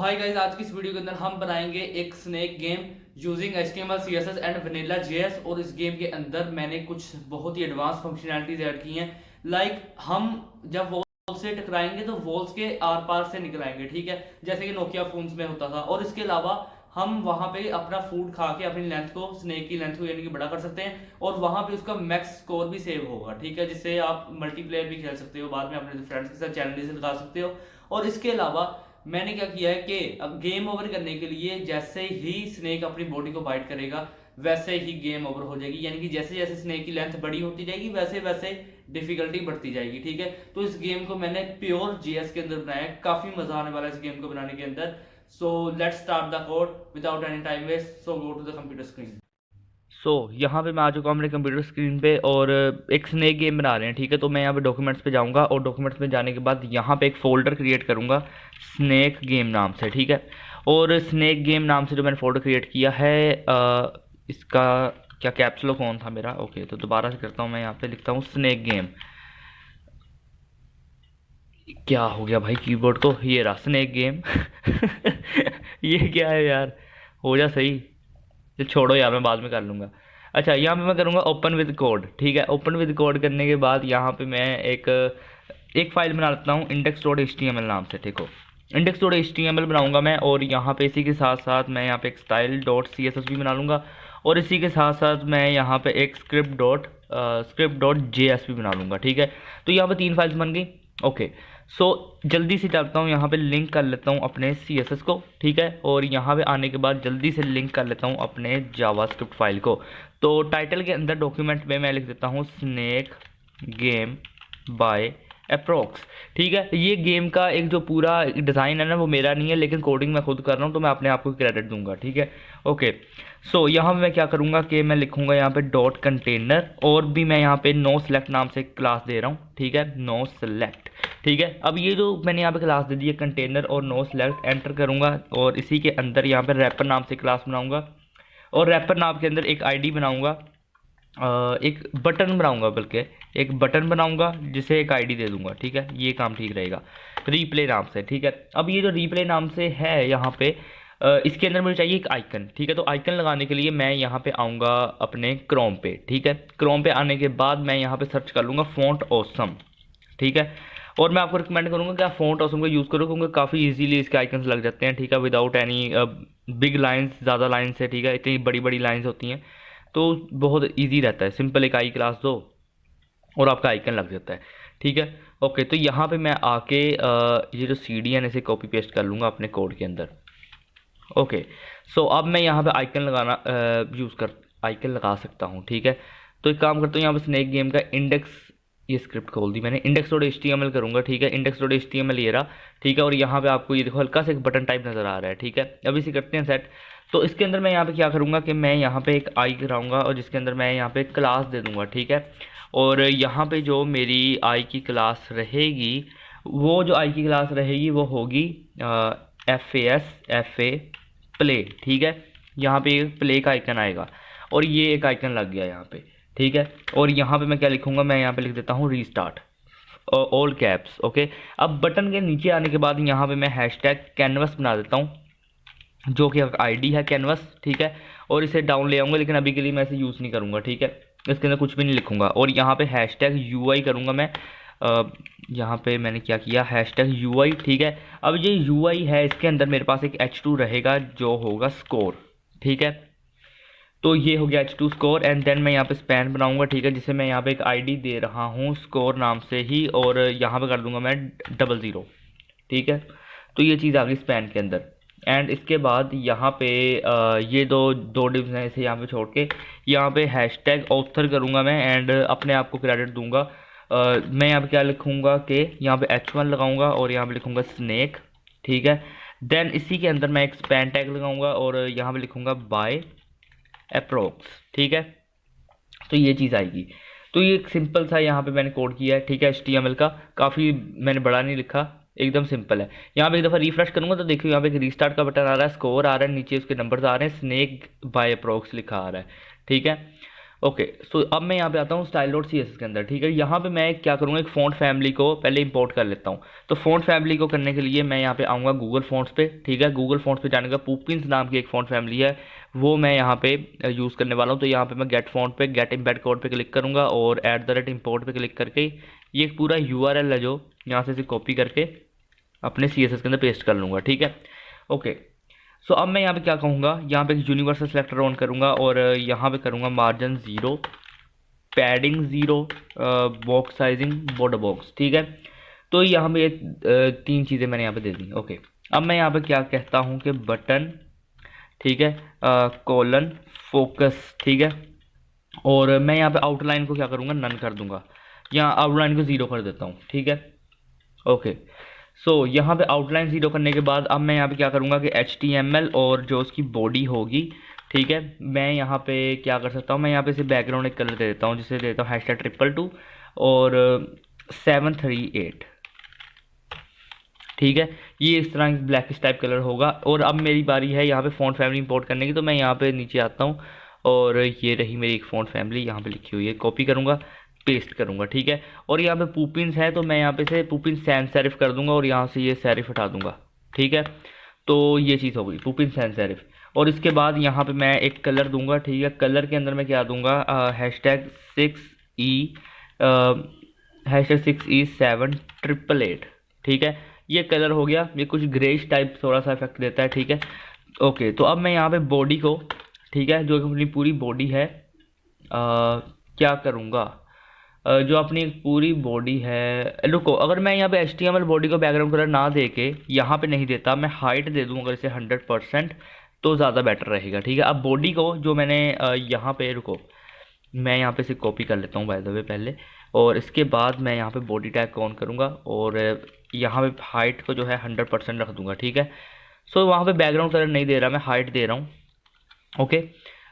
Hi guys, आज की इस वीडियो के अंदर हम बनाएंगे एक snake game using HTML CSS and vanilla JS। और इस गेम के अंदर मैंने कुछ बहुत ही एडवांस फंक्शनैलिटीज ऐड की हैं। लाइक हम जब वॉल से टकराएंगे तो वॉल्स के आर पार से निकल आएंगे, ठीक है, जैसे कि नोकिया फोन्स में होता था। और इसके अलावा हम वहां पे अपना फूड खा के अपनी लेंथ को, स्नेक की लेंथ को यानी कि बड़ा कर सकते हैं, और वहां पे उसका मैक्स स्कोर भी सेव होगा, ठीक है, जिससे आप मल्टीप्लेयर भी खेल सकते हो, बाद में अपने फ्रेंड्स के साथ चैलेंजेस लगा सकते हो। और इसके अलावा मैंने क्या किया है कि अब गेम ओवर करने के लिए जैसे ही स्नेक अपनी बॉडी को बाइट करेगा वैसे ही गेम ओवर हो जाएगी, यानी कि जैसे जैसे स्नेक की लेंथ बड़ी होती जाएगी वैसे वैसे डिफिकल्टी बढ़ती जाएगी, ठीक है। तो इस गेम को मैंने प्योर जीएस के अंदर बनाया है, काफी मजा आने वाला है इस गेम को बनाने के अंदर। So let's start the code without any time waste. So go to the computer screen. यहाँ पे मैं आ चुका हूँ अपने कंप्यूटर स्क्रीन पे और एक स्नेक गेम बना रहे हैं, ठीक है। तो मैं यहाँ पे डॉक्यूमेंट्स पे जाऊँगा और डॉक्यूमेंट्स में जाने के बाद यहाँ पे एक फ़ोल्डर क्रिएट करूँगा स्नेक गेम नाम से, ठीक है। और स्नेक गेम नाम से जो मैंने फ़ोल्डर क्रिएट किया है इसका क्या कैप्स लॉक ऑन था मेरा, ओके। तो दोबारा से करता हूँ, मैं यहाँ पे लिखता हूँ स्नेक गेम। क्या हो गया भाई कीबोर्ड को, ये रहा स्नेक गेम। ये क्या है यार, हो जा सही। तो छोड़ो यार, मैं बाद में कर लूँगा। अच्छा, यहाँ पे मैं करूँगा ओपन विद कोड, ठीक है। ओपन विद कोड करने के बाद यहाँ पे मैं एक एक फाइल बना लेता हूँ index dot H T M L नाम से, ठीक हो। Index dot H T M L बनाऊँगा मैं, और यहाँ पे इसी के साथ साथ मैं यहाँ पे एक style dot C S S भी बना लूँगा, और इसी के साथ साथ मैं यहाँ पे एक स्क्रिप्ट डॉट जे एस भी बना लूँगा, ठीक है। तो यहाँ पे 3 फाइल्स बन गई, ओके। सो जल्दी से चलता हूँ, यहाँ पे लिंक कर लेता हूँ अपने CSS को, ठीक है। और यहाँ पे आने के बाद जल्दी से लिंक कर लेता हूँ अपने जावास्क्रिप्ट फाइल को। तो टाइटल के अंदर डॉक्यूमेंट में मैं लिख देता हूँ स्नेक गेम बाय अप्रोक्स, ठीक है। ये गेम का एक जो पूरा डिज़ाइन है ना वो मेरा नहीं है, लेकिन कोडिंग मैं खुद कर रहा हूँ, तो मैं अपने आप को क्रेडिट दूंगा, ठीक है, ओके। यहाँ मैं क्या करूँगा कि मैं लिखूँगा यहाँ पे डॉट कंटेनर, और भी मैं यहाँ पे नो सेलेक्ट नाम से क्लास दे रहा हूँ, ठीक है, नो सेलेक्ट, ठीक है। अब ये जो मैंने यहाँ पे क्लास दे दी है कंटेनर और नो सेलेक्ट, एंटर करूँगा, और इसी के अंदर यहाँ पे रैपर नाम से क्लास बनाऊँगा, और रैपर नाम के अंदर एक आईडी बनाऊँगा, एक बटन बनाऊँगा, बल्कि एक बटन बनाऊँगा जिसे एक आईडी दे दूँगा, ठीक है। ये काम ठीक रहेगा, रीप्ले नाम से, ठीक है। अब ये जो रीप्ले नाम से है यहाँ पे इसके अंदर मुझे चाहिए एक आइकन, ठीक है। तो आइकन लगाने के लिए मैं यहाँ पे आऊँगा अपने क्रोम पे, ठीक है। क्रोम पे आने के बाद मैं यहाँ पे सर्च कर लूँगा फ़ॉन्ट ऑसम, ठीक है। और मैं आपको रिकमेंड करूँगा कि आप फ़ॉन्ट ऑसम का यूज़ करो, क्योंकि काफ़ी इजीली इसके आइकन्स लग जाते हैं, ठीक है, विदाउट एनी बिग लाइंस, ज़्यादा लाइंस है, ठीक है। इतनी बड़ी बड़ी लाइंस होती हैं तो बहुत इजी रहता है, सिंपल एक आई क्लास दो और आपका आइकन लग जाता है, ठीक है, ओके। तो यहाँ पे मैं आके ये जो सी डी एन इसे कॉपी पेस्ट कर लूँगा अपने कोड के अंदर, ओके। अब मैं यहाँ पे आइकन लगाना यूज़ कर आइकन लगा सकता हूँ, ठीक है। तो एक काम करता हूँ, यहाँ पे स्नेक गेम का इंडेक्स, ये स्क्रिप्ट खोल दी मैंने, index dot H T M L करूँगा, ठीक है। Index dot H T M L ये रहा, ठीक है। और यहाँ पे आपको ये देखो हल्का सा एक बटन टाइप नज़र आ रहा है, ठीक है। अब इसे करते हैं सेट। तो इसके अंदर मैं यहाँ पे क्या करूँगा कि मैं यहाँ पे एक आई कराऊँगा, और जिसके अंदर मैं यहाँ पे क्लास दे दूँगा, ठीक है। और यहाँ पे जो मेरी आई की क्लास रहेगी, वो जो आई की क्लास रहेगी वो होगी एफ ए प्ले, ठीक है। यहाँ पे एक प्ले का आइकन आएगा, और ये एक आइकन लग गया यहाँ पे, ठीक है। और यहाँ पे मैं क्या लिखूँगा, मैं यहाँ पे लिख देता हूँ रीस्टार्ट, ऑल कैप्स, ओके। अब बटन के नीचे आने के बाद यहाँ पे मैं हैशटैग कैनवस बना देता हूँ, जो कि आईडी है कैनवस, ठीक है। और इसे डाउन ले आऊँगा, लेकिन अभी के लिए मैं इसे यूज़ नहीं करूँगा, ठीक है। इसके अंदर कुछ भी नहीं लिखूँगा, और यहाँ पे हैशटैग यूआई करूँगा मैं। यहाँ पे मैंने क्या किया, हैशटैग यूआई, ठीक है। अब ये यूआई है, इसके अंदर मेरे पास एक H2 रहेगा जो होगा स्कोर, ठीक है। तो ये हो गया H2 स्कोर, एंड देन मैं यहाँ पे स्पैन बनाऊंगा, ठीक है, जिसे मैं यहाँ पे एक आईडी दे रहा हूँ स्कोर नाम से ही, और यहाँ पे कर दूंगा मैं 00, ठीक है। तो ये चीज़ आ गई स्पैन के अंदर। एंड इसके बाद यहाँ पे ये दो डिव्स हैं, इसे यहाँ पे छोड़ के यहाँ पे हैशटैग ऑथर करूँगा मैं, एंड अपने आप को क्रेडिट दूंगा। मैं यहाँ पे क्या लिखूँगा कि यहाँ पे H1 लगाऊंगा, और यहाँ पे लिखूँगा स्नेक, ठीक है। देन इसी के अंदर मैं एक स्पैन टैग लगाऊंगा, और यहाँ पे लिखूँगा बाय अप्रोक्स, ठीक है। तो ये चीज़ आएगी। तो ये एक सिंपल सा यहाँ पे मैंने कोड किया है, ठीक है, HTML का, काफ़ी मैंने बड़ा नहीं लिखा, एकदम सिंपल है। यहाँ पे एक दफ़ा रिफ्रेश करूँगा तो देखिए यहाँ पे एक रीस्टार्ट का बटन आ रहा है, स्कोर आ रहा है, नीचे उसके नंबर्स आ रहे हैं, स्नेक बाय अप्रोक्स लिखा आ रहा है, ठीक है, ओके, सो अब मैं यहाँ पे आता हूँ style dot C S S के अंदर, ठीक है। यहाँ पे मैं क्या करूँगा, एक फ़ॉन्ट फैमिली को पहले इंपोर्ट कर लेता हूँ। तो फ़ॉन्ट फैमिली को करने के लिए मैं यहाँ पे आऊँगा गूगल फ़ॉन्ट्स पे, ठीक है। गूगल फ़ॉन्ट्स पे जाने का पुपिन्स नाम की एक फ़ॉन्ट फैमिली है, वो मैं यहाँ पे यूज़ करने वाला हूँ। तो यहाँ पे मैं गेट फ़ॉन्ट पे गेट एम्बेड कोड पे क्लिक करूँगा और @import पे क्लिक करके ये एक पूरा URL है जो यहाँ से इसे कॉपी करके अपने CSS के अंदर पेस्ट कर लूँगा, ठीक है। ओके, सो अब मैं यहाँ पे क्या कहूँगा, यहाँ पे एक यूनिवर्सल सेलेक्टर ऑन करूँगा और यहाँ पे करूँगा margin 0, padding 0, box sizing border box, ठीक है। तो यहाँ पे तीन चीज़ें मैंने यहाँ पे दे दी। ओके, अब मैं यहाँ पे क्या कहता हूँ कि बटन, ठीक है, कॉलन फोकस, ठीक है। और मैं यहाँ पे आउटलाइन को क्या करूँगा, नन कर दूंगा, यहाँ आउटलाइन को 0 कर देता हूँ, ठीक है। ओके, सो यहाँ पे आउटलाइन 0 करने के बाद अब मैं यहाँ पे क्या करूँगा कि HTML और जो उसकी बॉडी होगी, ठीक है, मैं यहाँ पे क्या कर सकता हूँ, मैं यहाँ पे इसे बैकग्राउंड एक कलर दे देता हूँ, जिसे देता हूँ #222 और 738, ठीक है। ये इस तरह ब्लैक टाइप कलर होगा। और अब मेरी बारी है यहाँ पे फ़ॉन्ट फैमिली इंपोर्ट करने की। तो मैं यहाँ पे नीचे आता हूँ और ये रही मेरी एक फ़ॉन्ट फैमिली यहाँ पे लिखी हुई है, कॉपी करूँगा, पेस्ट करूँगा, ठीक है। और यहाँ पे पुपिन्स है तो मैं यहाँ पे से पुपिन सैन सेरिफ कर दूंगा और यहाँ से ये सेरिफ हटा दूंगा, ठीक है। तो ये चीज़ हो गई पुपिन सैन सेरिफ। और इसके बाद यहाँ पे मैं एक कलर दूंगा, ठीक है। कलर के अंदर मैं क्या दूंगा, #6E788, ठीक है। ये कलर हो गया, ये कुछ ग्रेइश टाइप थोड़ा सा इफेक्ट देता है, ठीक है। ओके, तो अब मैं यहाँ पे बॉडी को, ठीक है, जो अपनी पूरी बॉडी है, क्या करूँगा, जो अपनी पूरी बॉडी है, रुको, अगर मैं यहाँ पे HTML बॉडी को बैकग्राउंड कलर ना दे के यहाँ पे नहीं देता, मैं हाइट दे दूँ अगर इसे 100%, तो ज़्यादा बेटर रहेगा, ठीक है। अब बॉडी को जो मैंने यहाँ पे, रुको, मैं यहाँ पे इसे कॉपी कर लेता हूँ बाय द वे पहले, और इसके बाद मैं यहाँ पे बॉडी टैग को ऑन करूँगा और यहाँ पे हाइट को जो है 100% रख दूँगा, ठीक है। सो वहाँ पे बैकग्राउंड कलर नहीं दे रहा, मैं हाइट दे रहा हूँ, ओके।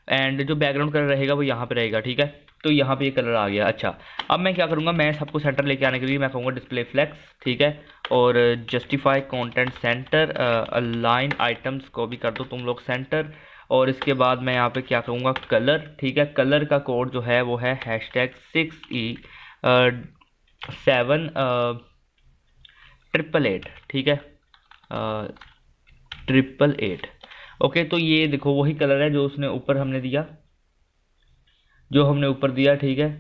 एंड जो बैकग्राउंड कलर रहेगा वो यहाँ पे रहेगा, ठीक है। तो यहाँ पे ये कलर आ गया। अच्छा, अब मैं क्या करूँगा, मैं सबको सेंटर लेके आने के लिए मैं कहूँगा डिस्प्ले फ्लेक्स, ठीक है, और justify content centre, align items को भी कर दो तुम लोग सेंटर। और इसके बाद मैं यहाँ पे क्या कहूँगा, कलर, ठीक है। कलर का कोड जो है वो है #6E788, ठीक है, 888। ओके, तो ये देखो वही कलर है जो उसने ऊपर हमने दिया, जो हमने ऊपर दिया, ठीक है,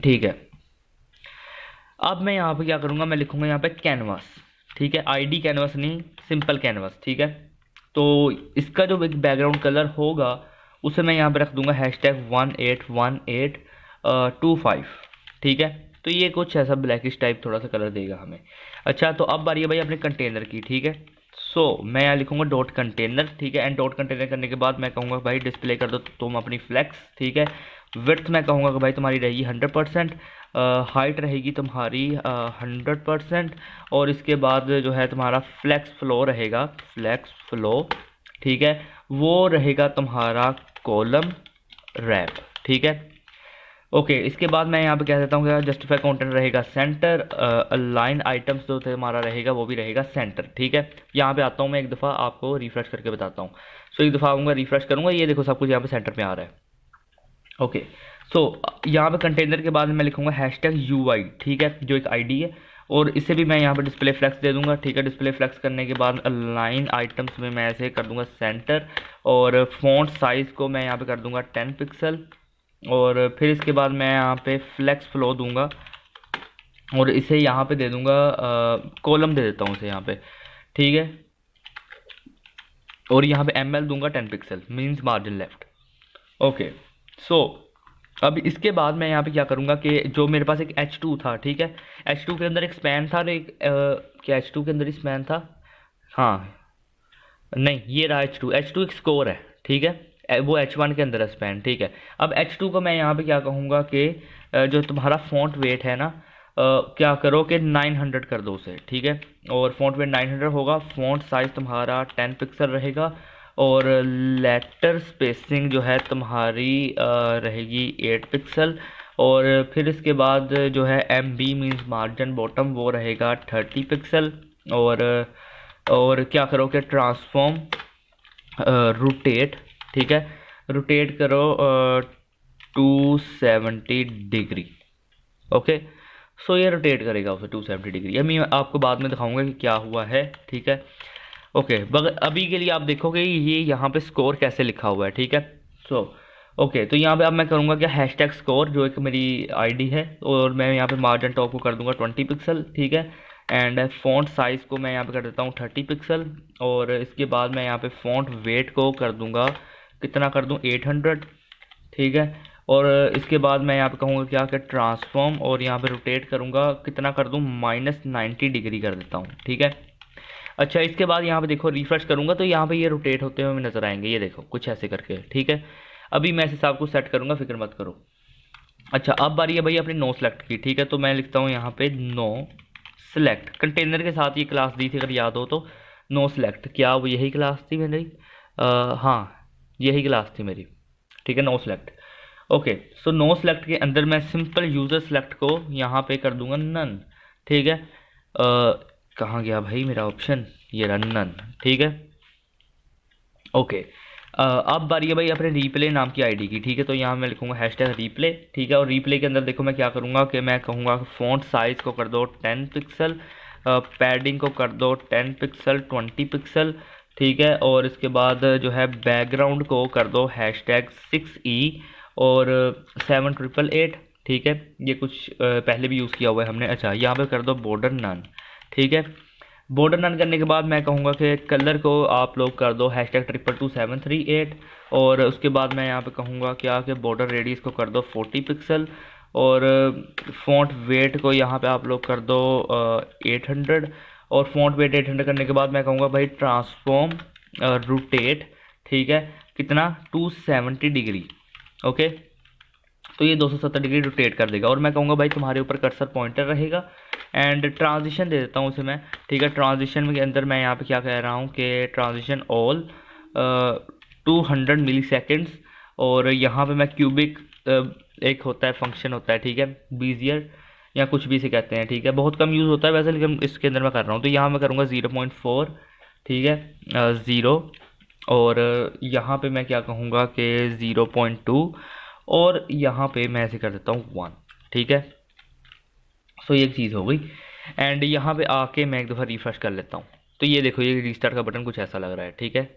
ठीक है। अब मैं यहाँ पे क्या करूँगा, मैं लिखूँगा यहाँ पे कैनवास, ठीक है, ID कैनवास नहीं, सिंपल कैनवास, ठीक है। तो इसका जो एक बैकग्राउंड कलर होगा उसे मैं यहाँ पे रख दूँगा #181825, ठीक है। तो ये कुछ ऐसा ब्लैकिश टाइप थोड़ा सा कलर देगा हमें। अच्छा, तो अब बारी है भाई अपने कंटेनर की, ठीक है। सो मैं यहाँ लिखूँगा डॉट कंटेनर, ठीक है। एंड डॉट कंटेनर करने के बाद मैं कहूँगा भाई डिस्प्ले कर दो तुम अपनी फ्लैक्स, ठीक है। विड्थ मैं कहूँगा कि भाई तुम्हारी रहेगी 100%, हाइट रहेगी तुम्हारी 100%। और इसके बाद जो है तुम्हारा फ्लैक्स फ्लो रहेगा, फ्लैक्स फ्लो, ठीक है, वो रहेगा तुम्हारा कॉलम रैप, ठीक है। ओके, इसके बाद मैं यहाँ पे कह देता हूँ कि जस्टिफाई कंटेंट रहेगा सेंटर, अलाइन आइटम्स जो हमारा रहेगा वो भी रहेगा सेंटर, ठीक है। यहाँ पे आता हूँ मैं एक दफ़ा आपको रिफ्रेश करके बताता हूँ। सो एक दफ़ा आऊँगा, रिफ्रेश करूँगा, ये देखो सब कुछ यहाँ पे सेंटर में आ रहा है। ओके, सो यहाँ पे कंटेनर के बाद मैं लिखूँगा #UI, ठीक है, जो एक ID है। और इसे भी मैं यहाँ पे डिस्प्ले फ्लैक्स दे दूँगा, ठीक है। डिस्प्ले फ्लैक्स करने के बाद अलाइन आइटम्स में मैं ऐसे कर दूँगा सेंटर, और फॉन्ट साइज़ को मैं यहाँ पे कर दूँगा 10 पिक्सल। और फिर इसके बाद मैं यहाँ पे फ्लैक्स फ्लो दूंगा और इसे यहाँ पे दे दूंगा, कॉलम दे देता हूँ इसे यहाँ पे, ठीक है। और यहाँ पे ML दूंगा 10 pixel, means margin left. Okay, so अब इसके बाद मैं यहाँ पे क्या करूँगा कि जो मेरे पास एक H2 था, ठीक है, H2 के अंदर एक स्पैन था, एक क्या H2 के अंदर ही स्पैन था, हाँ नहीं, ये रहा H2 एक स्कोर है, ठीक है, वो H1 के अंदर है स्पैन, ठीक है। अब H2 को मैं यहाँ पे क्या कहूँगा कि जो तुम्हारा फॉन्ट वेट है ना, क्या करो कि 900 कर दो उसे, ठीक है। और फॉन्ट वेट 900 होगा, फॉन्ट साइज़ तुम्हारा 10 पिक्सल रहेगा, और लेटर स्पेसिंग जो है तुम्हारी रहेगी 8 पिक्सल। और फिर इसके बाद जो है MB मीन्स मार्जिन बॉटम, वो रहेगा 30 पिक्सल। और क्या करो कि ट्रांसफॉर्म रोटेट, ठीक है, रोटेट करो 270 डिग्री। ओके, सो ये रोटेट करेगा उसे 270 डिग्री। अब मैं आपको बाद में दिखाऊंगा कि क्या हुआ है, ठीक है। ओके, मगर अभी के लिए आप देखोगे ये यहाँ पे स्कोर कैसे लिखा हुआ है, ठीक है। सो ओके, तो यहाँ पे अब मैं करूँगा क्या, हैशटैग स्कोर जो एक मेरी आईडी है, और मैं यहाँ पे मार्जिन टॉप को कर दूंगा 20 पिक्सल, ठीक है। एंड फ़ॉन्ट साइज़ को मैं यहाँ पे कर देता हूँ 30 पिक्सल, और इसके बाद मैं यहाँ पे फ़ॉन्ट वेट को कर दूंगा, कितना कर दूँ, 800, ठीक है। और इसके बाद मैं यहाँ पे कहूँगा क्या कि ट्रांसफॉर्म, और यहाँ पे रोटेट करूँगा, कितना कर दूँ, -90 डिग्री कर देता हूँ, ठीक है। अच्छा, इसके बाद यहाँ पे देखो रिफ्रेश करूँगा तो यहाँ पे ये रोटेट होते हुए हमें नज़र आएंगे, ये देखो कुछ ऐसे करके, ठीक है। अभी मैं इस हिसाब को सेट करूँगा, फिक्र मत करो। अच्छा, अब बारी है भाई अपनी नो सेलेक्ट की, ठीक है। तो मैं लिखता हूँ यहाँ पे नो सेलेक्ट, कंटेनर के साथ ये क्लास दी थी अगर याद हो तो, नो सेलेक्ट, क्या वो यही क्लास थी मेरी? हाँ, यही क्लास थी मेरी, ठीक है, no select. Okay, so no select के अंदर मैं सिंपल यूज़र सेलेक्ट को यहाँ पे कर दूंगा नन, ठीक है। कहाँ गया भाई मेरा ऑप्शन, ये रहा नन, ठीक है। ओके, अब बारी है भाई अपने रीप्ले नाम की आईडी की, ठीक है। तो यहाँ मैं लिखूंगा हैशटैग रीप्ले, ठीक है। और रीप्ले के अंदर देखो मैं क्या करूँगा कि मैं कहूँगा फ़ॉन्ट साइज़ को कर दो 10 पिक्सल, पैडिंग को कर दो 10 पिक्सल, 20 पिक्सल, ठीक है। और इसके बाद जो है बैकग्राउंड को कर दो हैशटैग 6E और 7888, ठीक है। ये कुछ पहले भी यूज़ किया हुआ है हमने। अच्छा, यहाँ पे कर दो बॉर्डर नन, ठीक है। बॉर्डर नन करने के बाद मैं कहूँगा कि कलर को आप लोग कर दो हैशटैग 222738, और उसके बाद मैं यहाँ पे कहूँगा क्या कि बॉर्डर रेडियस को कर दो 40 पिक्सल, और फ़ॉन्ट वेट को यहाँ पे आप लोग कर दो 800, और फ़ॉन्ट वेट 800 करने के बाद मैं कहूँगा भाई ट्रांसफॉर्म रोटेट, ठीक है, कितना, 270 डिग्री। ओके, तो ये 270 डिग्री रोटेट कर देगा, और मैं कहूँगा भाई तुम्हारे ऊपर कर्सर पॉइंटर रहेगा। एंड ट्रांजिशन दे देता हूँ उसे मैं, ठीक है। ट्रांजिशन के अंदर मैं यहाँ पे क्या कह रहा हूँ कि ट्रांजिशन ऑल 200 मिली सेकेंड्स, और यहाँ पे मैं क्यूबिक एक होता है फंक्शन होता है, ठीक है, बीजियर या कुछ भी से कहते हैं, ठीक है। बहुत कम यूज़ होता है वैसे, लेकिन इसके अंदर मैं कर रहा हूँ। तो यहाँ मैं करूँगा 0.4, ठीक है, 0, और यहाँ पे मैं क्या कहूँगा कि 0.2, और यहाँ पे मैं ऐसे कर देता हूँ 1, ठीक है। सो ये एक चीज़ हो गई। एंड यहाँ पे आके मैं एक दफ़ा रिफ्रेश कर लेता हूँ, तो ये देखो ये रिस्टार्ट का बटन कुछ ऐसा लग रहा है, ठीक है।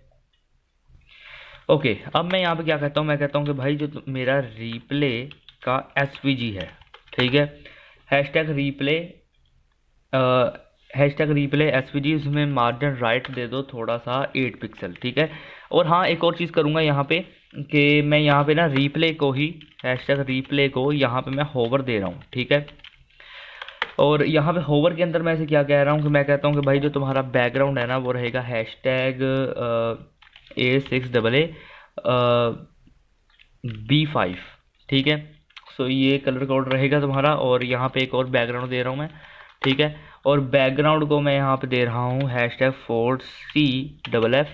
ओके, अब मैं यहाँ पे क्या कहता हूँ, मैं कहता हूँ कि भाई जो मेरा रीप्ले का एसवीजी है, ठीक है, hashtag replay, hashtag replay SVG, उसमें मार्जिन राइट दे दो थोड़ा सा 8 पिक्सल, ठीक है। और हाँ, एक और चीज़ करूँगा यहाँ पे कि मैं यहाँ पे ना रीप्ले को ही, हैशटैग रीप्ले को यहाँ पे मैं होवर दे रहा हूँ, ठीक है। और यहाँ पे होवर के अंदर मैं ऐसे क्या कह रहा हूँ कि मैं कहता हूँ कि भाई जो तुम्हारा बैकग्राउंड है ना वो रहेगा हैशटैग A6AA B5, ठीक है। सो ये कलर कोड रहेगा तुम्हारा, और यहाँ पे एक और बैकग्राउंड दे रहा हूँ मैं, ठीक है। और बैकग्राउंड को मैं यहाँ पे दे रहा हूँ हैशटैग FortCFF,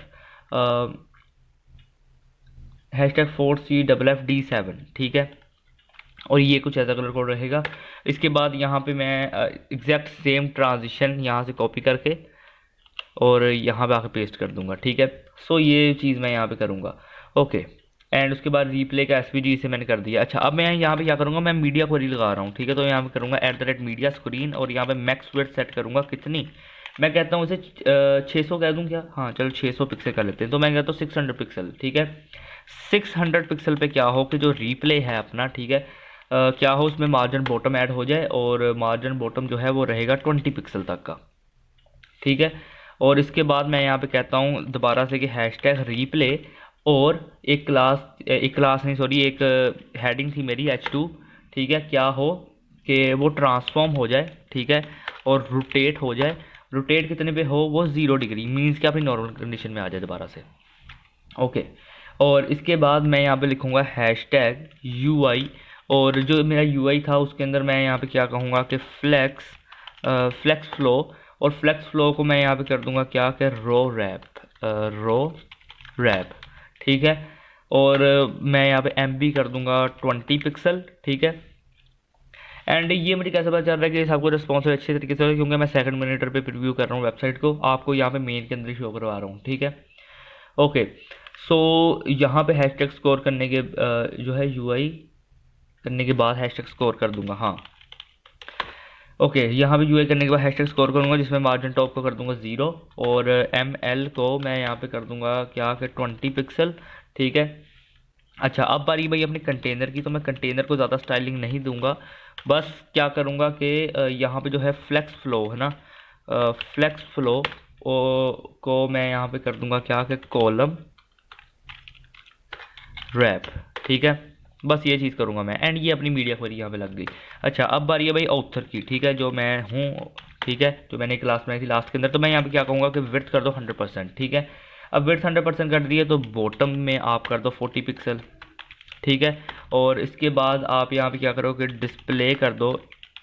हैशटैग FortCFFD7, ठीक है। और ये कुछ ऐसा कलर कोड रहेगा। इसके बाद यहाँ पे मैं एग्जैक्ट सेम ट्रांजिशन यहाँ से कॉपी करके और यहाँ पे आके पेस्ट कर दूंगा, ठीक है। सो ये चीज़ मैं यहाँ पे करूँगा, ओके। एंड उसके बाद रीप्ले का एसवीजी से मैंने कर दिया। अच्छा, अब मैं यहाँ पे क्या करूँगा, मैं मीडिया क्वेरी लगा रहा हूँ, ठीक है। तो यहाँ पे करूँगा @media screen, और यहाँ पे मैक्स विड्थ सेट करूँगा कितनी, मैं कहता हूँ इसे 600 कह दूँ क्या, हाँ चलो 600 पिक्सल कर लेते हैं। तो मैं कहता हूँ 600 पिक्सल, ठीक है। 600 पिक्सल पे क्या हो कि जो रीप्ले है अपना, ठीक है, क्या हो उसमें मार्जिन बॉटम ऐड हो जाए, और मार्जिन बॉटम जो है वो रहेगा 20 पिक्सल तक का, ठीक है। और इसके बाद मैं यहाँ पे कहता हूँ दोबारा से कि हैशटैग रीप्ले, और एक क्लास नहीं सॉरी, एक हेडिंग थी मेरी H2, ठीक है, क्या हो कि वो ट्रांसफॉर्म हो जाए, ठीक है, और रोटेट हो जाए। रोटेट कितने पे हो, वो 0 डिग्री, मीन्स कि अपनी नॉर्मल कंडीशन में आ जाए दोबारा से, ओके। और इसके बाद मैं यहाँ पे लिखूँगा हैशटैग UI, और जो मेरा UI था उसके अंदर मैं यहाँ पे क्या कहूँगा कि फ्लेक्स फ्लो, और फ्लेक्स फ्लो को मैं यहाँ पे कर दूँगा क्या कि रो रैप, ठीक है। और मैं यहाँ पे MB कर दूँगा 20 पिक्सल, ठीक है। एंड ये मुझे कैसे पता चल रहा है कि सबको रिस्पॉन्स अच्छे तरीके से हो, क्योंकि मैं सेकंड मॉनिटर पे प्रीव्यू कर रहा हूँ वेबसाइट को, आपको यहाँ पे मेन के अंदर ही शो करवा रहा हूँ, ठीक है। ओके, सो यहाँ पे हैशटैग स्कोर करने के जो है UI करने के बाद हैशटैग स्कोर कर दूंगा। हाँ ओके, यहाँ पे यूआई करने के बाद हैशटैग स्कोर करूँगा, जिसमें मार्जिन टॉप को कर दूंगा 0 और एम एल को मैं यहाँ पे कर दूंगा क्या कि 20 पिक्सल। ठीक है। अच्छा अब बारी भाई अपने कंटेनर की, तो मैं कंटेनर को ज़्यादा स्टाइलिंग नहीं दूंगा। बस क्या करूँगा कि यहाँ पे जो है फ्लेक्स फ्लो है ना, फ्लेक्स फ्लो को मैं यहाँ पे कर दूंगा क्या कि कॉलम रैप। ठीक है, बस ये चीज़ करूँगा मैं, एंड ये अपनी मीडिया क्वेरी यहाँ पे लग गई। अच्छा अब बारी है भाई ऑथर की। ठीक है, जो मैं हूँ, ठीक है, जो मैंने क्लास बनाई थी लास्ट के अंदर, तो मैं यहाँ पे क्या कहूँगा कि विड्थ कर दो 100%। ठीक है, अब विड्थ 100% कर दिए तो बॉटम में आप कर दो 40 पिक्सल। ठीक है, और इसके बाद आप यहाँ पे क्या करो कि डिस्प्ले कर दो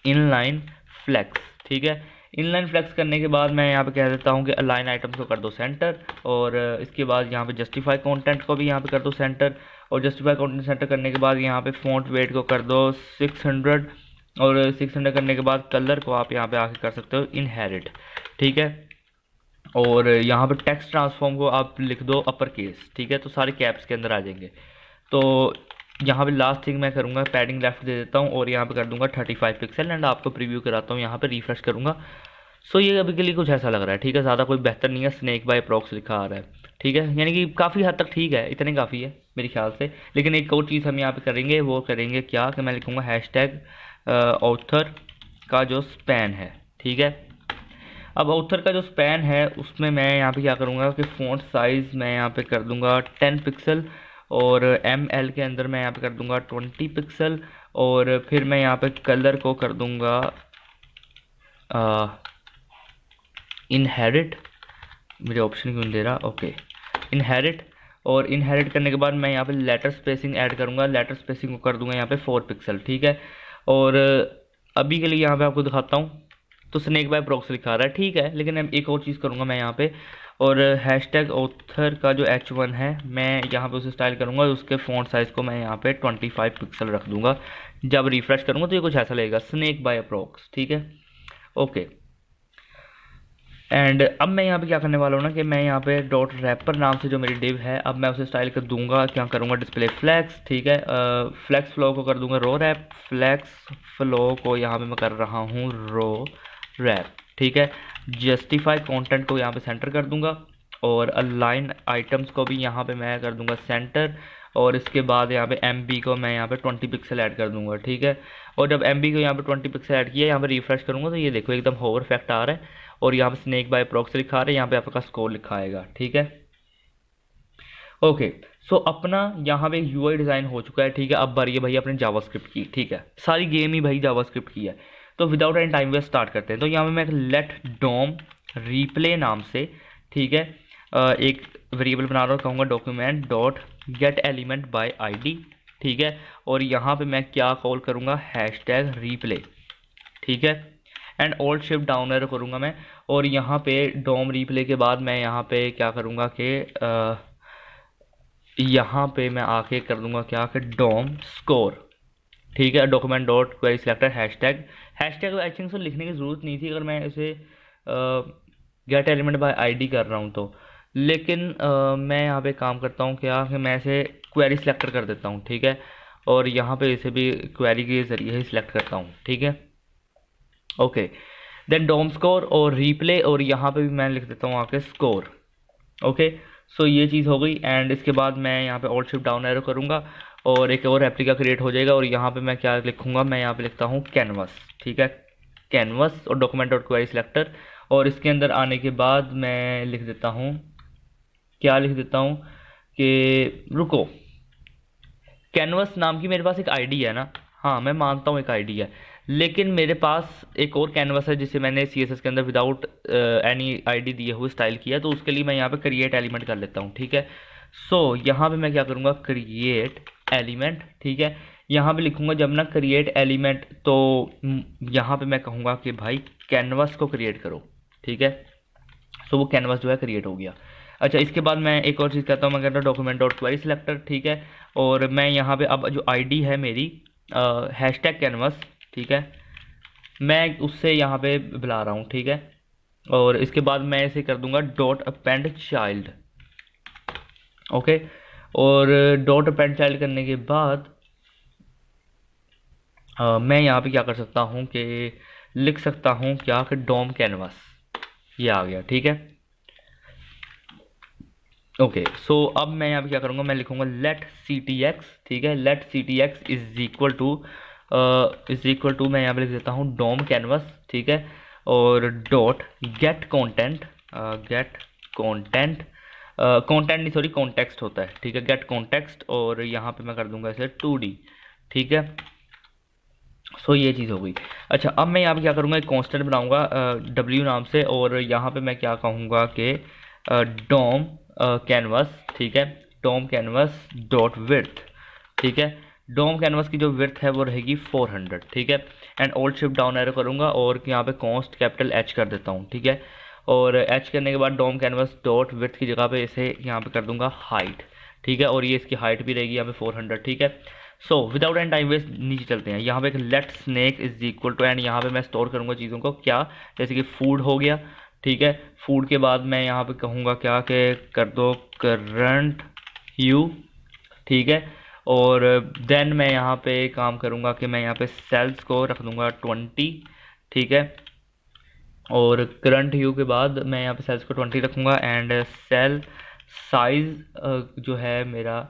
इनलाइन फ्लेक्स। ठीक है, इनलाइन फ्लेक्स करने के बाद मैं यहाँ पे कह देता हूँ कि अलाइन आइटम्स को कर दो सेंटर, और इसके बाद यहाँ पे जस्टिफाई कंटेंट को भी यहाँ पे कर दो सेंटर, और जस्टिफाई कंटेंट सेंटर करने के बाद यहाँ पे फ़ॉन्ट वेट को कर दो 600, और 600 करने के बाद कलर को आप यहाँ पे आके कर सकते हो इनहेरिट। ठीक है, और यहाँ पे टेक्स्ट ट्रांसफॉर्म को आप लिख दो अपर केस। ठीक है, तो सारे कैप्स के अंदर आ जाएंगे। तो यहाँ पे लास्ट थिंग मैं करूँगा पैडिंग लेफ्ट दे देता हूँ, और यहाँ पे कर दूंगा 35 पिक्सल, एंड आपको प्रीव्यू कराता हूँ, यहाँ पे रिफ्रेश करूँगा। सो ये अभी के लिए कुछ ऐसा लग रहा है। ठीक है, ज़्यादा कोई बेहतर नहीं है, स्नेक बाय अप्रॉक्स लिखा आ रहा है। ठीक है, यानी कि काफ़ी हद तक ठीक है, इतने काफ़ी है मेरे ख्याल से। लेकिन एक और चीज़ हम यहाँ पे करेंगे, वो करेंगे क्या कि मैं लिखूँगा हैशटैग ऑथर का जो स्पैन है। ठीक है, अब ऑथर का जो स्पैन है उसमें मैं यहाँ पे क्या करूँगा कि फ़ॉन्ट साइज़ मैं यहाँ पे कर दूँगा 10 पिक्सल, और एम एल के अंदर मैं यहाँ पे कर दूँगा 20 पिक्सल, और फिर मैं यहाँ पे कलर को कर दूँगा इनहेरिट। मुझे ऑप्शन क्यों दे रहा, ओके इनहेरिट, और इनहेरिट करने के बाद मैं यहाँ पे लेटर स्पेसिंग ऐड करूँगा, लेटर स्पेसिंग को कर दूँगा यहाँ पे 4 पिक्सल। ठीक है, और अभी के लिए यहाँ पे आपको दिखाता हूँ, तो स्नेक बाय प्रॉक्सी लिखा रहा है। ठीक है, लेकिन अब एक और चीज़ करूँगा मैं यहाँ पे, और हैशटैग ऑथर का जो H1 है मैं यहाँ पे उसे स्टाइल करूँगा, उसके फ़ॉन्ट साइज़ को मैं यहाँ पे 25 पिक्सल रख दूँगा। जब रिफ्रेश करूँगा तो ये कुछ ऐसा लगेगा, स्नेक बाय अप्रॉक्स। ठीक है, ओके, एंड अब मैं यहाँ पे क्या करने वाला हूँ ना कि मैं यहाँ पे डॉट रैपर नाम से जो मेरी डिव है, अब मैं उसे स्टाइल कर दूंगा, क्या करूँगा डिस्प्ले फ्लैक्स। ठीक है, फ्लैक्स फ्लो को कर दूंगा रो रैप, फ्लैक्स फ्लो को यहाँ पे मैं कर रहा हूँ रो रैप। ठीक है, जस्टिफाई कंटेंट को यहाँ पे सेंटर कर दूंगा, और अलाइन आइटम्स को भी यहाँ पे मैं कर दूंगा सेंटर, और इसके बाद यहाँ पे एम बी को मैं यहाँ पे 20 पिक्सल ऐड कर दूंगा। ठीक है, और जब एम बी को यहाँ पे 20 पिक्सल ऐड किया, यहाँ पे रिफ्रेश करूँगा तो ये देखो एकदम होवर इफेक्ट आ रहा है, और यहाँ पे स्नेक बाय प्रॉक्सी लिखा रहा है, यहाँ पे आपका स्कोर लिखा आएगा। ठीक है, ओके, सो अपना यहाँ पे यूआई डिज़ाइन हो चुका है। ठीक है, अब बारी है भाई अपने जावास्क्रिप्ट की। ठीक है, सारी गेम ही भाई जावास्क्रिप्ट की है, तो without any time waste start करते हैं। तो यहाँ पे मैं लेट डोम रिप्ले नाम से, ठीक है, एक वेरिएबल बना रहा हूँ, कहूँगा document dot gate element by ID. ठीक है, और यहाँ पे मैं क्या कॉल करूँगा हैशटैग रिप्ले। ठीक है, and alt shift down arrow करूँगा मैं, और यहाँ पे डॉम रिप्ले के बाद मैं यहाँ पे क्या करूँगा कि यहाँ पे मैं आके कर दूँगा क्या कि डॉम स्कोर। ठीक है, document dot query selector hashtag, hashtag I think so लिखने की ज़रूरत नहीं थी अगर मैं इसे गेट एलिमेंट बाय आईडी कर रहा हूँ तो, लेकिन मैं यहाँ पे काम करता हूँ क्या कि मैं इसे क्वेरी सिलेक्टर कर देता हूँ। ठीक है, और यहाँ पे इसे भी क्वेरी के ज़रिए ही सिलेक्ट करता हूँ। ठीक है, ओके, देन डोम स्कोर और रीप्ले, और यहाँ पे भी मैं लिख देता हूँ आके स्कोर। ओके, सो ये चीज़ हो गई, एंड इसके बाद मैं यहाँ पे ऑल्ट शिफ्ट डाउन एरो करूँगा, और एक और रेप्लिका क्रिएट हो जाएगा, और यहाँ पे मैं क्या लिखूँगा, मैं यहाँ पे लिखता हूँ कैनवस। ठीक है, कैनवस और डॉक्यूमेंट डॉट क्वेरी सिलेक्टर, और इसके अंदर आने के बाद मैं लिख देता हूँ, क्या लिख देता हूँ कि रुको, कैनवस नाम की मेरे पास एक आईडी है ना, हाँ मैं मानता हूँ एक आईडी है, लेकिन मेरे पास एक और कैनवस है जिसे मैंने CSS के अंदर विदाउट एनी आईडी दिए हुए स्टाइल किया, तो उसके लिए मैं यहाँ पे क्रिएट एलिमेंट कर लेता हूँ। ठीक है, सो यहाँ पे मैं क्या करूँगा क्रिएट एलिमेंट। ठीक है, यहाँ पे लिखूँगा जब ना क्रिएट एलिमेंट, तो यहाँ पे मैं कहूँगा कि भाई कैनवस को क्रिएट करो। ठीक है, सो वो कैनवस जो है क्रिएट हो गया। अच्छा, इसके बाद मैं एक और चीज़ कहता हूँ, मैं कहता हूँ डॉक्यूमेंट डॉट क्वेरी सिलेक्टर। ठीक है, और मैं यहाँ पे अब जो आईडी है मेरी हैशटैग कैनवस, ठीक है, मैं उससे यहाँ पे बुला रहा हूँ। ठीक है, और इसके बाद मैं इसे कर दूंगा डॉट अपेंड चाइल्ड। ओके, और डॉट अपेंड चाइल्ड करने के बाद मैं यहाँ पे क्या कर सकता हूँ कि लिख सकता हूँ क्या कि डोम कैनवास, ये आ गया, ठीक है। ओके, सो अब मैं यहाँ पे क्या करूँगा, मैं लिखूँगा लेट सी टी एक्स, ठीक है, let C T X is equal to मैं यहाँ पे लिख देता हूँ डोम कैनवस, ठीक है, और dot get content, get content, content नहीं सॉरी कॉन्टेक्स्ट होता है, ठीक है, गेट कॉन्टेक्स्ट, और यहाँ पे मैं कर दूंगा इसे 2D, ठीक है। सो ये चीज़ हो गई। अच्छा, अब मैं यहाँ पे क्या करूँगा, एक कांस्टेंट बनाऊँगा W नाम से, और यहाँ पे मैं क्या कहूँगा कि डोम कैनवस, ठीक है, डोम कैनवस डॉट विड्थ, ठीक है, डोम कैनवस की जो विड्थ है वो रहेगी 400, ठीक है, and alt shift down arrow करूँगा और यहाँ पे कॉन्स्ट कैपिटल H कर देता हूँ, ठीक है, और H करने के बाद डोम कैनवस डॉट विड्थ की जगह पे इसे यहाँ पे कर दूंगा हाइट, ठीक है, और ये इसकी हाइट भी रहेगी यहाँ पे 400, ठीक है। So without any time waste नीचे चलते हैं, यहाँ पे एक let snake is equal to, and यहाँ पे मैं स्टोर करूँगा चीज़ों को क्या, जैसे कि फूड हो गया, ठीक है, फूड के बाद मैं यहाँ पे कहूँगा क्या कि कर दो करंट ह्यू, ठीक है, और देन मैं यहाँ पे काम करूँगा कि मैं यहाँ पे सेल्स को रख दूँगा 20, ठीक है, और करंट ह्यू के बाद मैं यहाँ पे सेल्स को 20 रखूँगा, एंड सेल साइज़ जो है मेरा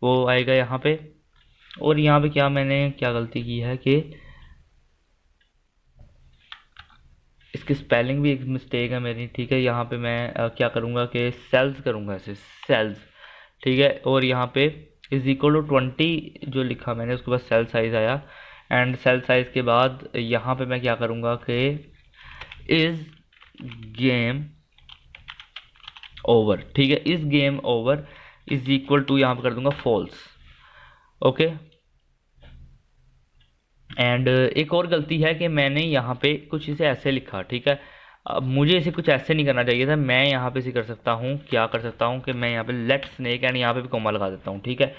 वो आएगा यहाँ पे। और यहाँ पे क्या मैंने क्या गलती की है कि इसकी स्पेलिंग भी एक मिस्टेक है मेरी, ठीक है, यहाँ पे मैं क्या करूँगा कि सेल्स करूँगा ऐसे सेल्स, ठीक है, और यहाँ पे इज इक्वल टू 20 जो लिखा मैंने उसके बाद सेल साइज़ आया, एंड सेल साइज़ के बाद यहाँ पे मैं क्या करूँगा कि इज गेम ओवर, ठीक है, is game over is equal to यहाँ पे कर दूंगा फॉल्स, ओके। एंड एक और गलती है कि मैंने यहाँ पे कुछ इसे ऐसे लिखा, ठीक है, अब मुझे इसे कुछ ऐसे नहीं करना चाहिए था, मैं यहाँ पे इसे कर सकता हूँ, क्या कर सकता हूँ कि मैं यहाँ पे लेट स्नेक एंड यहाँ पे भी कोमा लगा देता हूँ, ठीक है,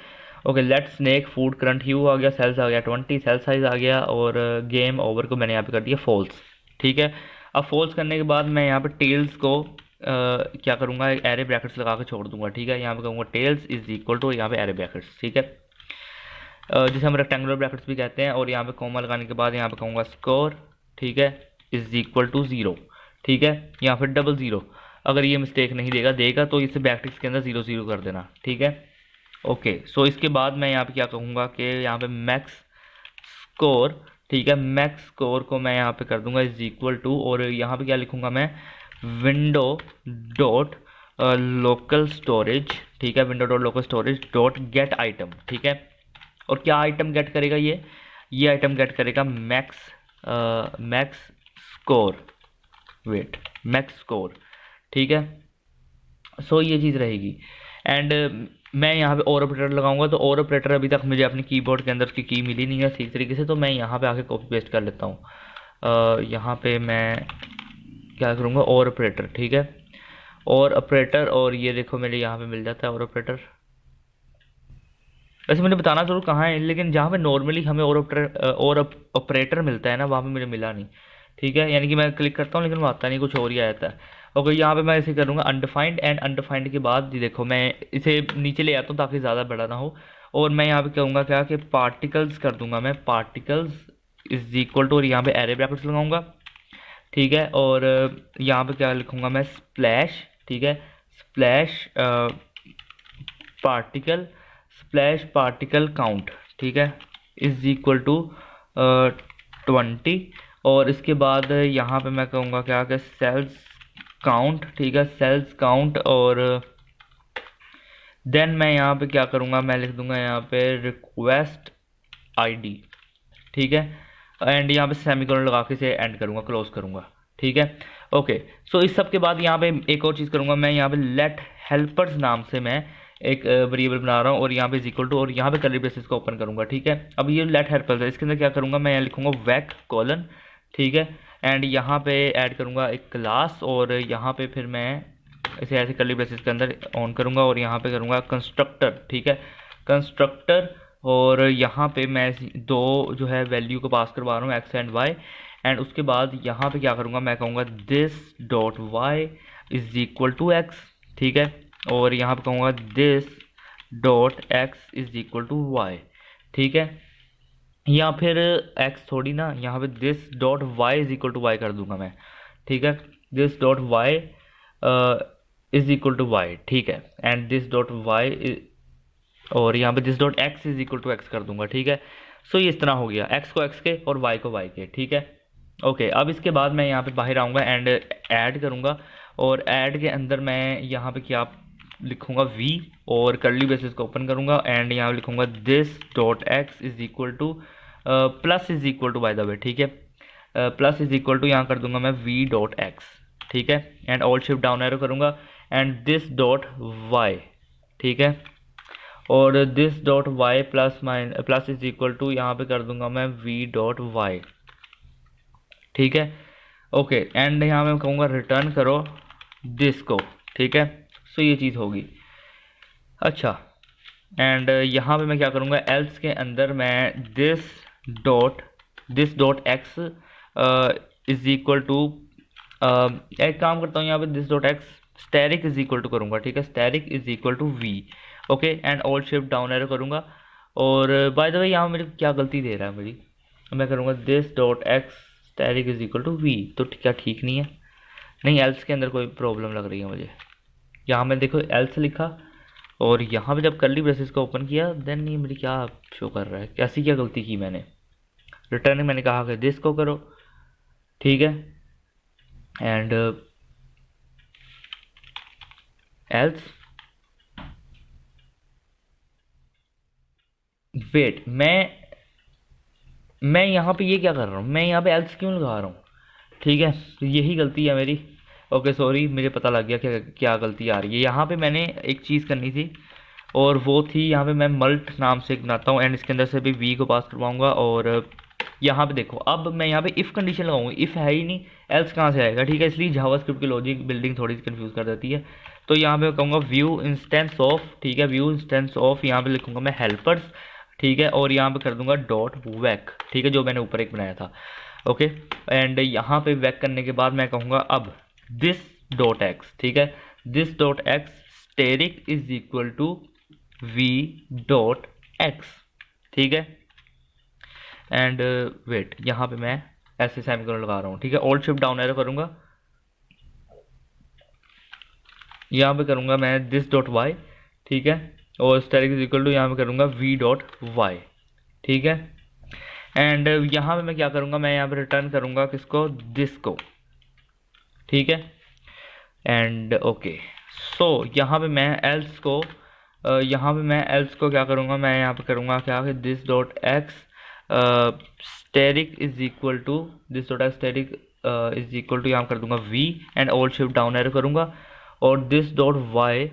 okay, let snake food current hue आ गया, सेल्स आ गया 20, सेल साइज आ गया, और गेम ओवर को मैंने यहाँ पे कर दिया फॉल्स, ठीक है। अब फॉल्स करने के बाद मैं यहाँ पे टेल्स को क्या करूँगा, एक एरे ब्रैकेट्स लगा के छोड़ दूंगा, ठीक है, यहाँ पे कहूँगा टेल्स इज इक्वल टू यहाँ पे एरे ब्रैकेट्स, ठीक है, जिसे हम रेक्टेंगुलर ब्रैकेट्स भी कहते हैं, और यहाँ पे कॉमा लगाने के बाद यहाँ पे कहूँगा स्कोर, ठीक है, इज इक्वल टू 0, ठीक है, यहाँ फिर डबल ज़ीरो, अगर ये मिस्टेक नहीं देगा तो इसे बैकटिक्स के अंदर 0 0 कर देना, ठीक है, ओके। सो इसके बाद मैं यहाँ पे क्या कहूँगा कि यहाँ पे मैक्स स्कोर, ठीक है, मैक्स स्कोर को मैं यहाँ पे कर दूंगा इज इक्वल टू, और यहाँ पे क्या लिखूँगा मैं, विंडो डॉट लोकल स्टोरेज, ठीक है, window dot local storage dot get item, ठीक है, और क्या आइटम गेट करेगा ये आइटम गेट करेगा max score, wait, max score, ठीक है। सो ये चीज़ रहेगी, एंड मैं यहाँ पे और ऑपरेटर लगाऊंगा, तो और ऑपरेटर अभी तक मुझे अपनी कीबोर्ड के अंदर उसकी की मिली नहीं है सही तरीके से, तो मैं यहाँ पे आके कॉपी पेस्ट कर लेता हूँ। यहाँ पे मैं क्या करूँगा, और ऑपरेटर, ठीक है, और ऑपरेटर, और ये देखो मेरे यहाँ पे मिल जाता है और ऑपरेटर। वैसे मुझे बताना ज़रूर कहाँ है, लेकिन जहाँ पे नॉर्मली हमें और ऑपरेटर मिलता है ना, वहाँ पे मुझे मिला नहीं, ठीक है, यानी कि मैं क्लिक करता हूँ लेकिन वो आता नहीं, कुछ और ही आ जाता है। ओके, यहाँ पे मैं इसे करूँगा अनडिफाइंड, एंड अनडिफाइंड के बाद ये देखो मैं इसे नीचे ले आता हूँ ताकि ज़्यादा बड़ा ना हो, और मैं यहाँ पे कहूँगा क्या कि पार्टिकल्स कर दूंगा मैं, पार्टिकल्स इज इक्वल टू, और यहाँ पे एरे ब्रैकेट्स लगाऊंगा, ठीक है, और यहाँ पे क्या लिखूँगा मैं, स्प्लैश, ठीक है, splash particle, splash particle count, ठीक है, इज इक्वल टू 20, और इसके बाद यहाँ पे मैं कहूँगा क्या कि सेल्स काउंट, ठीक है, सेल्स काउंट, और देन मैं यहाँ पे क्या करूँगा, मैं लिख दूंगा यहाँ पे रिक्वेस्ट आईडी, ठीक है, एंड यहाँ पे सेमीकोलन लगा के इसे एंड करूँगा, क्लोज करूँगा, ठीक है, ओके। सो इस सब के बाद यहाँ पे एक और चीज़ करूँगा, मैं यहाँ पे लेट हेल्पर्स नाम से मैं एक वेरिएबल बना रहा हूँ, और यहाँ पे इक्वल टू, और यहाँ पे कर्ली ब्रेसेस को ओपन करूँगा, ठीक है। अब ये लेट हेल्पर्स है, इसके अंदर क्या करूँगा, मैं यहाँ लिखूँगा वैक कॉलन, ठीक है, एंड यहाँ पे ऐड करूँगा एक क्लास, और यहाँ पे फिर मैं इसे ऐसे कर्ली ब्रेसेस के अंदर ऑन करूँगा, और यहाँ पे करूँगा कंस्ट्रक्टर, ठीक है, कंस्ट्रक्टर, और यहाँ पे मैं दो जो है वैल्यू को पास करवा रहा हूँ एक्स एंड वाई, एंड उसके बाद यहाँ पे क्या करूँगा, मैं कहूँगा this dot Y is equal to X, ठीक है, और यहाँ पे कहूँगा this dot X is equal to Y, ठीक है। या फिर एक्स थोड़ी ना, यहाँ पे this dot Y is equal to Y कर दूंगा मैं, ठीक है। This dot Y is equal to Y, ठीक है। एंड दिस डॉट वाई, और यहाँ पे this dot X is equal to X कर दूंगा, ठीक है। सो ये इस तरह हो गया, एक्स को एक्स के और वाई को वाई के, ठीक है। ओके, अब इसके बाद मैं यहाँ पे बाहर आऊँगा एंड ऐड करूँगा, और ऐड के अंदर मैं यहाँ पे क्या लिखूँगा, वी, और करली ब्रेसेस को ओपन करूँगा एंड यहाँ लिखूँगा this dot X is equal to plus is equal to, by the way, ठीक है। प्लस इज इक्वल टू यहाँ कर दूंगा मैं वी डॉट एक्स, ठीक है। And alt shift down arrow करूँगा एंड दिस डॉट वाई, ठीक है। और this dot Y plus is equal to यहाँ पे कर दूंगा मैं वी डॉट वाई, ठीक है। ओके, एंड यहाँ मैं कहूँगा रिटर्न करो दिस को, ठीक है। सो ये चीज़ होगी। अच्छा, एंड यहाँ पे मैं क्या करूँगा, एल्स के अंदर मैं this dot X is equal to, एक काम करता हूँ, यहाँ पे this dot X asterisk is equal to करूँगा, ठीक है। Asterisk is equal to V, okay. And alt shift down arrow करूँगा, और बाय द वे यहाँ मेरी क्या गलती दे रहा है मेरी, मैं करूँगा this dot X asterisk is equal to V, तो क्या ठीक नहीं है? नहीं, एल्स के अंदर कोई प्रॉब्लम लग रही है मुझे। यहाँ मैं देखो एल्स लिखा, और यहाँ पे जब कर्ली ब्रेसेस को ओपन किया, देन ये मेरी क्या शो कर रहा है, कैसी क्या गलती की मैंने? रिटर्न मैंने कहा कि दिस को करो, ठीक है। एंड एल्स, वेट, मैं यहाँ पे ये क्या कर रहा हूँ, मैं यहाँ पे एल्स क्यों लगा रहा हूँ? ठीक है, तो यही गलती है मेरी। ओके सॉरी, मुझे पता लग गया क्या क्या गलती आ रही है। यहाँ पे मैंने एक चीज़ करनी थी, और वो थी यहाँ पे मैं मल्ट नाम से एक बनाता हूँ एंड इसके अंदर से भी वी को पास करवाऊंगा। और यहाँ पे देखो, अब मैं यहाँ पे इफ़ कंडीशन लगाऊंगा, इफ़ है ही नहीं, एल्स कहाँ से आएगा, ठीक है। इसलिए जावास्क्रिप्ट की लॉजिक बिल्डिंग थोड़ी सी कंफ्यूज कर देती है। तो यहाँ पे मैं कहूँगा व्यू इंस्टेंस ऑफ, ठीक है, व्यू इंस्टेंस ऑफ, यहाँ पे लिखूंगा मैं हेल्पर्स, ठीक है। और यहाँ पे कर दूंगा डॉट वैक, ठीक है, जो मैंने ऊपर एक बनाया था, ओके। एंड यहाँ पे वैक करने के बाद मैं कहूँगा अब दिस डॉट एक्स, ठीक है, this dot X asterisk is equal to V dot X, ठीक है। एंड वेट, यहाँ पे मैं ऐसे सेमीकोलन लगा रहा हूँ, ठीक है। ऑल्ट शिफ्ट डाउन एरो करूँगा, यहाँ पे करूँगा मैं दिस डॉट वाई, ठीक है। और स्टेरिक इज इक्वल टू यहाँ पे करूँगा वी डॉट वाई, ठीक है। एंड यहाँ पे मैं क्या करूँगा, मैं यहाँ पे रिटर्न करूँगा किसको, दिस को, ठीक है। एंड ओके, सो यहाँ पे मैं एल्स को क्या करूँगा, मैं यहाँ पे करूँगा क्या कि this dot X asterisk is equal to, this dot X asterisk is equal to यहाँ कर दूंगा V, and alt shift down arrow करूँगा, और this dot Y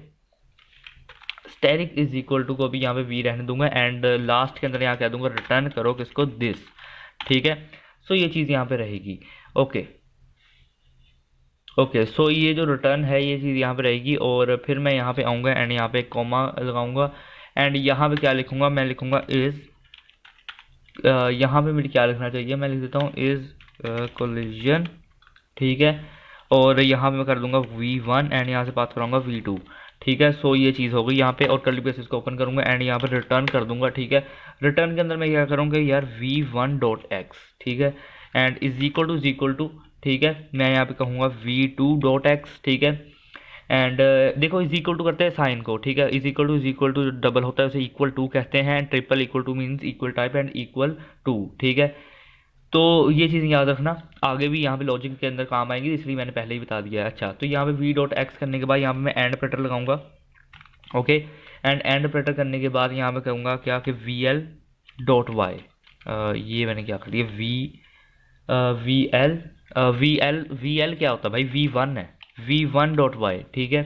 asterisk is equal to को भी यहाँ पे वी रहने दूंगा, एंड लास्ट के अंदर यहाँ कह दूंगा रिटर्न करो किसको, दिस, ठीक है। सो ये चीज़ यहाँ पे रहेगी, ओके। ओके, सो ये जो रिटर्न है ये चीज़ यहाँ पे रहेगी, और फिर मैं यहाँ पे आऊँगा एंड यहाँ पे कॉमा लगाऊंगा, एंड यहाँ पे क्या लिखूँगा, मैं लिखूँगा इज़, यहाँ पे मेरी क्या लिखना चाहिए, मैं लिख देता हूँ इज़ कोलिजन, ठीक है। और यहाँ पे मैं कर दूंगा v1 एंड यहाँ से पास कराऊंगा v2, ठीक है। सो ये चीज़ हो गई यहाँ पे, और कर्ली ब्रेसेस को ओपन करूँगा एंड यहाँ पे रिटर्न कर दूंगा, ठीक है। रिटर्न के अंदर मैं क्या करूँगा यार, v1 डॉट एक्स, ठीक है। एंड इज इक्वल टू, ठीक है, मैं यहाँ पे कहूँगा v2 डॉट एक्स, ठीक है। एंड देखो, इज इक्वल टू करते हैं साइन को, ठीक है। इज इक्वल टू डबल होता है उसे इक्वल टू कहते हैं, triple equal to means equal type and equal to, ठीक है। तो ये चीज़ याद रखना, आगे भी यहाँ पे लॉजिक के अंदर काम आएंगी, इसलिए मैंने पहले ही बता दिया है। अच्छा, तो यहाँ पे वी डॉट एक्स करने के बाद यहाँ पे मैं एंड ऑपरेटर लगाऊंगा, ओके। एंड ऑपरेटर करने के बाद यहाँ पे कहूँगा क्या कि वी एल डॉट वाई, ये मैंने क्या कर दिया, वी एल क्या होता है भाई, v1 है, v1 डॉट वाई, ठीक है।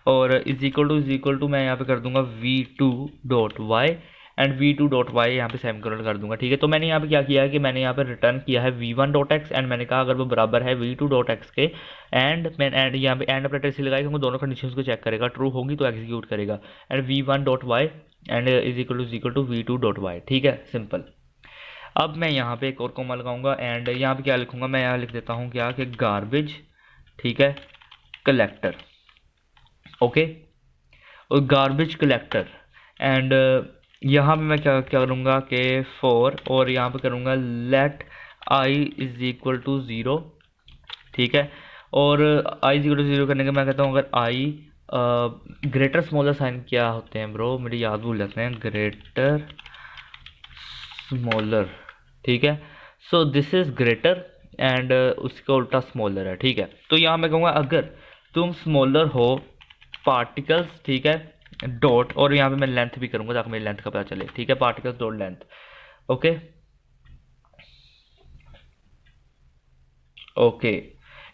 और इज इक्वल टू मैं यहाँ पे कर दूंगा v2 dot Y, and v2 dot Y यहाँ पे सेमीकोलन कर दूंगा, ठीक है। तो मैंने यहाँ पे क्या किया है कि मैंने यहाँ पे रिटर्न किया है v1 डॉट एक्स, एंड मैंने कहा अगर वो बराबर है v2 डॉट एक्स के, एंड मैं एंड यहाँ पे एंड ऑपरेटर इसे लगाई, क्योंकि दोनों कंडीशंस को चेक करेगा, ट्रू होगी तो एग्जीक्यूट करेगा, and v1 dot Y and is equal to v2 dot Y, ठीक है, सिंपल। अब मैं यहाँ पे एक और कॉमा लगाऊंगा, एंड यहाँ पे क्या लिखूंगा, मैं यहाँ लिख देता हूँ क्या कि गार्बेज, ठीक है, कलेक्टर, ओके। और गार्बेज कलेक्टर, एंड यहाँ पे मैं क्या क्या करूँगा कि 4 और यहाँ पे करूँगा let I is equal to 0, ठीक है। और आई इज इक्वल टू 0 करने के मैं कहता हूँ अगर आई ग्रेटर स्मॉलर साइन क्या होते हैं ब्रो, मेरी याद भूल जाते हैं, ग्रेटर स्मॉलर, ठीक है। So this is greater and उसका उल्टा स्मॉलर है, ठीक है। तो यहाँ मैं कहूँगा अगर तुम स्मॉलर हो पार्टिकल्स, ठीक है, डॉट, और यहाँ पे मैं लेंथ भी करूँगा ताकि मेरी लेंथ का पता चले, ठीक है, particles dot length, okay okay.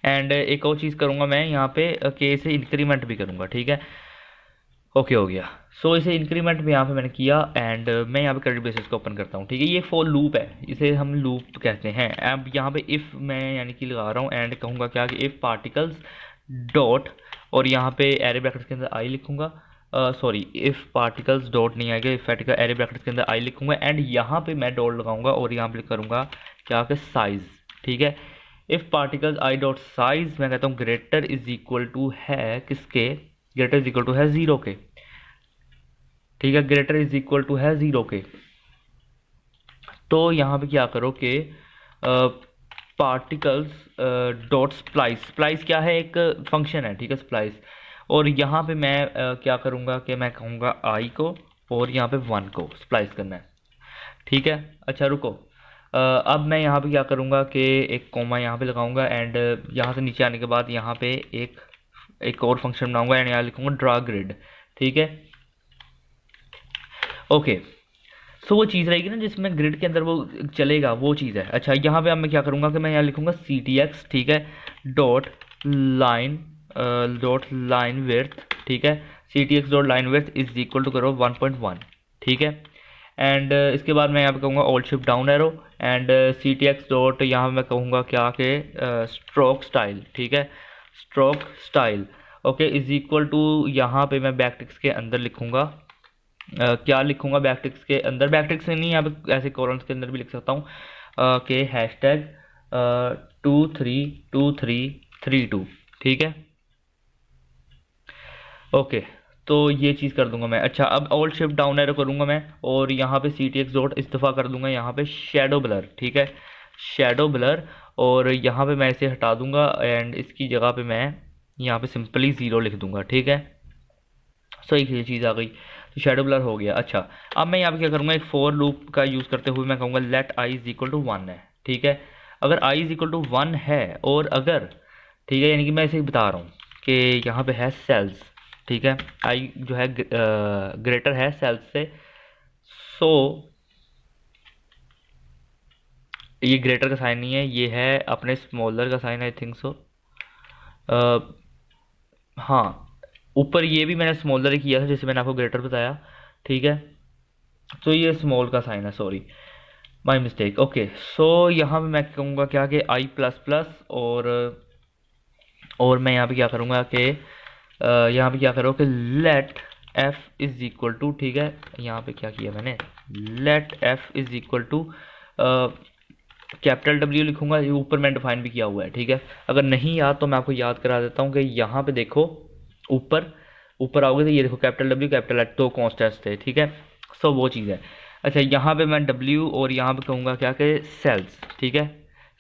And एक और चीज़ करूँगा मैं यहाँ पे कि इसे इंक्रीमेंट भी करूँगा, ठीक है, ओके हो गया। सो इसे इंक्रीमेंट में यहाँ पे मैंने किया एंड मैं यहाँ पे क्रेडिट बेसिस को ओपन करता हूँ, ठीक है। ये फॉर लूप है, इसे हम लूप कहते हैं। अब यहाँ पे इफ़ मैं यानी कि लगा रहा हूँ एंड कहूँगा क्या कि इफ़ पार्टिकल्स डॉट, और यहाँ पे एरे ब्रैकेट्स के अंदर आई लिखूँगा, सॉरी इफ़ पार्टिकल्स डॉट नहीं आएगा, इफ पार्टिकल एरे ब्रैकेट्स के अंदर आई लिखूँगा एंड यहाँ पे मैं डॉट लगाऊंगा और यहाँ पे करूँगा क्या कि साइज़, ठीक है। If particles I dot size मैं कहता हूँ ग्रेटर इज इक्वल टू है किसके, ग्रेटर इज इक्वल टू है 0 के, ठीक है, ग्रेटर इज इक्वल टू है 0 के। तो यहाँ पे क्या करो कि पार्टिकल्स डॉट स्प्लाइस, स्प्लाइस क्या है, एक फंक्शन है, ठीक है, स्प्लाइस। और यहाँ पे मैं क्या करूँगा कि मैं कहूँगा आई को और यहाँ पे 1 को स्प्लाइस करना है, ठीक है। अच्छा रुको, अब मैं यहाँ पे क्या करूँगा कि एक कॉमा यहाँ पे लगाऊंगा एंड यहाँ से नीचे आने के बाद यहाँ पे एक और फंक्शन बनाऊंगा एंड यहाँ लिखूँगा ड्रा ग्रिड, ठीक है, ओके। सो वो चीज़ रहेगी ना जिसमें ग्रिड के अंदर वो चलेगा, वो चीज़ है। अच्छा यहाँ पे अब मैं क्या करूँगा कि मैं यहाँ लिखूँगा सी टी एक्स, ठीक है, डॉट लाइन विड्थ, ठीक है, C T X dot line width is equal to करो 1.1, ठीक है। एंड इसके बाद मैं यहाँ पे कहूँगा alt shift down arrow and C T X dot यहाँ मैं कहूँगा क्या कि स्ट्रोक स्टाइल, ठीक है, stroke style, okay, is equal to यहाँ पे मैं बैकटिक्स के अंदर लिखूँगा क्या लिखूंगा, बैकटिक्स के अंदर, बैकटिक्स से नहीं, यहाँ पे ऐसे कॉलम्स के अंदर भी लिख सकता हूँ कि हैशटैग 232332, ठीक है, ओके। तो ये चीज़ कर दूंगा मैं। अच्छा अब ऑल्ट शिफ्ट डाउन एरो करूंगा मैं और यहाँ पे सी टी एक्स डॉट इस्तीफा कर दूंगा यहाँ पे शेडो ब्लर, ठीक है, शेडो ब्लर, और यहाँ पे मैं इसे हटा दूंगा एंड इसकी जगह पे मैं यहाँ पे सिंपली 0 लिख दूंगा, ठीक है। सो एक ये चीज़ आ गई, तो शेडो ब्लर हो गया। अच्छा अब मैं यहाँ पे क्या करूँगा, एक फॉर लूप का यूज़ करते हुए मैं कहूँगा let I is equal to 1 है, ठीक है। अगर आई इज इक्वल टू 1 है और अगर, ठीक है, यानी कि मैं इसे बता रहा हूँ कि यहाँ पे है सेल्स, ठीक है, आई जो है ग्रेटर है सेल्स से, सो ये ग्रेटर का साइन नहीं है, ये है अपने स्मॉलर का साइन, आई थिंक सो, हाँ ऊपर ये भी मैंने स्मॉलर ही किया था जैसे मैंने आपको ग्रेटर बताया, ठीक है। तो ये स्मॉल का साइन है, sorry my mistake, okay. So यहाँ पे मैं कहूँगा क्या कि आई प्लस प्लस, और मैं यहाँ पे क्या करूँगा कि यहाँ पे क्या करो कि let F is equal to, ठीक है, यहाँ पे क्या किया मैंने, let F is equal to capital W लिखूंगा, ये ऊपर मैंने डिफाइन भी किया हुआ है, ठीक है। अगर नहीं याद तो मैं आपको याद करा देता हूँ कि यहाँ पे देखो ऊपर ऊपर आओगे तो ये देखो कैपिटल डब्ल्यू कैपिटल एच, दो कॉन्स्टेंट्स थे, ठीक है। सो वो चीज़ है। अच्छा यहाँ पे मैं डब्ल्यू और यहाँ पे कहूँगा क्या कि सेल्स, ठीक है,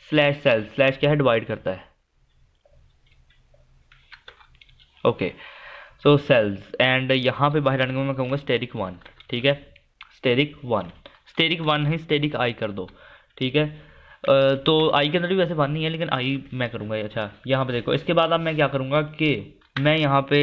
स्लैश सेल्स, स्लैश क्या है, डिवाइड करता है, ओके। सो सेल्स एंड यहाँ पे बाहर आने को मैं कहूँगा स्टेरिक 1, ठीक है, स्टेरिक 1, स्टेरिक 1 है, स्टेरिक आई कर दो, ठीक है। तो आई के अंदर भी वैसे 1 नहीं है लेकिन आई मैं करूँगा। अच्छा यहाँ पे देखो, इसके बाद अब मैं क्या करूँगा कि मैं यहाँ पे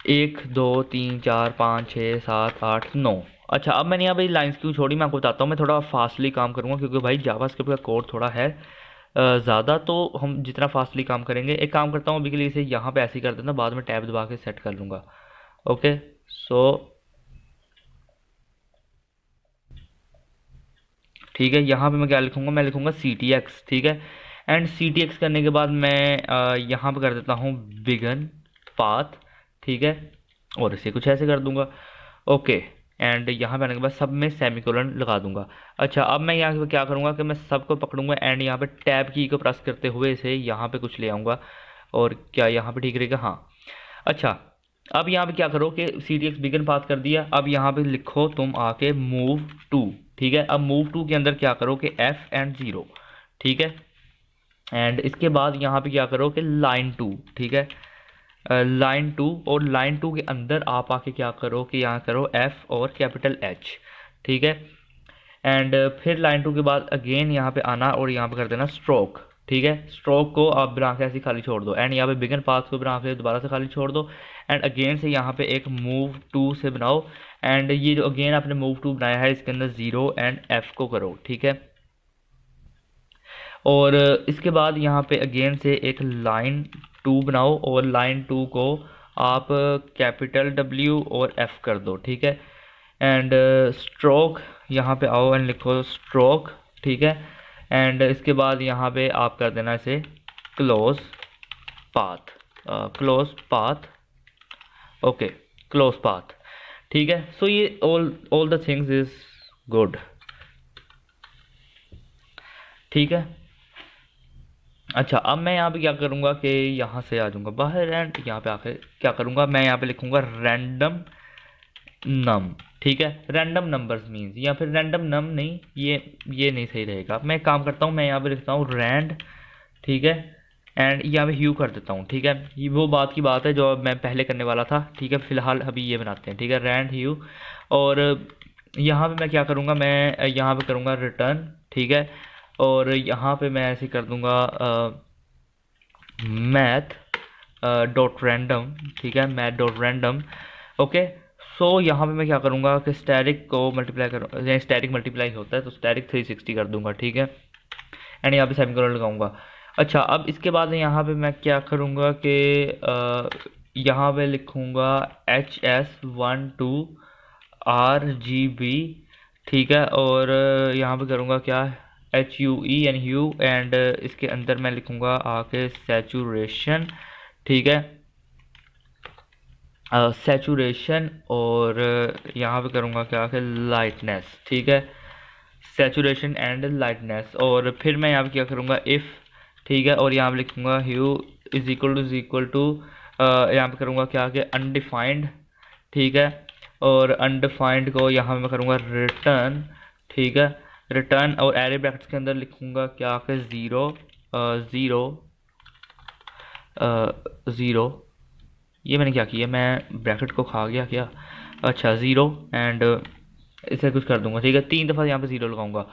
1 2 3 4 5 6 7 8 9। अच्छा अब मैंने यहाँ पे लाइंस क्यों छोड़ी मैं आपको बताता हूँ। मैं थोड़ा फास्टली काम करूँगा क्योंकि भाई जावास्क्रिप्ट का कोड थोड़ा है ज़्यादा, तो हम जितना फास्टली काम करेंगे, एक काम करता हूँ अभी के लिए इसे यहाँ पे ऐसे ही कर देना, बाद में टैब दबा के सेट कर लूँगा, ओके। सो ठीक है, यहाँ पे मैं क्या लिखूँगा, मैं लिखूँगा सी टी एक्स, ठीक है। एंड सी टी एक्स करने के बाद मैं यहाँ पे कर देता हूँ बिगन पाथ, ठीक है, और इसे कुछ ऐसे कर दूंगा, ओके। एंड यहाँ पे आने के बाद सब में सेमीकोलन लगा दूंगा। अच्छा अब मैं यहाँ पे क्या करूँगा कि मैं सबको पकड़ूंगा एंड यहाँ पे टैब की को प्रेस करते हुए इसे यहाँ पे कुछ ले आऊँगा, और क्या यहाँ पे ठीक रहेगा, हाँ। अच्छा अब यहाँ पे क्या करो कि C T X begin path कर दिया, अब यहाँ पे लिखो तुम आके मूव टू, ठीक है। अब मूव टू के अंदर क्या करो कि एफ एंड ज़ीरो, ठीक है। एंड इसके बाद यहाँ पे क्या करो कि लाइन टू, ठीक है, लाइन टू, और लाइन टू के अंदर आप आके क्या करो कि यहाँ करो एफ और कैपिटल एच, ठीक है। एंड फिर लाइन टू के बाद अगेन यहाँ पे आना और यहाँ पे कर देना स्ट्रोक, ठीक है। स्ट्रोक को आप बना के ऐसे खाली छोड़ दो, एंड यहाँ पे बिगन पाथ को बना के दोबारा से खाली छोड़ दो, एंड अगेन से यहाँ पे एक मूव टू से बनाओ, एंड ये जो अगेन आपने मूव टू बनाया है इसके अंदर ज़ीरो एंड एफ को करो, ठीक है। और इसके बाद यहाँ पे अगेन से एक लाइन टू बनाओ, और लाइन टू को आप कैपिटल डब्ल्यू और एफ कर दो, ठीक है। एंड स्ट्रोक यहाँ पे आओ एंड लिखो स्ट्रोक, ठीक है। एंड इसके बाद यहाँ पे आप कर देना इसे close path, close path, okay, close path, ठीक है। सो ये all the things is good, ठीक है। अच्छा, अब मैं यहाँ पे क्या करूँगा कि यहाँ से आ जाऊँगा बाहर, एंड यहाँ पे आके क्या करूँगा, मैं यहाँ पे लिखूँगा रैंडम नम, ठीक है। रैंडम नंबर्स मीन्स, या फिर रैंडम नम नहीं, ये नहीं सही रहेगा। मैं एक काम करता हूँ, मैं यहाँ पे लिखता हूँ रैंड, ठीक है। एंड यहाँ पे ह्यू कर देता हूँ, ठीक है। ये वो बात की बात है जो मैं पहले करने वाला था, ठीक है। फिलहाल अभी ये बनाते हैं, ठीक है, रैंड ह्यू। और यहाँ पे मैं क्या करूँगा, मैं यहाँ पे करूँगा रिटर्न, ठीक है। और यहाँ पे मैं ऐसे कर दूँगा मैथ डॉट रैंडम, ठीक है, math dot random, okay. So यहाँ पे मैं क्या करूँगा कि स्टैटिक को मल्टीप्लाई करूँ, स्टैटिक मल्टीप्लाई होता है तो स्टैटिक 360 कर दूँगा, ठीक है। एंड यहाँ पे सेमीकोलन लगाऊंगा। अच्छा, अब इसके बाद यहाँ पे मैं क्या करूँगा कि यहाँ पे लिखूँगा HS12RGB, ठीक है। और यहाँ पे करूँगा क्या, HUE यानी ह्यू, एंड इसके अंदर मैं लिखूँगा आके सैचुरेशन, ठीक है, सैचुरेशन। और यहाँ पे करूँगा क्या कि लाइटनेस, ठीक है, सैचुरेशन एंड लाइटनेस। और फिर मैं यहाँ पे क्या करूँगा इफ़, ठीक है, और यहाँ पे लिखूँगा ह्यू इज इक्वल टू यहाँ पे करूँगा क्या कि अनडिफाइंड, ठीक है। और अनडिफाइंड को यहाँ पे मैं करूँगा रिटर्न, ठीक है, रिटर्न। और एरे ब्रैकेट्स के अंदर लिखूँगा क्या कि ज़ीरो ज़ीरो ज़ीरो, ये मैंने क्या किया, मैं ब्रैकेट को खा गया क्या, अच्छा, ज़ीरो। एंड इसे कुछ कर दूंगा, ठीक है, 3 दफ़ा यहाँ पे ज़ीरो लगाऊंगा,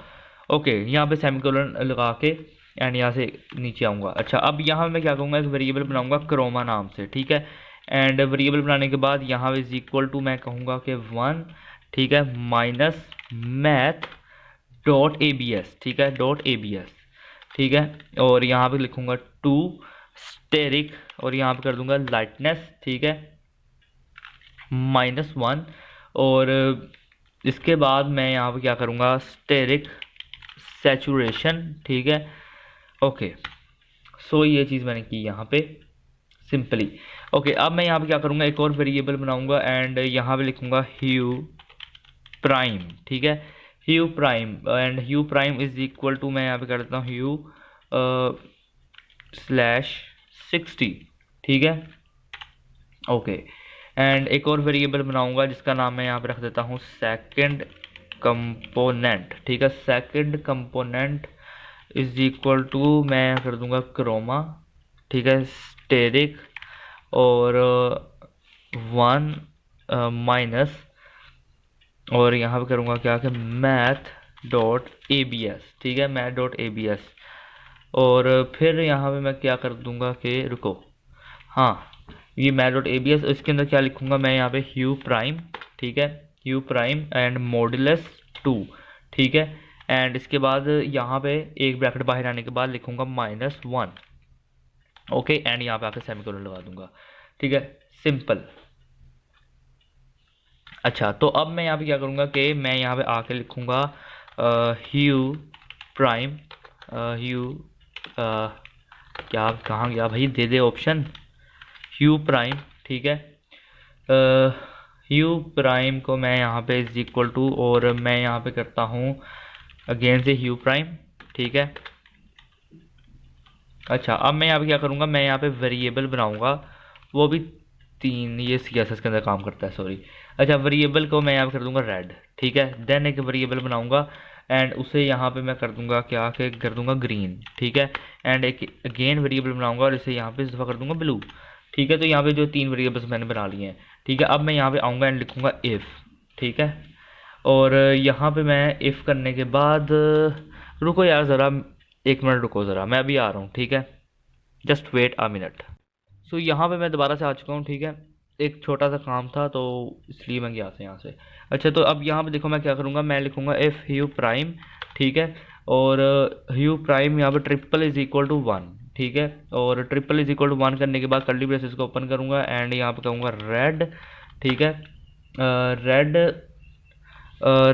ओके। यहाँ पे सेमीकोलन लगा के एंड यहाँ से नीचे आऊँगा। अच्छा, अब यहाँ मैं क्या करूँगा, एक वेरिएबल बनाऊँगा क्रोमा नाम से, ठीक है। एंड वेरिएबल बनाने के बाद यहाँ पे इज इक्वल टू मैं कहूँगा कि 1, ठीक है, माइनस मैथ डॉट ABS, ठीक है, डॉट ABS, ठीक है। और यहाँ पे लिखूँगा 2 स्टेरिक, और यहाँ पे कर दूंगा लाइटनेस, ठीक है, -1। और इसके बाद मैं यहाँ पे क्या करूँगा स्टेरिक सैचुरेशन, ठीक है, ओके। सो ये चीज़ मैंने की यहाँ पे सिंपली, ओके। अब मैं यहाँ पे क्या करूँगा, एक और वेरिएबल बनाऊँगा, एंड यहाँ पे लिखूँगा ह्यू प्राइम, ठीक है, hue prime. And hue prime is equal to मैं यहाँ पे कर देता हूँ ह्यू /60, ठीक है, ओके। एंड एक और वेरिएबल बनाऊंगा जिसका नाम मैं यहाँ पे रख देता हूँ सेकंड कंपोनेंट, ठीक है, second component is equal to मैं कर दूंगा क्रोमा, ठीक है, स्टेरिक, और 1 माइनस, और यहाँ पे करूँगा क्या कि मैथ डॉट ABS, ठीक है, मैथ डॉट ABS। और फिर यहाँ पे मैं क्या कर दूंगा कि रुको, हाँ, ये मैथ डॉट ABS, इसके अंदर क्या लिखूंगा मैं यहाँ पे ह्यू प्राइम, ठीक है, ह्यू प्राइम एंड मॉडुलस 2, ठीक है। एंड इसके बाद यहाँ पे एक ब्रैकेट बाहर आने के बाद लिखूंगा -1, ओके। एंड यहाँ पे आके सेमीकोलन लगा दूंगा, ठीक है, सिंपल। अच्छा, तो अब मैं यहाँ पे क्या करूँगा कि मैं यहाँ पे आके लिखूँगा ह्यू प्राइम, ह्यू क्या, कहाँ गया भाई, दे दे ऑप्शन, ह्यू प्राइम, ठीक है, ह्यू प्राइम को मैं यहाँ पे इज इक्वल टू, और मैं यहाँ पे करता हूँ अगेन से ह्यू प्राइम, ठीक है। अच्छा, अब मैं यहाँ पे क्या करूँगा, मैं यहाँ पे वेरिएबल बनाऊँगा, वो भी 3 ये CSS के अंदर काम करता है, सॉरी। अच्छा, वेरिएबल को मैं यहाँ पे कर दूंगा रेड, ठीक है। देन एक वेरिएबल बनाऊंगा एंड उसे यहाँ पे मैं कर दूंगा क्या, कि कर दूंगा ग्रीन, ठीक है। एंड एक अगेन वेरिएबल बनाऊंगा और इसे यहाँ पे इस दफ़ा कर दूंगा ब्लू, ठीक है। तो यहाँ पे जो 3 वेरिएबल्स मैंने बना लिए हैं, ठीक है। अब मैं यहाँ पे आऊँगा एंड लिखूंगा इफ़, ठीक है। और यहाँ पे मैं इफ़ करने के बाद रुको यार ज़रा, 1 मिनट रुको ज़रा, मैं अभी आ रहा हूँ, ठीक है। Just wait a minute. So यहाँ पे मैं दोबारा से आ चुका हूँ, ठीक है। एक छोटा सा काम था तो इसलिए मैं गया था यहाँ से। अच्छा, तो अब यहाँ पे देखो मैं क्या करूँगा, मैं लिखूँगा इफ़ ह्यू प्राइम, ठीक है। और ह्यू प्राइम यहाँ पे ट्रिपल इज़ इक्वल टू 1, ठीक है। और ट्रिपल इज़ इक्वल टू 1 करने के बाद कर्ली ब्रेसेस को ओपन करूँगा एंड यहाँ पे कहूँगा रेड, ठीक है। रेड,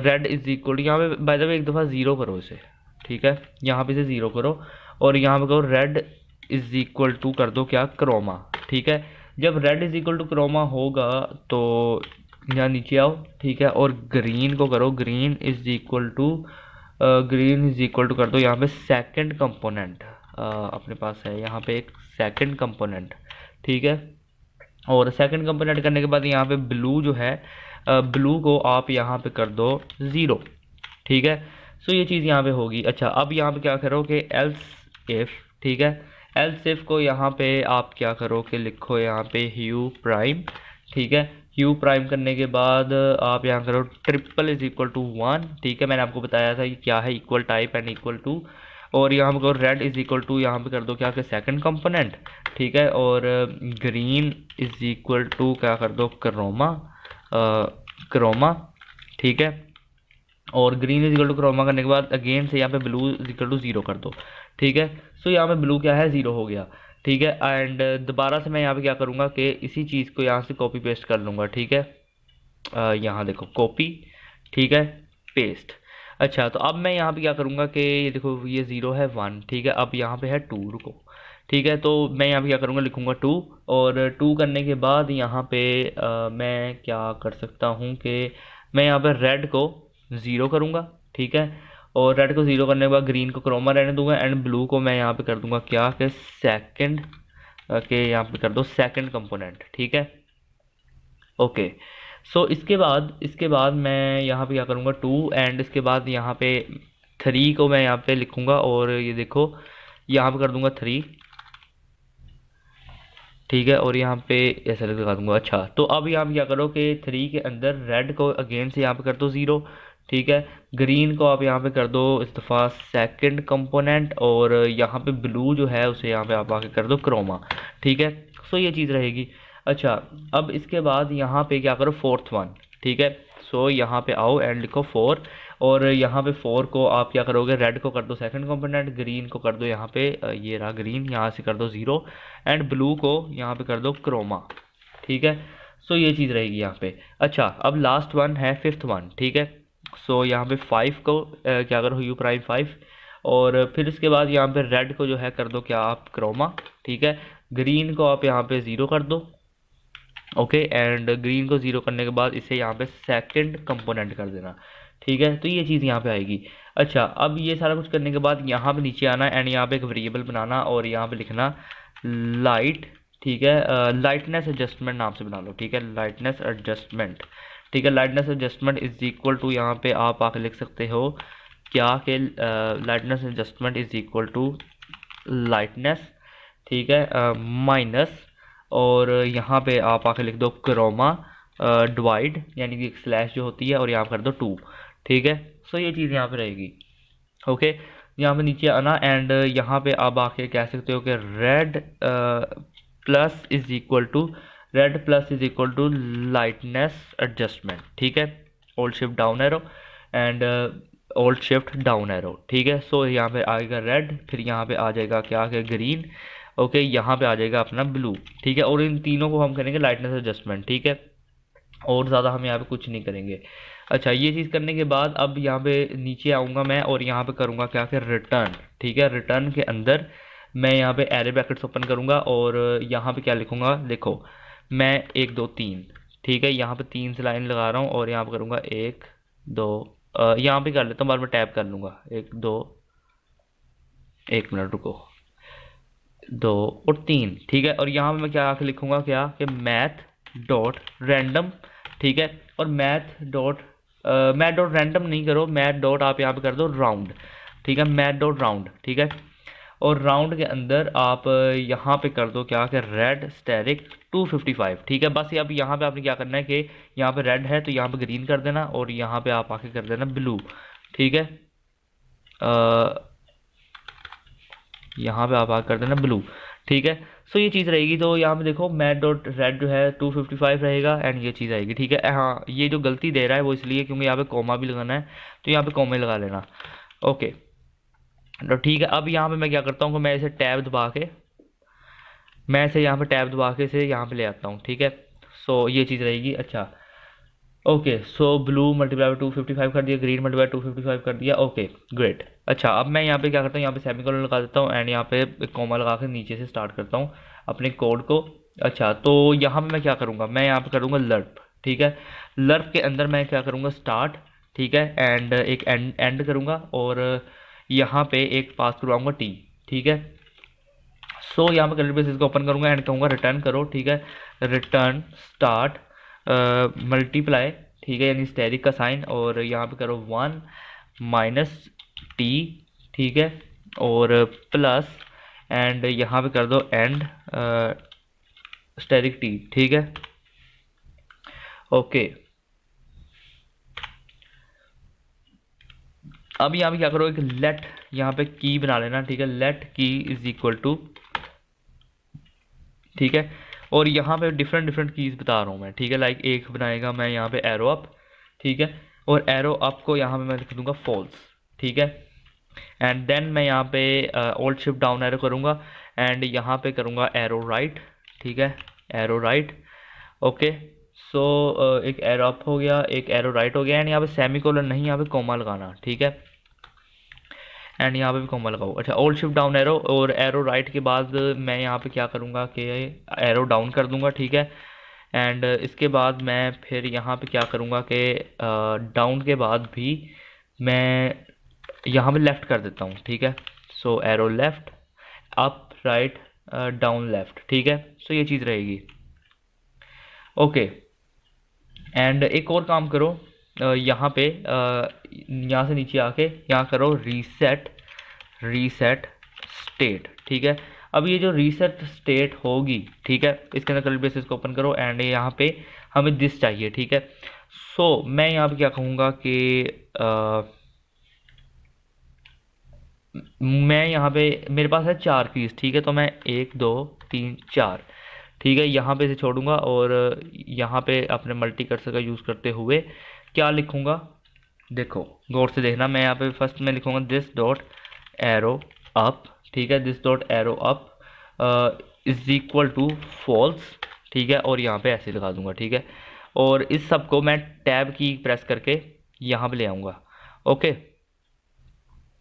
रेड इज़ इक्वल, यहाँ पे बाय द वे एक दफ़ा ज़ीरो करो इसे, ठीक है। यहाँ पे इसे ज़ीरो करो और यहाँ पे कहो रेड इज़ इक्वल टू कर दो क्या, क्रोमा, ठीक है। जब red is equal to chroma होगा तो यहाँ नीचे आओ, ठीक है। और ग्रीन को करो green is equal to, green is equal to कर दो यहाँ पे सेकंड कंपोनेंट, अपने पास है यहाँ पे एक सेकंड कंपोनेंट, ठीक है। और सेकंड कंपोनेंट करने के बाद यहाँ पे ब्लू जो है, ब्लू को आप यहाँ पे कर दो ज़ीरो, ठीक है। सो ये चीज़ यहाँ पे होगी। अच्छा, अब यहाँ पे क्या करो कि एल्स इफ़, ठीक है। एल्स इफ़ को यहाँ पे आप क्या करो कि लिखो यहाँ पे ह्यू प्राइम, ठीक है। ह्यू प्राइम करने के बाद आप यहाँ करो ट्रिपल इज़ इक्वल टू 1, ठीक है। मैंने आपको बताया था कि क्या है equal type and equal to. और यहाँ पे करो रेड इज़ इक्वल टू, यहाँ पे कर दो क्या कि सेकंड कंपोनेंट, ठीक है। और ग्रीन इज़ इक्वल टू क्या कर दो, क्रोमा, क्रोमा, ठीक है। और green is equal to chroma करने के बाद अगेन से यहाँ पे blue is equal to zero कर दो, ठीक है। सो यहाँ पे ब्लू क्या है, ज़ीरो हो गया, ठीक है। एंड दोबारा से मैं यहाँ पे क्या करूँगा कि इसी चीज़ को यहाँ से कॉपी पेस्ट कर लूँगा, ठीक है। यहाँ देखो कॉपी, ठीक है, पेस्ट। अच्छा, तो अब मैं यहाँ पे क्या करूँगा कि ये देखो ये ज़ीरो है 1, ठीक है। अब यहाँ पे है 2, रुको, ठीक है। तो मैं यहाँ पे क्या करूँगा, लिखूँगा 2। और 2 करने के बाद यहाँ पे मैं क्या कर सकता हूँ कि मैं यहाँ पे रेड को ज़ीरो करूँगा, ठीक है। और रेड को ज़ीरो करने के बाद ग्रीन को क्रोमा रहने दूंगा एंड ब्लू को मैं यहाँ पे कर दूंगा क्या कि सेकंड, के यहाँ पे कर दो सेकंड कंपोनेंट, ठीक है। ओके, सो इसके बाद मैं यहाँ पे क्या करूँगा 2 एंड इसके बाद यहाँ पे 3 को मैं यहाँ पे लिखूँगा और ये देखो यहाँ पे कर दूँगा 3, ठीक है। और यहाँ पे ऐसा लगा दूंगा। अच्छा, तो अब यहाँ पे क्या करो कि 3 के अंदर रेड को अगेन से यहाँ पे कर दो ज़ीरो, ठीक है। ग्रीन को आप यहाँ पे कर दो इस दफ़ा सेकंड कंपोनेंट और यहाँ पे ब्लू जो है उसे यहाँ पे आप आके कर दो क्रोमा, ठीक है। सो ये चीज़ रहेगी। अच्छा, अब इसके बाद यहाँ पे क्या करो फोर्थ वन, ठीक है। सो यहाँ पे आओ एंड लिखो 4 और यहाँ पे 4 को आप क्या करोगे, रेड को कर दो सेकंड कंपोनेंट, ग्रीन को कर दो यहाँ पे ये रहा ग्रीन, यहाँ से कर दो ज़ीरो एंड ब्लू को यहाँ पे कर दो क्रोमा, ठीक है। सो ये चीज़ रहेगी यहाँ पे। अच्छा, अब लास्ट वन है फिफ्थ वन, ठीक है। सो यहाँ पे 5 को क्या करो यू प्राइम 5 और फिर इसके बाद यहाँ पे रेड को जो है कर दो क्या आप क्रोमा, ठीक है। ग्रीन को आप यहाँ पे ज़ीरो कर दो, ओके। एंड ग्रीन को ज़ीरो करने के बाद इसे यहाँ पे सेकंड कंपोनेंट कर देना, ठीक है। तो ये चीज़ यहाँ पे आएगी। अच्छा, अब ये सारा कुछ करने के बाद यहाँ पे नीचे आना एंड यहाँ पे एक वेरिएबल बनाना और यहाँ पे लिखना लाइट, ठीक है। लाइटनेस एडजस्टमेंट नाम से बना लो, ठीक है। लाइटनेस एडजस्टमेंट, ठीक है। Lightness adjustment is equal to यहाँ पे आप आके लिख सकते हो क्या कि lightness adjustment is equal to lightness, ठीक है, माइनस और यहाँ पे आप आके लिख दो क्रोमा डिवाइड, यानी कि एक स्लैश जो होती है और यहाँ कर दो 2, ठीक है। सो ये चीज़ यहाँ पे रहेगी, ओके। यहाँ पे नीचे आना एंड यहाँ पे आप आके कह सकते हो कि red plus is equal to, red plus is equal to lightness adjustment, ठीक है। Alt shift down arrow and alt shift down arrow, ठीक है। सो यहाँ पे आएगा रेड, फिर यहाँ पे आ जाएगा क्या कि ग्रीन, ओके। यहाँ पे आ जाएगा अपना ब्लू, ठीक है। और इन तीनों को हम करेंगे लाइटनेस एडजस्टमेंट, ठीक है। और ज़्यादा हम यहाँ पे कुछ नहीं करेंगे। अच्छा, ये चीज़ करने के बाद अब यहाँ पे नीचे आऊँगा मैं और यहाँ पे करूँगा क्या कि रिटर्न, ठीक है। रिटर्न के अंदर मैं यहाँ पे एरे ब्रैकेट्स ओपन करूँगा और यहाँ पे क्या लिखूँगा, देखो मैं 1 2 3, ठीक है। यहाँ पे 3 से लाइन लगा रहा हूँ और यहाँ पे करूँगा 1 2, यहाँ पे कर लेता हूँ, बाद में टैप कर लूँगा 1 2, 1 मिनट रुको, 2 और 3, ठीक है। और यहाँ पे मैं क्या आके लिखूँगा क्या कि मैथ, डॉट रैंडम, ठीक है, और मैथ डॉट रैंडम नहीं करो, मैथ डॉट आप यहाँ पे कर दो राउंड, ठीक है, मैथ डॉट राउंड, ठीक है। और राउंड के अंदर आप यहाँ पे कर दो क्या कि रेड स्टैरिक 255, ठीक है। बस ये अब यहाँ पे आपने क्या करना है कि यहाँ पे रेड है तो यहाँ पे ग्रीन कर देना, और यहाँ पे आप आके कर देना ब्लू, ठीक है। यहाँ पे आप आके कर देना ब्लू, ठीक है। सो ये चीज़ रहेगी, तो यहाँ पे देखो मैट डॉट रेड जो है 255 रहेगा, एंड ये चीज़ आएगी, ठीक है। हाँ, ये जो गलती दे रहा है वो इसलिए क्योंकि यहाँ पे कॉमा भी लगाना है, तो यहाँ पे कॉमा ही लगा लेना, ओके। तो ठीक है, अब यहाँ पे मैं क्या करता हूँ कि मैं इसे टैब दबा के, मैं इसे यहाँ पे टैब दबा के इसे यहाँ पे ले आता हूँ, ठीक है। सो ये चीज़ रहेगी, अच्छा ओके। सो ब्लू मल्टीप्लाई 255 कर दिया, ग्रीन मल्टीप्लाई 255 कर दिया, ओके ग्रेट। अच्छा, अब मैं यहाँ पे क्या करता हूँ, यहाँ पे सेमीकोलन लगा देता हूँ, एंड यहाँ पे एक कॉमा लगा के नीचे से स्टार्ट करता हूँ अपने कोड को। अच्छा, तो यहाँ पे मैं क्या करूँगा, मैं यहाँ पे करूँगा लर्प, ठीक है। लर्प के अंदर मैं क्या करूँगा स्टार्ट, ठीक है, एंड एक एंड करूँगा, और यहाँ पे एक पास करवाऊँगा टी, ठीक है। सो यहाँ पे करली ब्रेसेस को ओपन करूँगा एंड कहूँगा रिटर्न करो, ठीक है, रिटर्न स्टार्ट मल्टीप्लाई, ठीक है, यानी स्टेरिक का साइन, और यहाँ पे करो 1 माइनस टी, ठीक है, और प्लस, एंड यहाँ पे कर दो एंड स्टेरिक टी, ठीक है, ओके। अब यहाँ पे क्या करो, एक लेट यहाँ पे की बना लेना, ठीक है, लेट की इज इक्वल टू, ठीक है। और यहाँ पे डिफरेंट डिफरेंट कीज़ बता रहा हूँ मैं, ठीक है, लाइक एक बनाएगा मैं यहाँ पे एरो अप, ठीक है, और एरो अप को यहाँ पे मैं लिख दूंगा फॉल्स, ठीक है। एंड देन मैं यहाँ पे ओल्ड शिफ्ट डाउन एरो करूँगा, एंड यहाँ पे करूँगा एरो राइट, ठीक है, एरो राइट, ओके। सो एक एरो अप हो गया, एक एरो राइट हो गया, एंड यहाँ पे सेमी कोलन नहीं, यहाँ पे कॉमा लगाना, ठीक है, एंड यहाँ पे भी कॉमा लगाओ। अच्छा, ओल्ड शिफ्ट डाउन एरो, और एरो राइट के बाद मैं यहाँ पे क्या करूँगा कि एरो डाउन कर दूँगा, ठीक है। एंड इसके बाद मैं फिर यहाँ पे क्या करूँगा कि डाउन के बाद भी मैं यहाँ पे लेफ़्ट कर देता हूँ, ठीक है। So arrow left up right down left, ठीक है। सो ये चीज़ रहेगी, ओके। एंड एक और काम करो, यहाँ पे यहाँ से नीचे आके यहाँ करो रीसेट, रीसेट स्टेट, ठीक है। अब ये जो रीसेट स्टेट होगी, ठीक है, इसके अंदर कर्ली ब्रेसेस को ओपन करो, एंड यहाँ पे हमें दिस चाहिए, ठीक है। सो मैं यहाँ पे क्या कहूँगा कि मैं यहाँ पे मेरे पास है 4 कीज़, ठीक है, तो मैं 1 2 3 4, ठीक है, यहाँ पे से छोड़ूंगा, और यहाँ पे अपने मल्टी कर्सर का यूज़ करते हुए क्या लिखूँगा, देखो गौर से देखना। मैं यहाँ पे फर्स्ट में लिखूँगा दिस डॉट एरो अप, ठीक है, this dot arrow up is equal to false, ठीक है, और यहाँ पे ऐसे लगा दूंगा, ठीक है। और इस सब को मैं टैब की प्रेस करके यहाँ पे ले आऊँगा, ओके।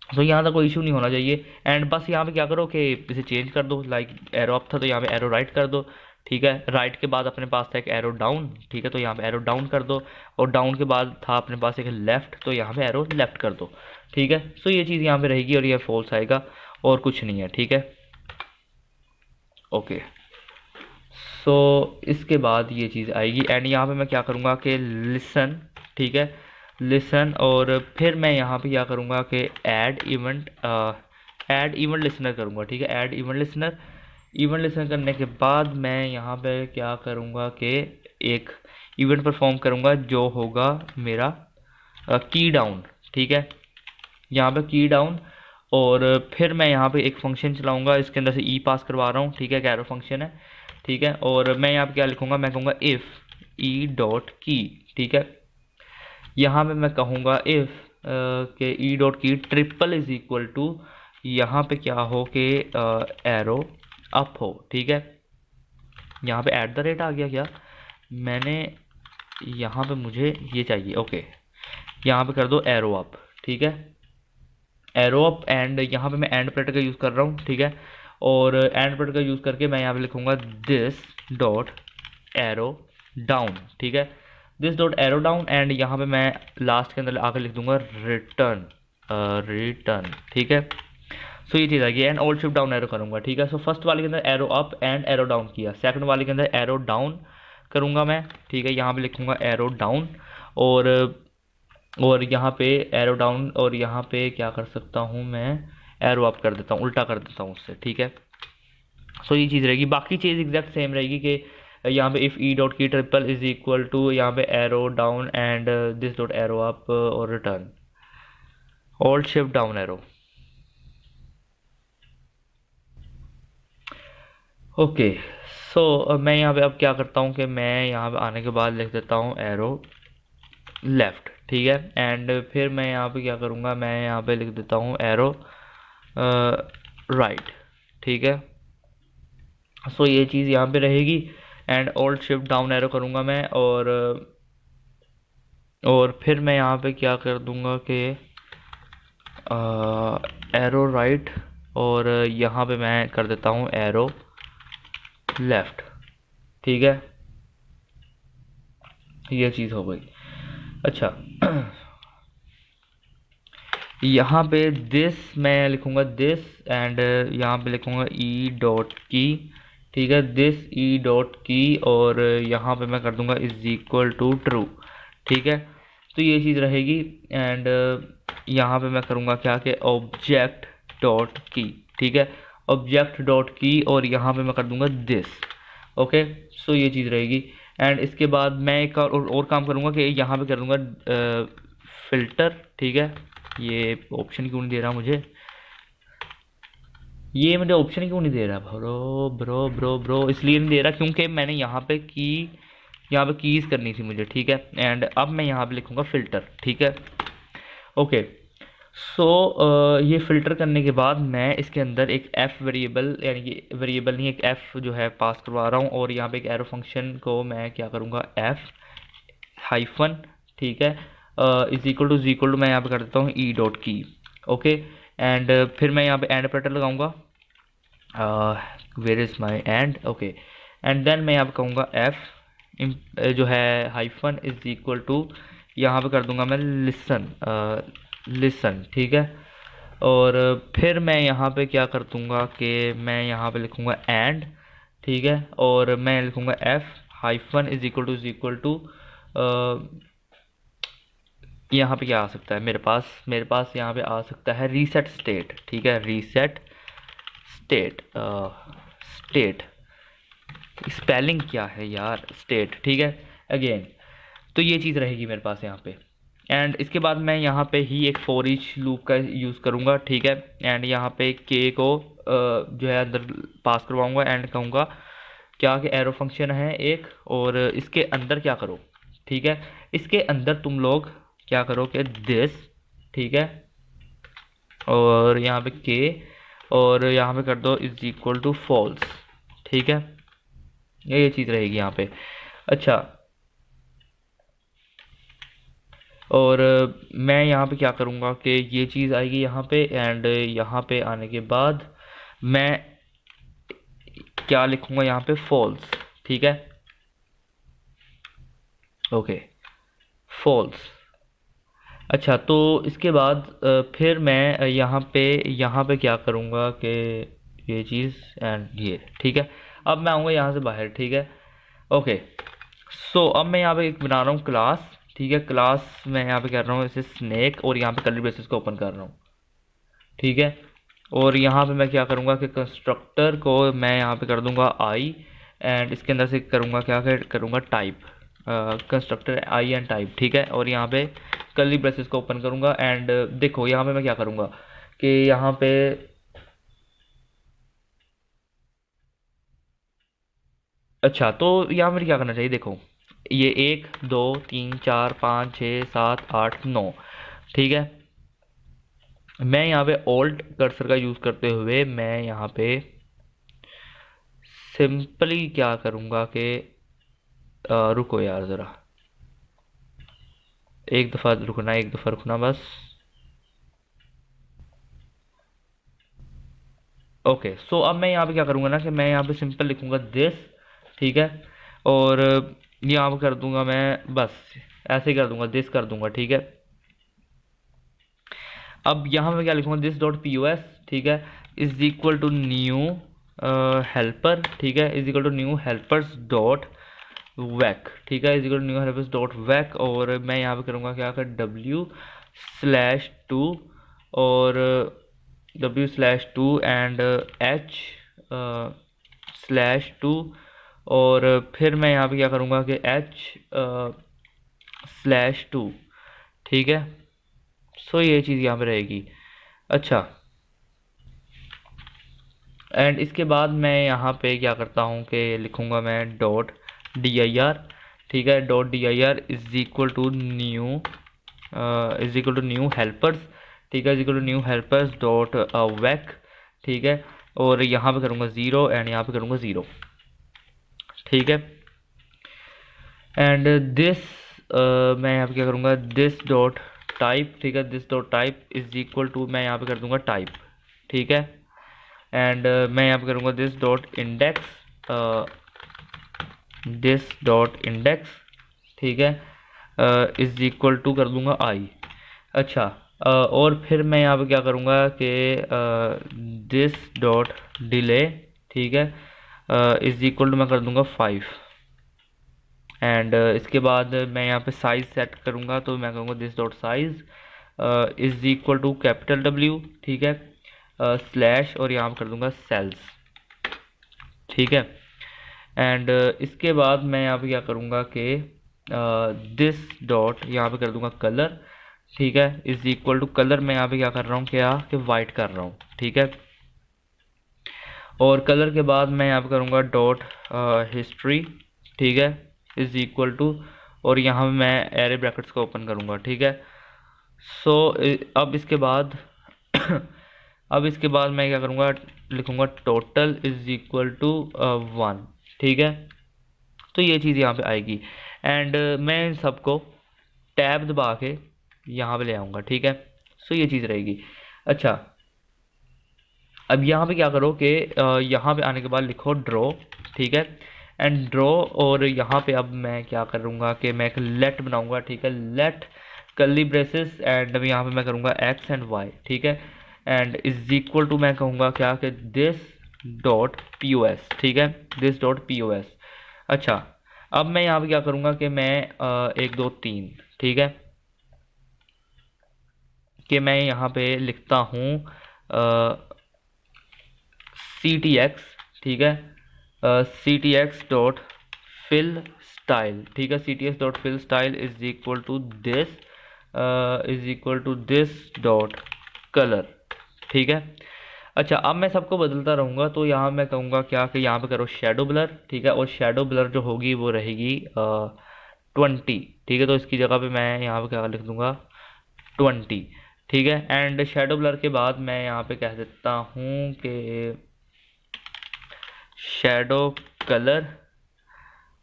तो यहाँ तक कोई इशू नहीं होना चाहिए, एंड बस यहाँ पे क्या करो कि इसे चेंज कर दो, लाइक एरो अप था तो यहाँ पे एरो राइट कर दो, ठीक है। राइट के बाद अपने पास था एक एरो डाउन, ठीक है, तो यहाँ पे एरो डाउन कर दो, और डाउन के बाद था अपने पास एक लेफ़्ट, तो यहाँ पे एरो लेफ़्ट कर दो, ठीक है। सो ये चीज़ यहाँ पे रहेगी, और ये फॉल्स आएगा, और कुछ नहीं है, ठीक है, ओके। सो इसके बाद ये चीज़ आएगी, एंड यहाँ पे मैं क्या करूँगा कि लिसन, ठीक है, लिसन, और फिर मैं यहाँ पे क्या करूँगा कि ऐड इवेंट लिसनर करूँगा, ठीक है, add event listener. Event listener करने के बाद मैं यहाँ पे क्या करूँगा कि एक इवेंट परफॉर्म करूँगा जो होगा मेरा की डाउन, ठीक है, यहाँ पे की डाउन। और फिर मैं यहाँ पे एक फंक्शन चलाऊँगा, इसके अंदर से ई पास करवा रहा हूँ, ठीक है, कैरो फंक्शन है, ठीक है। और मैं यहाँ पे क्या लिखूँगा, मैं कहूँगा इफ़ ई डॉट की, ठीक है, यहाँ पे मैं कहूँगा इफ़ के ई dot key triple is equal to, यहाँ पे क्या हो कि एरो अप हो, ठीक है। यहाँ पे एट द रेट आ गया क्या, मैंने यहाँ पे मुझे ये चाहिए, ओके। यहाँ पे कर दो एरो अप, ठीक है, एरो अप, एंड यहाँ पे मैं एंड प्रेटर का यूज़ कर रहा हूँ, ठीक है। और एंड प्रेटर का यूज़ करके मैं यहाँ पे लिखूँगा दिस डॉट एरो डाउन, ठीक है, this dot arrow down, and यहाँ पे मैं लास्ट के अंदर आकर लिख दूंगा रिटर्न, रिटर्न, ठीक है। सो ये चीज़ आ गई, and alt shift down arrow करूँगा, ठीक है। सो फर्स्ट वाले के अंदर arrow up and arrow down किया, सेकंड वाले के अंदर एरो डाउन, करूँगा मैं, ठीक है। यहाँ पे लिखूँगा एरो डाउन, और यहाँ पे एरो डाउन, और यहाँ पे क्या कर सकता हूँ मैं, एरो अप कर देता हूँ, उल्टा कर देता हूँ उससे, ठीक है। सो ये चीज़ रहेगी, बाकी चीज़ एग्जैक्ट सेम रहेगी कि यहाँ पे if e dot key triple is equal to यहाँ पे arrow down and this dot arrow up और return alt shift down arrow. Okay, so मैं यहाँ पे अब क्या करता हूँ कि मैं यहाँ पे आने के बाद लिख देता हूँ एरो लेफ्ट, ठीक है। एंड फिर मैं यहाँ पे क्या करूँगा, मैं यहाँ पे लिख देता हूँ एरो राइट, ठीक है। सो ये चीज़ यहाँ पे रहेगी, and alt shift down arrow करूँगा मैं, और फिर मैं यहाँ पे क्या कर दूँगा कि एरो राइट, और यहाँ पे मैं कर देता हूँ एरो लेफ्ट, ठीक है। ये चीज़ हो गई। अच्छा, यहाँ पे दिस मैं लिखूँगा दिस, एंड यहाँ पे लिखूँगा ई डॉट की, ठीक है, दिस ई डॉट की, और यहाँ पे मैं कर दूँगा इज इक्वल टू ट्रू, ठीक है। तो ये चीज़ रहेगी, एंड यहाँ पे मैं करूँगा क्या कि ऑब्जेक्ट डॉट की, ठीक है, ऑब्जेक्ट डॉट की, और यहाँ पे मैं कर दूँगा दिस, ओके। सो ये चीज़ रहेगी, एंड इसके बाद मैं एक और काम करूँगा कि यहाँ पे कर दूँगा फिल्टर, ठीक है। ये ऑप्शन क्यों नहीं दे रहा मुझे, ये मुझे ऑप्शन क्यों नहीं दे रहा ब्रो ब्रो ब्रो ब्रो, इसलिए नहीं दे रहा क्योंकि मैंने यहाँ पे कीज़ करनी थी मुझे, ठीक है। एंड अब मैं यहाँ पे लिखूँगा फ़िल्टर, ठीक है, ओके। सो ये फ़िल्टर करने के बाद मैं इसके अंदर एक एफ़ वेरिएबल, यानी कि वेरिएबल नहीं, एक एफ़ जो है पास करवा रहा हूँ, और यहाँ पे एक एरो फंक्शन को मैं क्या करूँगा, एफ़ हाइफन, ठीक है, इज इक्वल टू मैं यहाँ पे कर देता हूँ E dot key, okay. And फिर मैं यहाँ पे एंड ऑपरेटर लगाऊंगा, where is my and, okay. And then मैं यहाँ पे कहूँगा एफ जो है हाइफन इज इक्वल टू, यहाँ पे कर दूंगा मैं लिसन, ठीक है। और फिर मैं यहाँ पे क्या कर दूंगा कि मैं यहाँ पे लिखूँगा एंड, ठीक है, और मैं लिखूँगा F hyphen is equal to यहाँ पे क्या आ सकता है मेरे पास यहाँ पे आ सकता है रीसेट स्टेट, ठीक है, रीसेट स्टेट, स्टेट स्पेलिंग क्या है यार, स्टेट, ठीक है, अगेन। तो ये चीज़ रहेगी मेरे पास यहाँ पे, एंड इसके बाद मैं यहाँ पे ही एक फॉर ईच लूप का यूज़ करूँगा, ठीक है। एंड यहाँ पे के को जो है अंदर पास करवाऊँगा, एंड कहूँगा क्या कि एरो फंक्शन है एक, और इसके अंदर क्या करो, ठीक है, इसके अंदर तुम लोग क्या करो कि दिस, ठीक है, और यहाँ पे के, और यहाँ पे कर दो इज इक्वल टू फॉल्स, ठीक है। ये चीज़ रहेगी यहाँ पे। अच्छा, और मैं यहाँ पे क्या करूँगा कि ये चीज़ आएगी यहाँ पे, एंड यहाँ पे आने के बाद मैं क्या लिखूँगा यहाँ पे, फॉल्स, ठीक है, ओके, फॉल्स। अच्छा, तो इसके बाद फिर मैं यहाँ पे क्या करूँगा कि ये चीज़ एंड ये, ठीक है। अब मैं आऊँगा यहाँ से बाहर, ठीक है, ओके। सो अब मैं यहाँ पे एक बना रहा हूँ क्लास, ठीक है, क्लास मैं यहाँ पे कर रहा हूँ इसे स्नैक, और यहाँ पे कर्ली ब्रेसेस को ओपन कर रहा हूँ, ठीक है। और यहाँ पे मैं क्या करूँगा कि कंस्ट्रक्टर को मैं यहाँ पे कर दूँगा आई, एंड इसके अंदर से करूँगा क्या करूँगा type, constructor I and type, ठीक है। और यहाँ पे कर्ली ब्रेसेस को ओपन करूँगा, एंड देखो यहाँ पे मैं क्या करूँगा कि यहाँ पे अच्छा, तो यहाँ पर क्या करना चाहिए, देखो ये 1 2 3 4 5 6 7 8 9, ठीक है। मैं यहाँ पे ऑल्ट कर्सर का यूज़ करते हुए मैं यहाँ पे सिंपली क्या करूँगा कि रुको यार ज़रा, एक दफ़ा रुकना बस, ओके। सो अब मैं यहाँ पे क्या करूँगा ना कि मैं यहाँ पे सिंपल लिखूँगा दिस, ठीक है, और यहाँ पे कर दूँगा मैं बस ऐसे ही कर दूँगा, दिस कर दूँगा, ठीक है। अब यहाँ पे क्या लिखूँगा, this dot P O S, ठीक है, is equal to new helper, ठीक है, is equal to new helpers dot vec, ठीक है, is equal to new helpers dot vec, और मैं यहाँ पे करूँगा क्या कर w/2 और w/2 एंड h/2, और फिर मैं यहाँ पे क्या करूँगा कि h/2, ठीक है। सो ये चीज़ यहाँ पे रहेगी। अच्छा, एंड इसके बाद मैं यहाँ पे क्या करता हूँ कि लिखूँगा मैं डॉट dir, ठीक है, dot dir is equal to new helpers, ठीक है, is equal to new helpers dot vec, ठीक है, और यहाँ पे करूँगा 0 एंड यहाँ पे करूँगा 0, ठीक है। एंड दिस मैं यहाँ पे क्या करूँगा, दिस डॉट टाइप, ठीक है, this dot type is equal to, मैं यहाँ पे कर दूँगा टाइप, ठीक है। एंड मैं यहाँ पे करूँगा दिस डॉट इंडेक्स, ठीक है, इज इक्वल टू कर दूँगा आई। अच्छा, और फिर मैं यहाँ पे क्या करूँगा कि दिस डॉट डिले, ठीक है, इज इक्वल टू मैं कर दूँगा 5। एंड इसके बाद मैं यहाँ पे साइज़ सेट करूँगा, तो मैं कहूँगा this dot size is equal to capital W, ठीक है, स्लैश, और यहाँ पे कर दूँगा सेल्स, ठीक है। एंड इसके बाद मैं यहाँ पे क्या करूँगा कि दिस डॉट यहाँ पे कर दूँगा कलर, ठीक है, इज इक्वल टू कलर, मैं यहाँ पे क्या कर रहा हूँ क्या कि वाइट कर रहा हूँ, ठीक है। और कलर के बाद मैं यहाँ पे करूँगा डॉट हिस्ट्री, ठीक है, इज इक्वल टू, और यहाँ पे मैं एरे ब्रैकेट्स को ओपन करूँगा, ठीक है। सो अब इसके बाद अब इसके बाद मैं क्या करूँगा, लिखूँगा टोटल इज इक्वल टू 1, ठीक है। तो ये चीज़ यहाँ पे आएगी, एंड मैं इन सबको टैब दबा के यहाँ पे ले आऊँगा, ठीक है। सो ये चीज़ रहेगी। अच्छा, अब यहाँ पे क्या करो कि यहाँ पे आने के बाद लिखो ड्रॉ, ठीक है, एंड ड्रॉ, और यहाँ पे अब मैं क्या करूँगा कि मैं एक लेट बनाऊँगा, ठीक है, लेट कर्ली ब्रेसेस, एंड यहाँ पे मैं करूँगा x एंड y, ठीक है, एंड इज इक्वल टू मैं कहूँगा क्या कि दिस डॉट pos, ठीक है, दिस डॉट pos। अच्छा, अब मैं यहाँ पे क्या करूँगा कि मैं 1 2 3, ठीक है, कि मैं यहाँ पे लिखता हूँ ctx, ठीक है, ctx डॉट फिल स्टाइल, ठीक है, ctx dot fill style is equal to this dot colour, ठीक है। अच्छा, अब मैं सबको बदलता रहूँगा, तो यहाँ मैं कहूँगा क्या कि यहाँ पे करो शेडो ब्लर, ठीक है, और शेडो ब्लर जो होगी वो रहेगी 20, ठीक है, तो इसकी जगह पे मैं यहाँ पे क्या लिख दूँगा 20, ठीक है। एंड शेडो ब्लर के बाद मैं यहाँ पे कह देता हूँ कि शेडो कलर,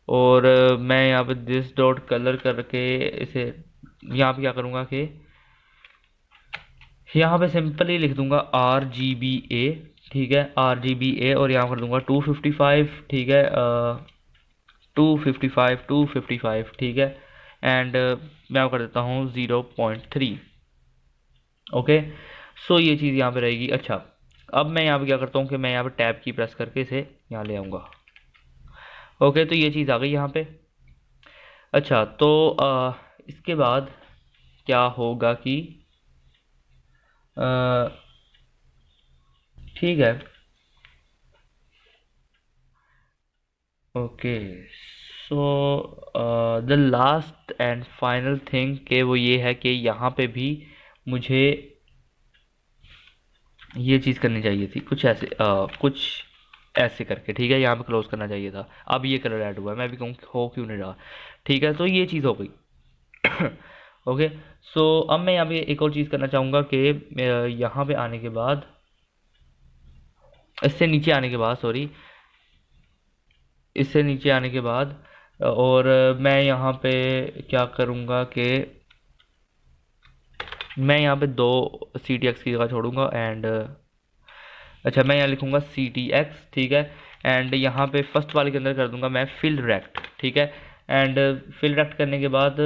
और मैं यहाँ पे दिस डॉट कलर करके इसे यहाँ पे क्या करूँगा कि यहाँ पे सिंपली लिख दूंगा RGBA, ठीक है, RGBA, और यहाँ कर दूंगा 255, ठीक है, 255, ठीक है, एंड मैं कर देता हूँ 0.3, ओके। सो ये चीज़ यहाँ पे रहेगी। अच्छा, अब मैं यहाँ पे क्या करता हूँ कि मैं यहाँ पे टैब की प्रेस करके इसे यहाँ ले आऊँगा, ओके, तो ये चीज़ आ गई यहाँ पे। अच्छा, तो इसके बाद क्या होगा कि ठीक है, okay. So the last and final thing के वो ये है कि यहाँ पे भी मुझे ये चीज़ करनी चाहिए थी, कुछ ऐसे करके, ठीक है, यहाँ पे क्लोज करना चाहिए था। अब ये कलर ऐड हुआ है, मैं भी कहूँ हो क्यों नहीं रहा, ठीक है, तो ये चीज़ हो गई। ओके, सो अब मैं यहाँ पे एक और चीज़ करना चाहूँगा कि यहाँ पे आने के बाद, इससे नीचे आने के बाद, सॉरी, इससे नीचे आने के बाद, और मैं यहाँ पे क्या करूँगा कि मैं यहाँ पे 2 CTX की जगह छोड़ूंगा, एंड अच्छा, मैं यहाँ लिखूँगा CTX, ठीक है, एंड यहाँ पे फर्स्ट वाले के अंदर कर दूंगा मैं फिल रेक्ट, ठीक है, एंड फिल रेक्ट करने के बाद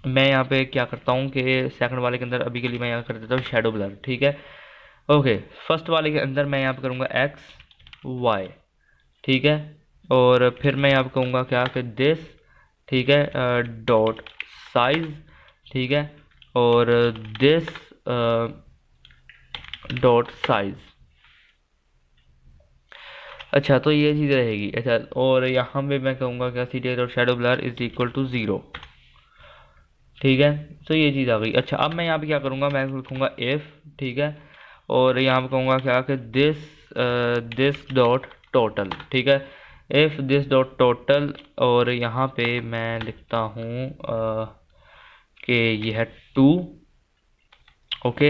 मैं यहाँ पे क्या करता हूँ कि सेकंड वाले के अंदर अभी के लिए मैं यहाँ कर देता हूँ शेडो ब्लर, ठीक है, ओके। फर्स्ट वाले के अंदर मैं यहाँ पे करूँगा X Y, ठीक है, और फिर मैं यहाँ पे कहूँगा क्या कि दिस, ठीक है, डॉट साइज, ठीक है, और दिस डॉट साइज। अच्छा, तो ये चीज़ रहेगी। अच्छा, और यहाँ पे मैं कहूँगा क्या, C T dot shadow blur is equal to 0, ठीक है। तो ये चीज़ आ गई। अच्छा, अब मैं यहाँ पे क्या करूँगा, मैं लिखूँगा इफ़, ठीक है, और यहाँ पे कहूँगा क्या कि दिस डॉट टोटल, ठीक है, इफ़ दिस डॉट टोटल, और यहाँ पे मैं लिखता हूँ कि ये है 2, ओके।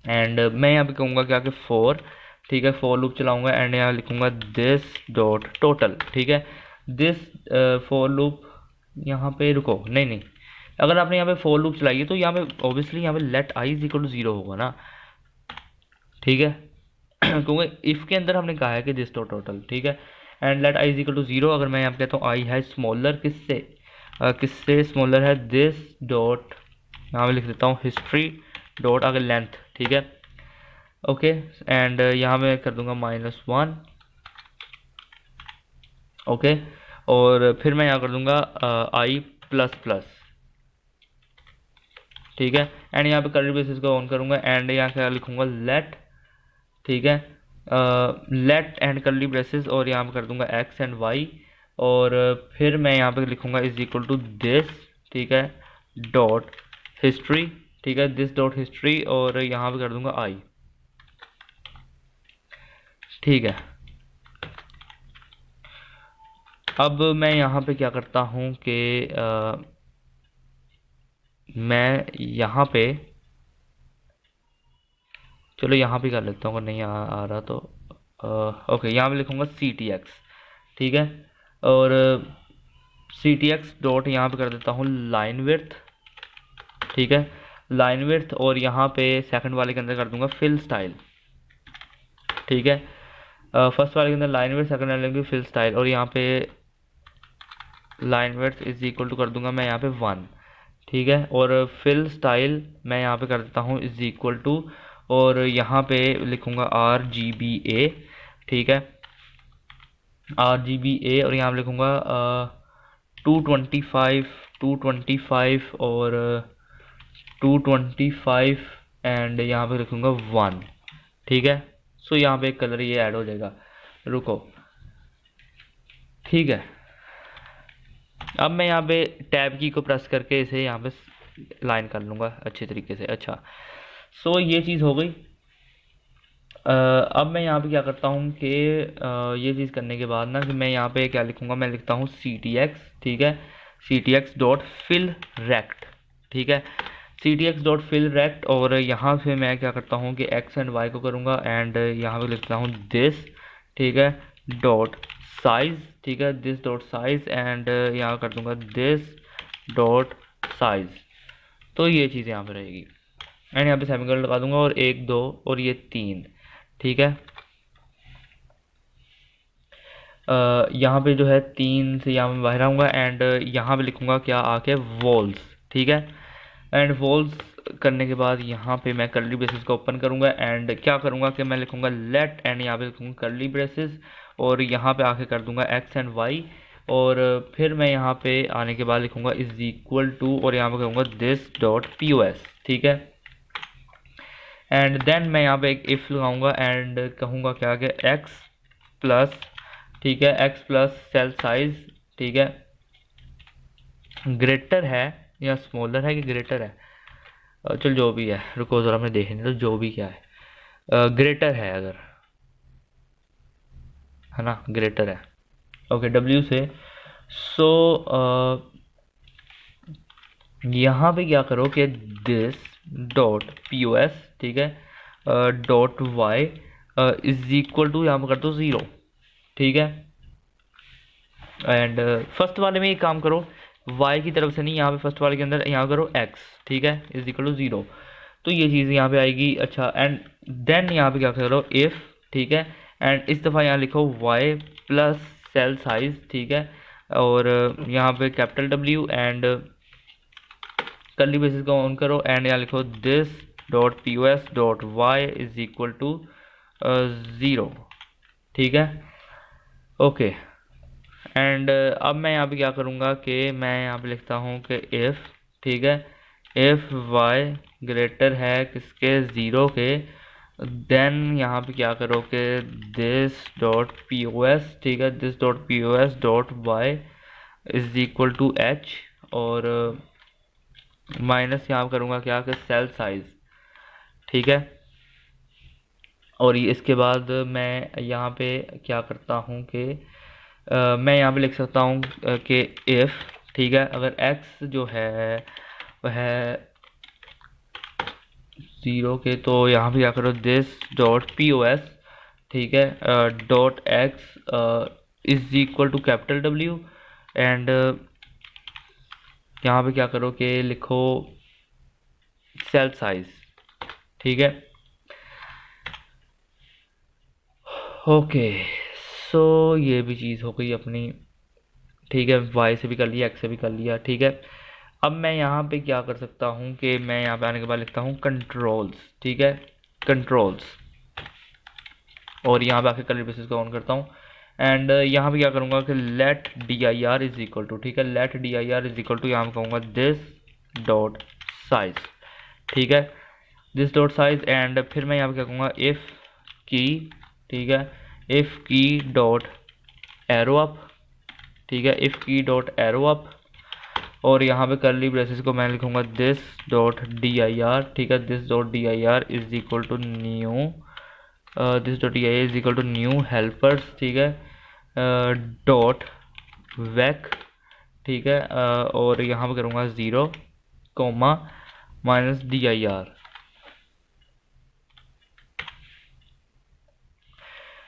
एंड मैं यहाँ पे कहूँगा क्या कि 4, ठीक है, फॉर लूप चलाऊँगा एंड यहाँ लिखूँगा दिस डॉट टोटल, ठीक है। दिस फॉर लूप, यहाँ पे रुको, नहीं नहीं, अगर आपने यहाँ पे फॉर लूप चलाई है तो यहाँ पे ऑब्वियसली यहाँ पे let I is equal to 0 होगा ना, ठीक है। क्योंकि इफ़ के अंदर हमने कहा है कि दिस डॉट टोटल, ठीक है, and let I is equal to 0। अगर मैं यहाँ पे कहता हूँ आई है स्मॉलर, किससे किससे स्मॉलर है, दिस डॉट, यहाँ पे लिख देता हूँ हिस्ट्री डॉट, अगर लेंथ, ठीक है, ओके। एंड यहाँ मैं कर दूंगा -1, ओके। और फिर मैं यहाँ कर दूंगा आई प्लस प्लस, ठीक है। एंड यहाँ पे कर्ली ब्रेसेस को ऑन करूँगा एंड यहाँ क्या लिखूँगा लेट, ठीक है, लेट एंड कर्ली ब्रेसेस, और यहाँ पे कर दूंगा एक्स एंड वाई, और फिर मैं यहाँ पे लिखूँगा इज इक्वल टू दिस, ठीक है, डॉट हिस्ट्री, ठीक है, दिस डॉट हिस्ट्री, और यहाँ पे कर दूंगा आई, ठीक है। अब मैं यहाँ पे क्या करता हूँ कि मैं यहाँ पे, चलो यहाँ पे कर लेता हूँ, अगर नहीं आ रहा तो ओके, यहाँ पे लिखूँगा सी टी एक्स, ठीक है, और सी टी एक्स डॉट यहाँ पे कर देता हूँ लाइन विड्थ, ठीक है, लाइन विड्थ, और यहाँ पे सेकंड वाले के अंदर कर दूंगा फिल स्टाइल, ठीक है। फर्स्ट वाले के अंदर लाइन विड्थ, सेकंड वाले के फिल स्टाइल, और यहाँ पे line width is equal to कर दूंगा मैं यहाँ पे 1, ठीक है, और फिल स्टाइल मैं यहाँ पे कर देता हूँ इज इक्वल टू, और यहाँ पे लिखूँगा RGBA, ठीक है, RGBA, और यहाँ पे लिखूँगा 225, 225, और 225, एंड यहाँ पे लिखूँगा 1, ठीक है। सो यहाँ पे एक कलर ये ऐड हो जाएगा, रुको, ठीक है। अब मैं यहाँ पे टैब की को प्रेस करके इसे यहाँ पे लाइन कर लूँगा अच्छे तरीके से। अच्छा, सो ये चीज़ हो गई। अब मैं यहाँ पे क्या करता हूँ कि ये चीज़ करने के बाद ना, कि मैं यहाँ पे क्या लिखूँगा, मैं लिखता हूँ CTX, ठीक है, CTX डॉट फिल रेक्ट, ठीक है, CTX डॉट फिल रेक्ट, और यहाँ पे मैं क्या करता हूँ कि X एंड Y को करूँगा एंड यहाँ पे लिखता हूँ दिस, ठीक है, डॉट साइज, ठीक है, दिस डॉट साइज, एंड यहाँ कर दूँगा दिस डॉट साइज। तो ये चीज़ यहाँ पे रहेगी एंड यहाँ पे सेमीकोलन लगा दूंगा, और 1 2 और ये 3, ठीक है। यहाँ पे जो है 3 से यहाँ मैं बाहर आऊँगा एंड यहाँ पे लिखूँगा क्या आके वॉल्स, ठीक है, एंड वॉल्स करने के बाद यहाँ पे मैं कर्ली ब्रेसेस को ओपन करूँगा एंड क्या करूँगा कि मैं लिखूँगा लेट, एंड यहाँ पे लिखूँगा कर्ली ब्रेसेस, और यहाँ पे आके कर दूँगा एक्स एंड वाई, और फिर मैं यहाँ पे आने के बाद लिखूँगा इज इक्वल टू, और यहाँ पे कहूँगा दिस डॉट POS, ठीक है। एंड देन मैं यहाँ पे एक इफ़ लगाऊंगा एंड कहूँगा क्या कि x प्लस, ठीक है, x प्लस सेल साइज, ठीक है, ग्रेटर है या स्मॉलर है कि ग्रेटर है, चल जो भी है, रुको ज़रा मैं देखने तो, जो भी क्या है, ग्रेटर है अगर, है ना, ग्रेटर है, ओके, W से। सो यहाँ पे क्या करो कि दिस डॉट POS, ठीक है, dot Y is equal to, यहाँ पर कर दो 0, ठीक है। एंड फर्स्ट वाले में एक काम करो, y की तरफ से नहीं, यहाँ पे फर्स्ट वाले के अंदर यहाँ करो x, ठीक है, इज इक्वल टू 0, तो ये चीज़ यहाँ पे आएगी। अच्छा, एंड देन यहाँ पे क्या करो इफ़, ठीक है, एंड इस दफ़ा यहाँ लिखो y प्लस सेल साइज, ठीक है, और यहाँ पे capital W, and curly braces को ऑन करो एंड यहाँ लिखो this dot POS dot y is equal to 0, ठीक है। ओके। एंड अब मैं यहाँ पे क्या करूँगा कि मैं यहाँ पे लिखता हूँ कि इफ़, ठीक है, इफ़ वाई ग्रेटर है किसके, ज़ीरो के, देन यहाँ पे क्या करो कि this dot P O S, ठीक है, this dot P O S dot Y is equal to H, और माइनस यहाँ करूँगा क्या कि सेल साइज, ठीक है। और ये इसके बाद मैं यहाँ पे क्या करता हूँ कि मैं यहाँ पे लिख सकता हूँ कि इफ़, ठीक है, अगर x जो है वह ज़ीरो के, तो यहाँ पे क्या करो this dot P O S, ठीक है, dot X is equal to capital W, and यहाँ पे क्या करो कि लिखो सेल साइज, ठीक है। ओके, सो ये भी चीज़ हो गई अपनी, ठीक है, वाई से भी कर लिया, एक्स से भी कर लिया, ठीक है। अब मैं यहाँ पे क्या कर सकता हूँ कि मैं यहाँ पे आने के बाद लिखता हूँ कंट्रोल्स, ठीक है, कंट्रोल्स, और यहाँ पे आके कर्ली ब्रेसेस को ऑन करता हूँ, एंड यहाँ पे क्या करूँगा कि let D I R is equal to, ठीक है, let D I R is equal to, यहाँ पे कहूँगा दिस डॉट साइज, ठीक है, दिस डॉट साइज, एंड फिर मैं यहाँ पे क्या कहूँगा इफ़ की, ठीक है, इफ़ की डॉट एरो अप, ठीक है, इफ़ की डॉट एरो अप, और यहाँ पे कर्ली ब्रेसेस को मैं लिखूँगा this dot D I R, ठीक है, this dot D I R is equal to new, this dot D I R is equal to new helpers, ठीक है, डॉट वैक, ठीक है, और यहाँ पे करूँगा zero comma minus D I R.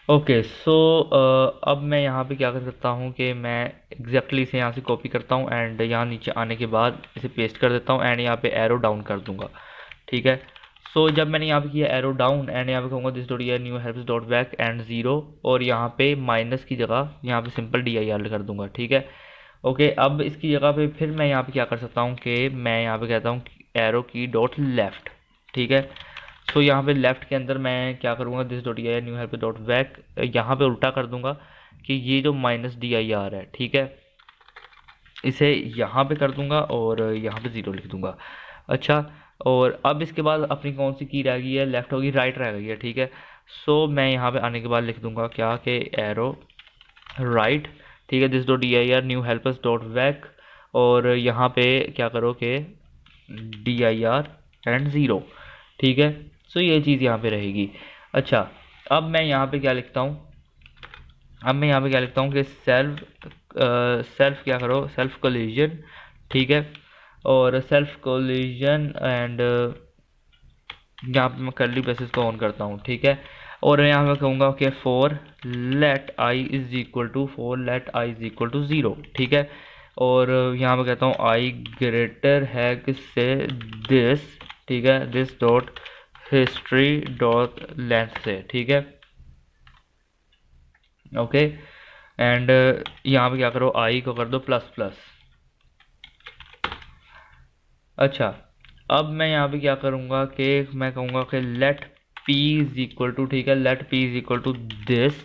Okay, so अब मैं यहाँ पे क्या कर सकता हूँ कि मैं एग्जैक्टली इसे यहाँ से कॉपी करता हूँ, एंड यहाँ नीचे आने के बाद इसे पेस्ट कर देता हूँ, एंड यहाँ पे एरो डाउन कर दूंगा, ठीक है। सो जब मैंने यहाँ पे किया एरो डाउन, एंड यहाँ पे कहूँगा this dot year new helps dot back and zero, और यहाँ पे माइनस की जगह यहाँ पे सिंपल डी आई आर कर दूंगा, ठीक है। ओके, अब इसकी जगह पे फिर मैं यहाँ पे क्या कर सकता हूँ कि मैं यहाँ पे कहता हूँ एरो की डॉट लेफ्ट, ठीक है। सो यहाँ पे लेफ्ट के अंदर मैं क्या करूँगा this dot E I knew help dot back, यहाँ पे उल्टा कर दूंगा कि ये जो माइनस डी आई आर है, ठीक है, इसे यहाँ पे कर दूंगा और यहाँ पे ज़ीरो लिख दूंगा। अच्छा, और अब इसके बाद अपनी कौन सी की रह गई है, लेफ्ट होगी, राइट रह गई है, ठीक है। सो मैं यहाँ पे आने के बाद लिख दूंगा क्या कि एरो राइट, ठीक है, this dot D I are new helpers dot back, और यहाँ पे क्या करो कि D I are and zero, ठीक है। सो ये चीज़ यहाँ पे रहेगी। अच्छा, अब मैं यहाँ पे क्या लिखता हूँ, अब मैं यहाँ पे क्या लिखता हूँ कि सेल्फ क्या करो, सेल्फ कोलिजन, ठीक है, और सेल्फ कोलिजन, एंड यहाँ पे मैं कर्ली ब्रेसेस को ऑन करता हूँ, ठीक है, और यहाँ पे कहूँगा कि for let I is equal to, for let I is equal to zero, ठीक है, और यहाँ पे कहता हूँ आई ग्रेटर है किससे, दिस, ठीक है, this dot history dot length से, ठीक है। ओके, एंड यहाँ पे क्या करो आई को कर दो प्लस प्लस। अच्छा, अब मैं यहाँ पे क्या करूँगा कि मैं कहूँगा कि let P is equal to, ठीक है, let P is equal to this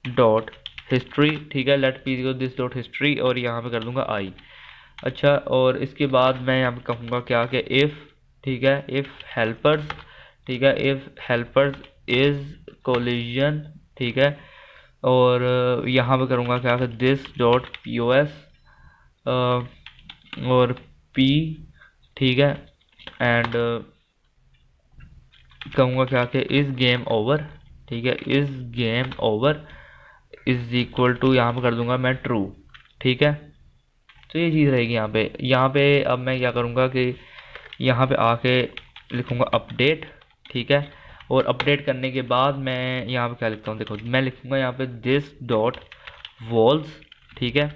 dot history, ठीक है, let P is equal this dot history, और यहाँ पे कर दूँगा आई। अच्छा, और इसके बाद मैं यहाँ पे कहूँगा क्या कि इफ़, ठीक है, इफ़ हेल्पर्स, ठीक है, इफ़ हेल्पर्स इज कोलिजन, ठीक है, और यहाँ पे करूँगा क्या कि this dot P O S और पी, ठीक है, एंड कहूँगा क्या कि इस गेम ओवर, ठीक है, is game over is equal to, यहाँ पे कर दूंगा मैं ट्रू, ठीक है। तो ये चीज़ रहेगी यहाँ पे अब मैं क्या करूँगा कि यहाँ पे आके लिखूँगा अपडेट, ठीक है, और अपडेट करने के बाद मैं यहाँ पे क्या लिखता हूँ, देखो मैं लिखूँगा यहाँ पे दिस डॉट वॉल्स, ठीक है,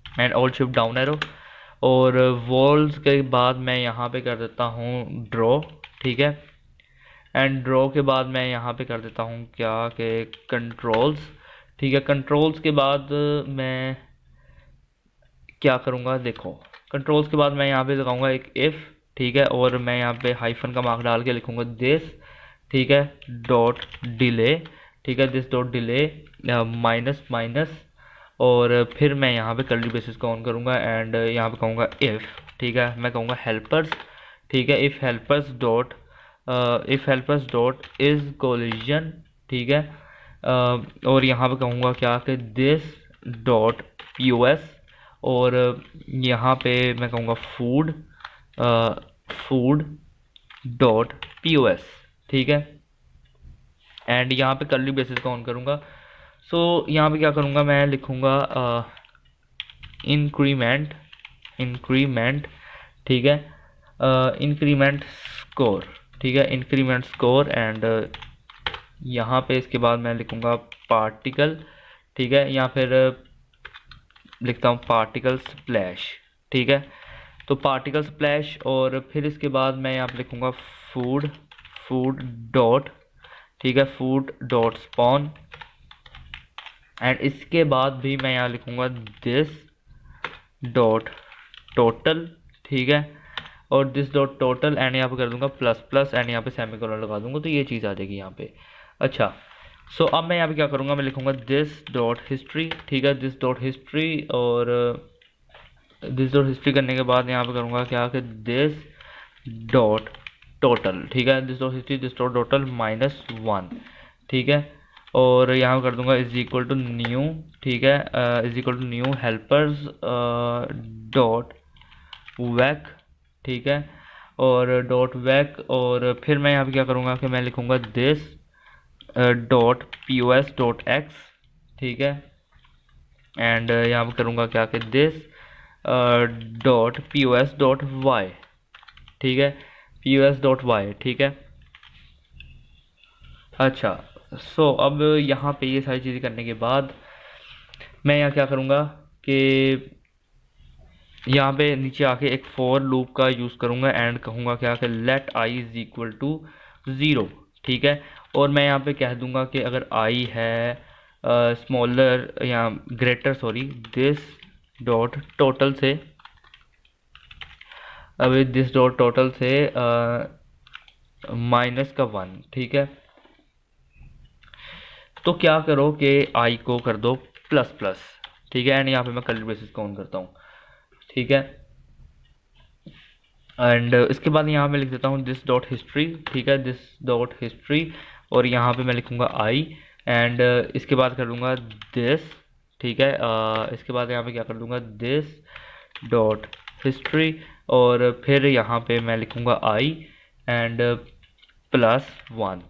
and alt shift down arrow, और वॉल्स के बाद मैं यहाँ पे कर देता हूँ ड्रॉ, ठीक है, एंड ड्रॉ के बाद मैं यहाँ पे कर देता हूँ क्या कि कंट्रोल्स, ठीक है, कंट्रोल्स के बाद मैं क्या करूँगा, देखो कंट्रोल्स के बाद मैं यहाँ पे लगाऊंगा एक इफ़, ठीक है, और मैं यहाँ पे हाइफन का मार्क डाल के लिखूँगा दिस, ठीक है, डॉट डिले, ठीक है, this dot delay minus minus, और फिर मैं यहाँ पे कर्ली ब्रेसेस को ऑन करूँगा एंड यहाँ पे कहूँगा इफ़, ठीक है, मैं कहूँगा हेल्पर्स, ठीक है, if helpers dot is collision, ठीक है, और यहाँ पे कहूँगा क्या कि दिस डॉट pos, और यहाँ पे मैं कहूँगा फूड डॉट pos, ठीक है, एंड यहाँ पे कर्ली ब्रेसेस को ऑन करूँगा। सो यहाँ पे क्या करूँगा, मैं लिखूँगा इंक्रीमेंट, ठीक है, इंक्रीमेंट स्कोर, ठीक है, इंक्रीमेंट स्कोर, एंड यहाँ पे इसके बाद मैं लिखूँगा पार्टिकल, ठीक है, या फिर लिखता हूँ पार्टिकल स्प्लैश, ठीक है, तो पार्टिकल स्प्लैश, और फिर इसके बाद मैं यहाँ पे लिखूँगा फूड फूड डॉट, ठीक है, फूड डॉट स्पॉन, एंड इसके बाद भी मैं यहाँ लिखूँगा दिस डॉट टोटल, ठीक है, और दिस डॉट टोटल, एंड यहाँ पे कर दूंगा प्लस प्लस, एंड यहाँ पे सेमीकोलन लगा दूंगा, तो ये चीज़ आ जाएगी यहाँ पे। अच्छा, सो अब मैं यहाँ पे क्या करूँगा, मैं लिखूँगा दिस डॉट हिस्ट्री, ठीक है, दिस डॉट हिस्ट्री, और दिस डॉट हिस्ट्री करने के बाद यहाँ पे करूँगा क्या कि दिस डॉट टोटल, ठीक है, this dot history this dot total -1, ठीक है, और यहाँ कर दूंगा इज इक्वल टू न्यू, ठीक है, is equal to new helpers dot vec, ठीक है, और डॉट वैक, और फिर मैं यहाँ पे क्या करूँगा कि मैं लिखूँगा this dot pos dot x, ठीक है, एंड यहाँ पे करूँगा क्या कि this dot pos dot y, ठीक है, pos डॉट y, ठीक है। अच्छा, सो अब यहाँ पे ये सारी चीज़ें करने के बाद मैं यहाँ क्या करूँगा कि यहाँ पे नीचे आके एक फॉर लूप का यूज़ करूँगा एंड कहूँगा क्या कि let I is equal to 0, ठीक है, और मैं यहाँ पे कह दूँगा कि अगर आई है स्मॉलर या greater, sorry, this dot total से, अभी दिस डॉट टोटल से -1, ठीक है, तो क्या करो कि आई को कर दो प्लस प्लस, ठीक है, एंड यहाँ पे मैं कर्ली ब्रेसेस काउंट करता हूँ, ठीक है, एंड इसके बाद यहाँ पे लिख देता हूँ दिस डॉट हिस्ट्री, ठीक है, दिस डॉट हिस्ट्री, और यहाँ पे मैं लिखूँगा आई, एंड इसके बाद कर लूँगा दिस, ठीक है, इसके बाद यहाँ पे क्या कर दूँगा दिस डॉट हिस्ट्री, और फिर यहाँ पे मैं लिखूँगा आई एंड +1,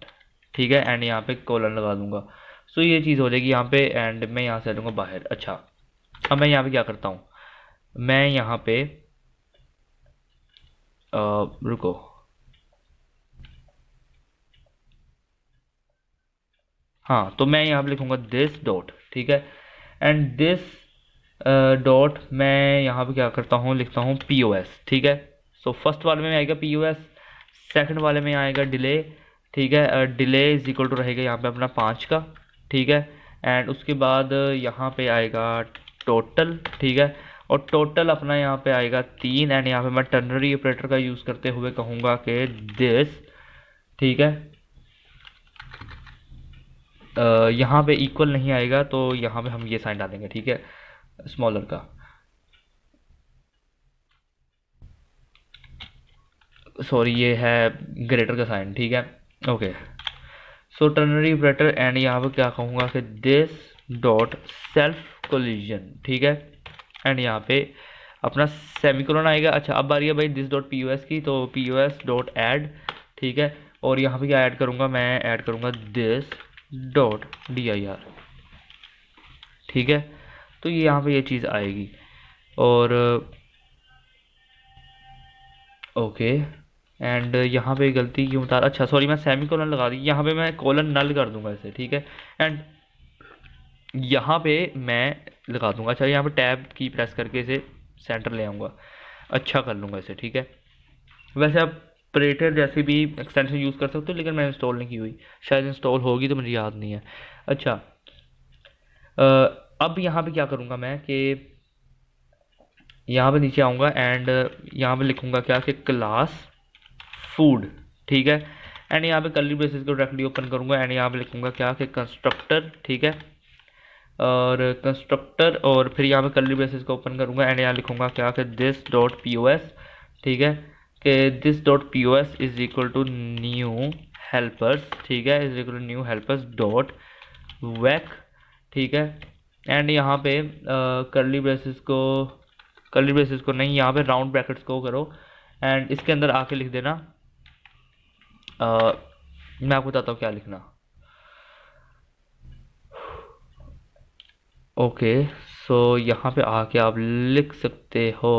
ठीक है, एंड यहाँ पे कोलन लगा दूँगा। सो ये चीज़ हो जाएगी यहाँ पे, एंड मैं यहाँ से आ जाऊँगा बाहर। अच्छा, अब मैं यहाँ पे क्या करता हूँ, मैं यहाँ पे रुको, हाँ, तो मैं यहाँ पे लिखूँगा दिस डॉट, ठीक है, एंड दिस डॉट मैं यहाँ पे क्या करता हूँ, लिखता हूँ pos, ठीक है, सो फर्स्ट वाले में आएगा pos, सेकंड वाले में आएगा डिले, ठीक है, डिले इज इक्वल टू रहेगा यहाँ पे अपना 5 का, ठीक है, एंड उसके बाद यहाँ पे आएगा टोटल, ठीक है, और टोटल अपना यहाँ पे आएगा 3, एंड यहाँ पे मैं टर्नरी ऑपरेटर का यूज़ करते हुए कहूँगा कि दिस, ठीक है, यहाँ पे इक्वल नहीं आएगा तो यहाँ पे हम ये साइन डालेंगे, ठीक है, स्मॉलर का, सॉरी ये है ग्रेटर का साइन, ठीक है, okay, so ternary operator, and यहाँ पे क्या कहूँगा कि दिस डॉट सेल्फ कोलिजन, ठीक है, एंड यहाँ पे अपना सेमीकोलन आएगा। अच्छा, अब बारी है भाई दिस डॉट pos की, तो pos डॉट ऐड, ठीक है, और यहाँ पे क्या ऐड करूँगा, मैं ऐड करूँगा दिस डॉट dir, ठीक है, तो ये यहाँ पे ये चीज़ आएगी, और ओके, एंड यहाँ पे गलती क्यों बता, अच्छा सॉरी, मैं सेमी कोलन लगा दी, यहाँ पे मैं कोलन नल कर दूंगा इसे, ठीक है, एंड यहाँ पे मैं लगा दूंगा, अच्छा यहाँ पे टैब की प्रेस करके इसे सेंटर ले आऊँगा, अच्छा कर लूँगा इसे, ठीक है, वैसे आप प्रेटर जैसे भी एक्सटेंशन यूज़ कर सकते हो, लेकिन मैंने इंस्टॉल नहीं की हुई, शायद इंस्टॉल होगी तो मुझे याद नहीं है। अच्छा, अब यहाँ पे क्या करूँगा मैं कि यहाँ पे नीचे आऊँगा एंड यहाँ पे लिखूँगा क्या कि क्लास फूड, ठीक है, एंड यहाँ पे कर्ली ब्रेसेस को डायरेक्टली ओपन करूँगा एंड यहाँ पे लिखूँगा क्या कि कंस्ट्रक्टर, ठीक है, और कंस्ट्रक्टर, और फिर यहाँ पे कर्ली ब्रेसेस को ओपन करूँगा एंड यहाँ लिखूँगा क्या कि this dot P O S, ठीक है, कि this dot P O S is equal to new helpers, ठीक है, is equal to new helpers dot vec, ठीक है, एंड यहाँ पे कर्ली ब्रेसेस को नहीं, यहाँ पे राउंड ब्रैकेट्स को करो एंड इसके अंदर आके लिख देना, मैं आपको बताता हूँ क्या लिखना। ओके, सो यहाँ पे आके आप लिख सकते हो,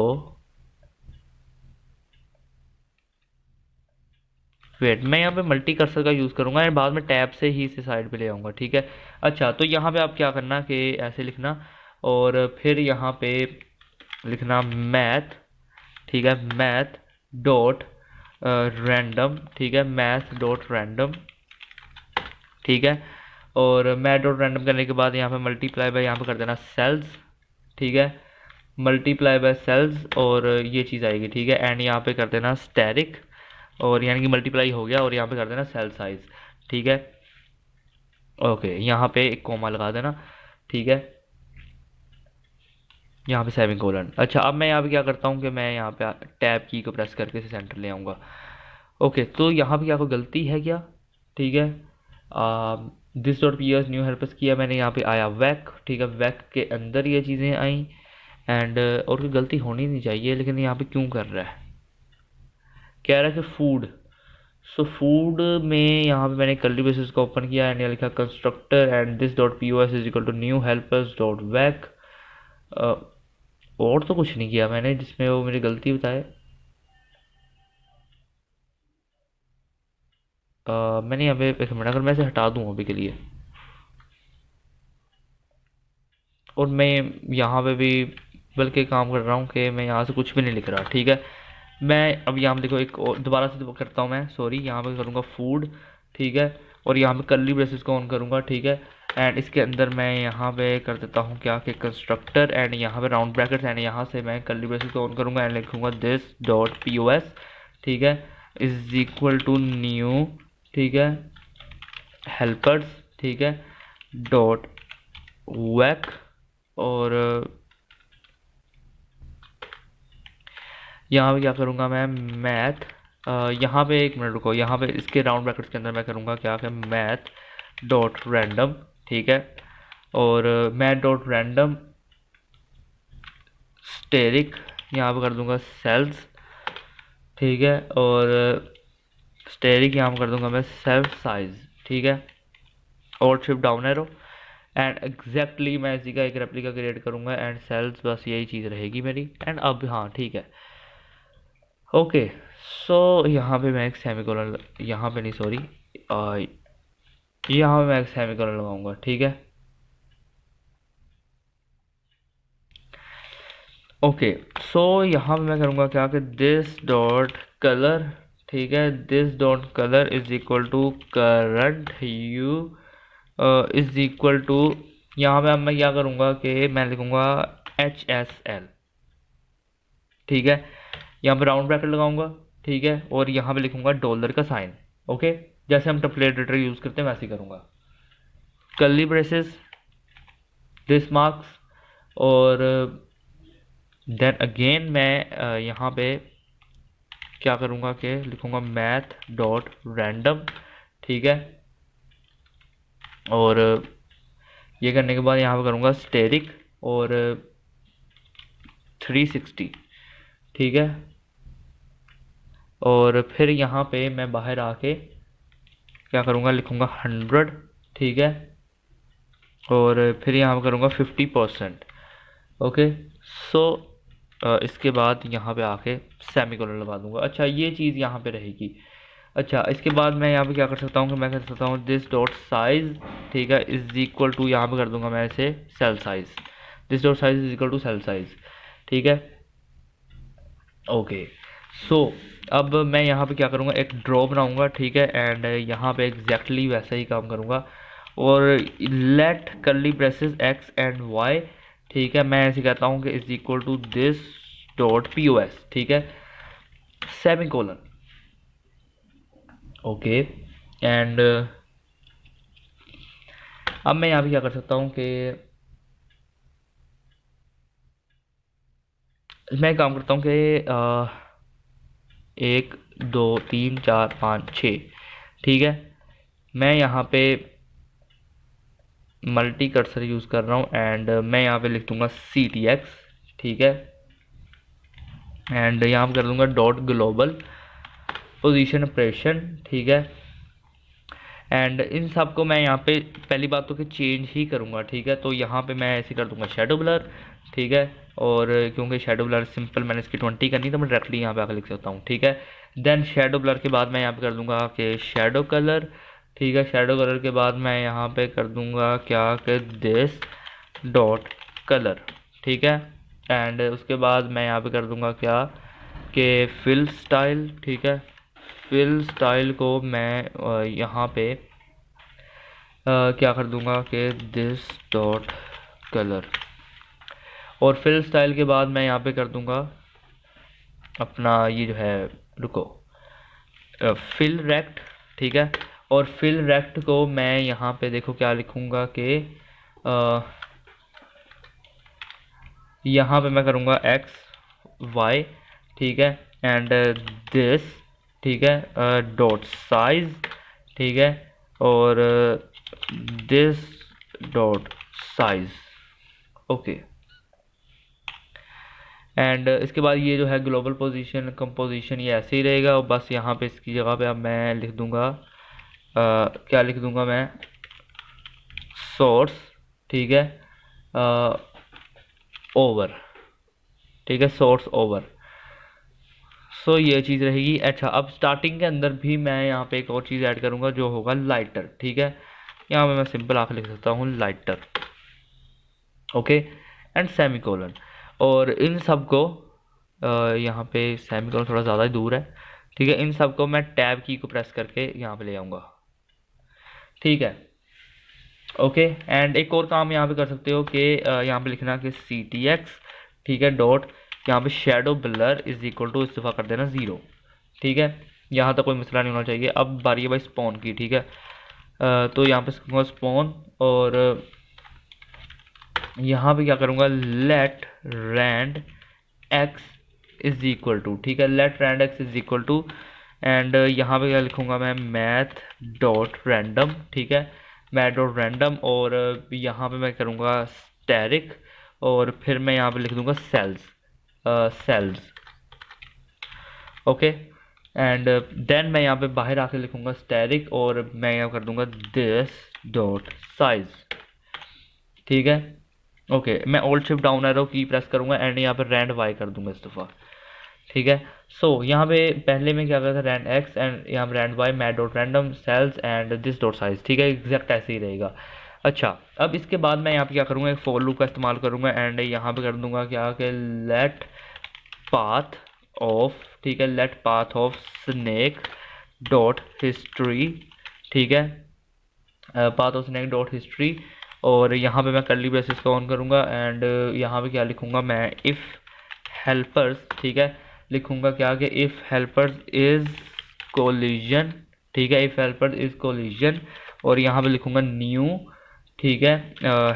वेट, मैं यहाँ पे मल्टी कर्सर का यूज़ करूँगा एंड बाद में टैब से ही इसे साइड पे ले आऊँगा, ठीक है। अच्छा, तो यहाँ पे आप क्या करना कि ऐसे लिखना और फिर यहाँ पे लिखना मैथ, ठीक है, मैथ डॉट रैंडम, ठीक है, मैथ डॉट रैंडम, ठीक है, और मैथ डॉट रैंडम करने के बाद यहाँ पे मल्टीप्लाई बाय यहाँ पे कर देना सेल्स, ठीक है, मल्टीप्लाई बाय सेल्स और ये चीज़ आएगी, ठीक है, एंड यहाँ पे कर देना स्टैरिक, और यानी कि मल्टीप्लाई हो गया, और यहाँ पे कर देना सेल साइज, ठीक है। ओके, यहाँ पे एक कॉमा लगा देना, ठीक है, यहाँ पे सेमीकोलन। अच्छा, अब मैं यहाँ पे क्या करता हूँ कि मैं यहाँ पे टैब की को प्रेस करके इसे सेंटर ले आऊँगा। ओके, तो यहाँ पे क्या कोई गलती है क्या, ठीक है, this dot P S new helpers किया मैंने, यहाँ पे आया वैक, ठीक है, वैक के अंदर ये चीज़ें आई एंड और कोई गलती होनी नहीं चाहिए, लेकिन यहाँ पे क्यों कर रहा है, कह रहा है कि फूड, सो फूड में यहाँ पे मैंने कर्ली ब्रेसेस को ओपन किया एंड लिखा constructor and this dot P O S is equal to new helpers dot vec, और तो कुछ नहीं किया मैंने जिसमें वो मेरी गलती बताए। मैंने यहाँ पे एक मिनट, अगर मैं इसे हटा दूँ अभी के लिए, और मैं यहाँ पे भी बल्कि काम कर रहा हूँ कि मैं यहाँ से कुछ भी नहीं लिख रहा, ठीक है, मैं अब यहाँ पे देखो एक और दोबारा से करता हूँ मैं, सॉरी, यहाँ पे करूँगा फूड, ठीक है, और यहाँ पे कर्ली ब्रेसेस को ऑन करूँगा, ठीक है, एंड इसके अंदर मैं यहाँ पे कर देता हूँ क्या कि कंस्ट्रक्टर एंड यहाँ पे राउंड ब्रैकेट्स एंड यहाँ से मैं कर्ली ब्रेसेस को ऑन करूँगा एंड लिखूँगा this dot P O S, ठीक है, इज इक्वल टू न्यू, ठीक है, हेल्पर्स, ठीक है, डॉट वैक, और यहाँ पे क्या करूँगा मैं मैथ, यहाँ पे एक मिनट रुको, यहाँ पे इसके राउंड ब्रैकेट्स के अंदर मैं करूँगा क्या कि मैथ डॉट रैंडम, ठीक है, और मैथ डॉट रैंडम स्टेरिक, यहाँ पे कर दूँगा सेल्स, ठीक है, और स्टेरिक यहाँ पे कर दूँगा मैं सेल्फ साइज, ठीक है, और shift down arrow and exactly मैं इसी का एक रेप्लिका क्रिएट करूँगा एंड सेल्स, बस यही चीज़ रहेगी मेरी एंड अब हाँ ठीक है। ओके, सो यहाँ पे मैं एक सेमीकोलन, यहाँ पे नहीं सॉरी, यहाँ पे मैं एक सेमीकोलन लगाऊंगा, ठीक है। ओके, सो यहाँ पे मैं करूँगा क्या कि दिस डॉट कलर, ठीक है, this dot colour is equal to current hue is equal to, यहाँ पे अब मैं क्या करूँगा कि मैं लिखूँगा एच एस एल, ठीक है, यहाँ पे राउंड ब्रैकेट लगाऊंगा, ठीक है, और यहाँ पे लिखूंगा डॉलर का साइन, ओके, जैसे हम टेम्पलेट एडिटर यूज़ करते हैं वैसे ही करूँगा, कर्ली ब्रेसेस दिस मार्क्स, और देन अगेन मैं यहाँ पे क्या करूँगा कि लिखूँगा मैथ डॉट रैंडम, ठीक है, और ये करने के बाद यहाँ पे करूँगा स्टेरिक और 360, ठीक है, और फिर यहाँ पे मैं बाहर आके क्या करूँगा लिखूँगा 100, ठीक है, और फिर यहाँ पर करूँगा 50%, ओके, सो इसके बाद यहाँ पे आके सेमीकोलन लगा दूँगा। अच्छा, ये चीज़ यहाँ पे रहेगी। अच्छा, इसके बाद मैं यहाँ पे क्या कर सकता हूँ कि मैं कर सकता हूँ दिस डॉट साइज, ठीक है, इज इक्वल टू, यहाँ पे कर दूँगा मैं इसे cell size, this dot size is equal to cell size, ठीक है। ओके, सो अब मैं यहाँ पे क्या करूँगा एक ड्रॉ बनाऊँगा, ठीक है, एंड यहाँ पे एग्जैक्टली वैसा ही काम करूँगा और let curly braces X and Y, ठीक है, मैं ऐसे कहता हूँ कि is equal to this dot POS, ठीक है, सेमीकोलन। ओके, एंड अब मैं यहाँ पे क्या कर सकता हूँ कि मैं एक काम करता हूँ कि 1 2 3 4 5 6, ठीक है। मैं यहाँ पे मल्टी कर्सर यूज़ कर रहा हूँ एंड मैं यहाँ पे लिख दूँगा CTX, ठीक है। एंड यहाँ पे कर दूँगा डॉट ग्लोबल पोजीशन ऑपरेशन, ठीक है। एंड इन सब को मैं यहाँ पे पहली बात तो कि चेंज ही करूँगा, ठीक है। तो यहाँ पे मैं ऐसे कर दूँगा शेडो ब्लर, ठीक है। और क्योंकि शेडो ब्लर सिंपल मैंने इसकी 20 करनी, तो मैं डायरेक्टली यहाँ पे आकर लिख सकता हूँ, ठीक है। देन शेडो ब्लर के बाद मैं यहाँ पे कर दूँगा कि शेडो कलर, ठीक है। शेडो कलर के बाद मैं यहाँ पे कर दूँगा क्या कि दिस डॉट कलर, ठीक है। एंड उसके बाद मैं यहाँ पे कर दूँगा क्या कि फिल स्टाइल, ठीक है। फिल स्टाइल को मैं यहाँ पे क्या कर दूंगा कि दिस डॉट कलर, और फिल स्टाइल के बाद मैं यहाँ पे कर दूंगा अपना ये जो है, रुको, फिल रेक्ट, ठीक है। और फिल रेक्ट को मैं यहाँ पे देखो क्या लिखूंगा कि यहाँ पे मैं करूँगा XY, ठीक है। एंड दिस, ठीक है, डॉट साइज, ठीक है। और this dot size, okay. And इसके बाद ये जो है ग्लोबल पोजीशन कंपोजिशन ये ऐसे ही रहेगा, और बस यहाँ पे इसकी जगह पे अब मैं लिख दूँगा क्या लिख दूँगा मैं, सोर्स, ठीक है, ओवर, ठीक है, सोर्स ओवर। सो ये चीज़ रहेगी। अच्छा, अब स्टार्टिंग के अंदर भी मैं यहाँ पे एक और चीज़ ऐड करूँगा जो होगा लाइटर, ठीक है। यहाँ पे मैं सिंपल आकर लिख सकता हूँ लाइटर, ओके। एंड सेमीकोलन, और इन सब को यहाँ पे सेमीकोलन थोड़ा ज़्यादा ही दूर है, ठीक है। इन सब को मैं टैब की को प्रेस करके यहाँ पे ले आऊँगा, ठीक है, ओके। एंड एक और काम यहाँ पे कर सकते हो कि यहाँ पे लिखना कि CTX, ठीक है, डॉट यहाँ पे shadow blur is equal to इस्तीफा कर देना 0, ठीक है। यहाँ तक कोई मसला नहीं होना चाहिए। अब बारी है भाई स्पॉन की, ठीक है। तो यहाँ पे स्पॉन, और यहाँ पे क्या करूँगा, let rand X is equal to, ठीक है, let rand X is equal to. And यहाँ पे क्या लिखूँगा मैं, मैथ डॉट रैंडम, ठीक है, मैथ डॉट रैंडम। और यहाँ पे मैं करूँगा स्टैरिक, और फिर मैं यहाँ पे लिख दूँगा cells, cells, okay. And then मैं यहाँ पे बाहर आके लिखूँगा स्टैरिक, और मैं यहाँ कर दूँगा दिस डॉट साइज, ठीक है, ओके। मैं ऑल्ट शिफ्ट डाउन एरो की प्रेस करूँगा एंड यहाँ पे रैंड वाई कर दूँगा इस दफ़ा, ठीक है। सो यहाँ पे पहले में क्या करता था, रैंड एक्स, एंड यहाँ पे rand Y, math dot random, cells and this dot size, ठीक है, एग्जैक्ट ऐसे ही रहेगा। अच्छा, अब इसके बाद मैं यहाँ पे क्या करूँगा, एक फॉर लूप का इस्तेमाल करूँगा एंड यहाँ पे कर दूँगा क्या कि लेट पाथ ऑफ, ठीक है, let path of snake dot history, ठीक है, path of snake dot history. और यहाँ पे मैं कर्ली ब्रेसेस का ऑन करूँगा एंड यहाँ पे क्या लिखूँगा मैं, इफ़ हेल्पर्स, ठीक है, लिखूँगा क्या कि इफ़ हेल्पर्स इज़ कोलिजन, ठीक है, इफ़ हेल्पर्स इज़ कोलिजन। और यहाँ पे लिखूँगा न्यू, ठीक है,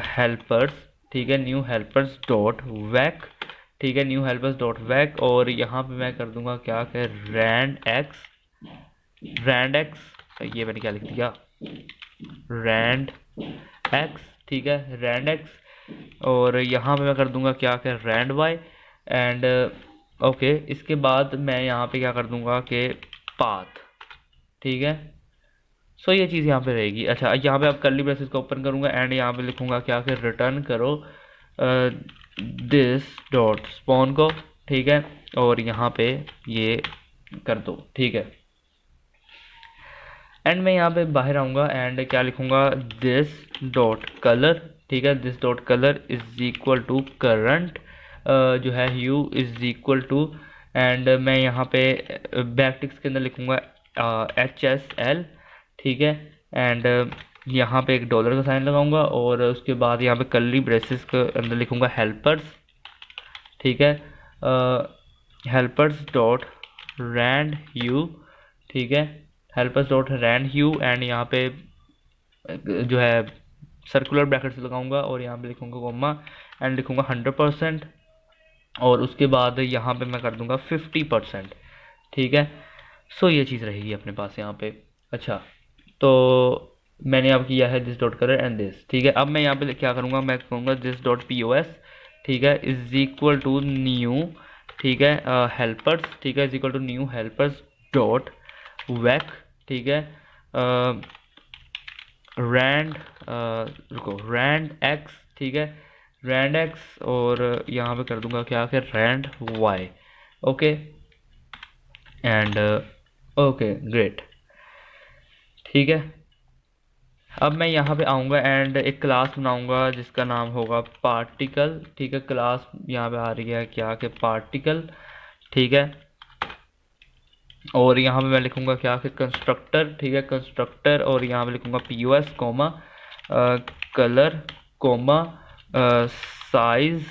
हेल्पर्स, ठीक है, न्यू हेल्पर्स डॉट वैक, ठीक है, न्यू हेल्पर्स डॉट वैक। और यहाँ पे मैं कर दूँगा क्या कि रैंड एक्स, रैंड एक्स, ये मैंने क्या लिख दिया, रैंड एक्स, ठीक है, रैंड एक्स। और यहाँ पे मैं कर दूंगा क्या कि रैंड वाई, एंड ओके। इसके बाद मैं यहाँ पे क्या कर दूंगा कि पाथ, ठीक है। सो ये चीज़ यहाँ पे रहेगी। अच्छा, यहाँ पे अब कर्ली ब्रेसेस को ओपन करूँगा एंड यहाँ पे लिखूँगा क्या कि रिटर्न करो दिस डॉट स्पॉन को, ठीक है, और यहाँ पे ये कर दो, ठीक है। एंड मैं यहाँ पे बाहर आऊँगा एंड क्या लिखूँगा, दिस डॉट कलर, ठीक है, this dot colour is equal to current जो है hue is equal to. And मैं यहाँ पे बैकटिक्स के अंदर लिखूँगा HSL, ठीक है। एंड यहाँ पे एक डॉलर का साइन लगाऊंगा और उसके बाद यहाँ पे कर्ली ब्रेसेस के अंदर लिखूँगा हेल्पर्स, ठीक है, हेल्पर्स डॉट रैंड यू, ठीक है, helpers dot rand hue, and यहाँ पे जो है सर्कुलर ब्रैकेट्स लगाऊंगा और यहाँ पे लिखूंगा कोमा एंड लिखूंगा 100%, और उसके बाद यहाँ पे मैं कर दूंगा 50%। ठीक है, सो ये चीज़ रहेगी अपने पास यहाँ पे। अच्छा, तो मैंने अब किया है this dot colour and this. ठीक है, अब मैं यहाँ पे क्या करूँगा, मैं कहूँगा this dot P O S, ठीक है, इज इक्वल टू न्यू, ठीक है, हेल्पर्स, ठीक है, is equal to new helpers dot vec, ठीक है, रैंड रुको रैंड एक्स, ठीक है, रैंड एक्स, और यहाँ पे कर दूंगा क्या कि rand Y. Okay, and okay great. ठीक है, अब मैं यहाँ पे आऊँगा एंड एक क्लास बनाऊँगा जिसका नाम होगा पार्टिकल। ठीक है, क्लास यहाँ पे आ रही है क्या कि पार्टिकल। ठीक है, और यहाँ पे मैं लिखूँगा क्या कि कंस्ट्रक्टर। ठीक है, कंस्ट्रक्टर, और यहाँ पे लिखूँगा P O S comma colour comma size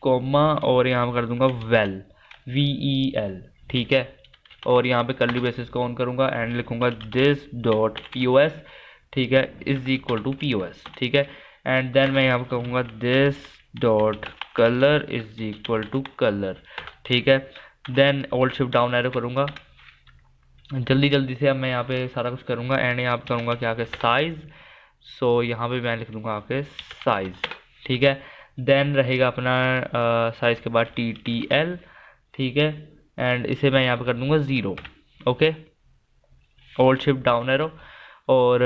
comma, और यहाँ पे कर दूँगा वेल, वी ई एल। ठीक है, और यहाँ पे कर्ली ब्रेसेस को ऑन करूँगा एंड लिखूँगा this dot P O S, ठीक है, is equal to P O S. ठीक है, एंड देन मैं यहाँ पे कहूँगा this dot colour is equal to colour. ठीक है, then alt shift down arrow करूँगा, जल्दी जल्दी से अब मैं यहाँ पे सारा कुछ करूँगा एंड यहाँ पे करूँगा क्या कि साइज़। सो यहाँ पे मैं लिख दूँगा आपके साइज़। ठीक है, देन रहेगा अपना साइज़ के बाद टी टी एल। ठीक है, एंड इसे मैं यहाँ पे कर दूँगा 0। Okay, alt shift down arrow, और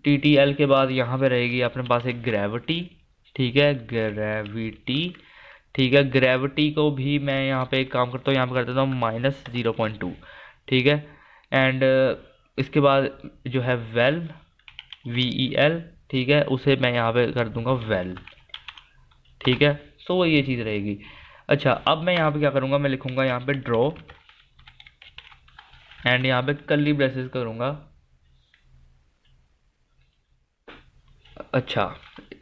टी टी एल के बाद यहाँ पे रहेगी अपने पास एक ग्रेविटी। ठीक है, ग्रेविटी। ठीक है, ग्रेविटी को भी मैं यहाँ पे एक काम करता हूँ, यहाँ पे कर देता हूँ -0.2। ठीक है, एंड इसके बाद जो है वेल, वी ई एल, ठीक है, उसे मैं यहाँ पे कर दूंगा वेल। ठीक है, सो ये चीज़ रहेगी। अच्छा, अब मैं यहाँ पे क्या करूँगा, मैं लिखूँगा यहाँ पे ड्रॉ एंड यहाँ पे कर्ली ब्रेसेस करूँगा। अच्छा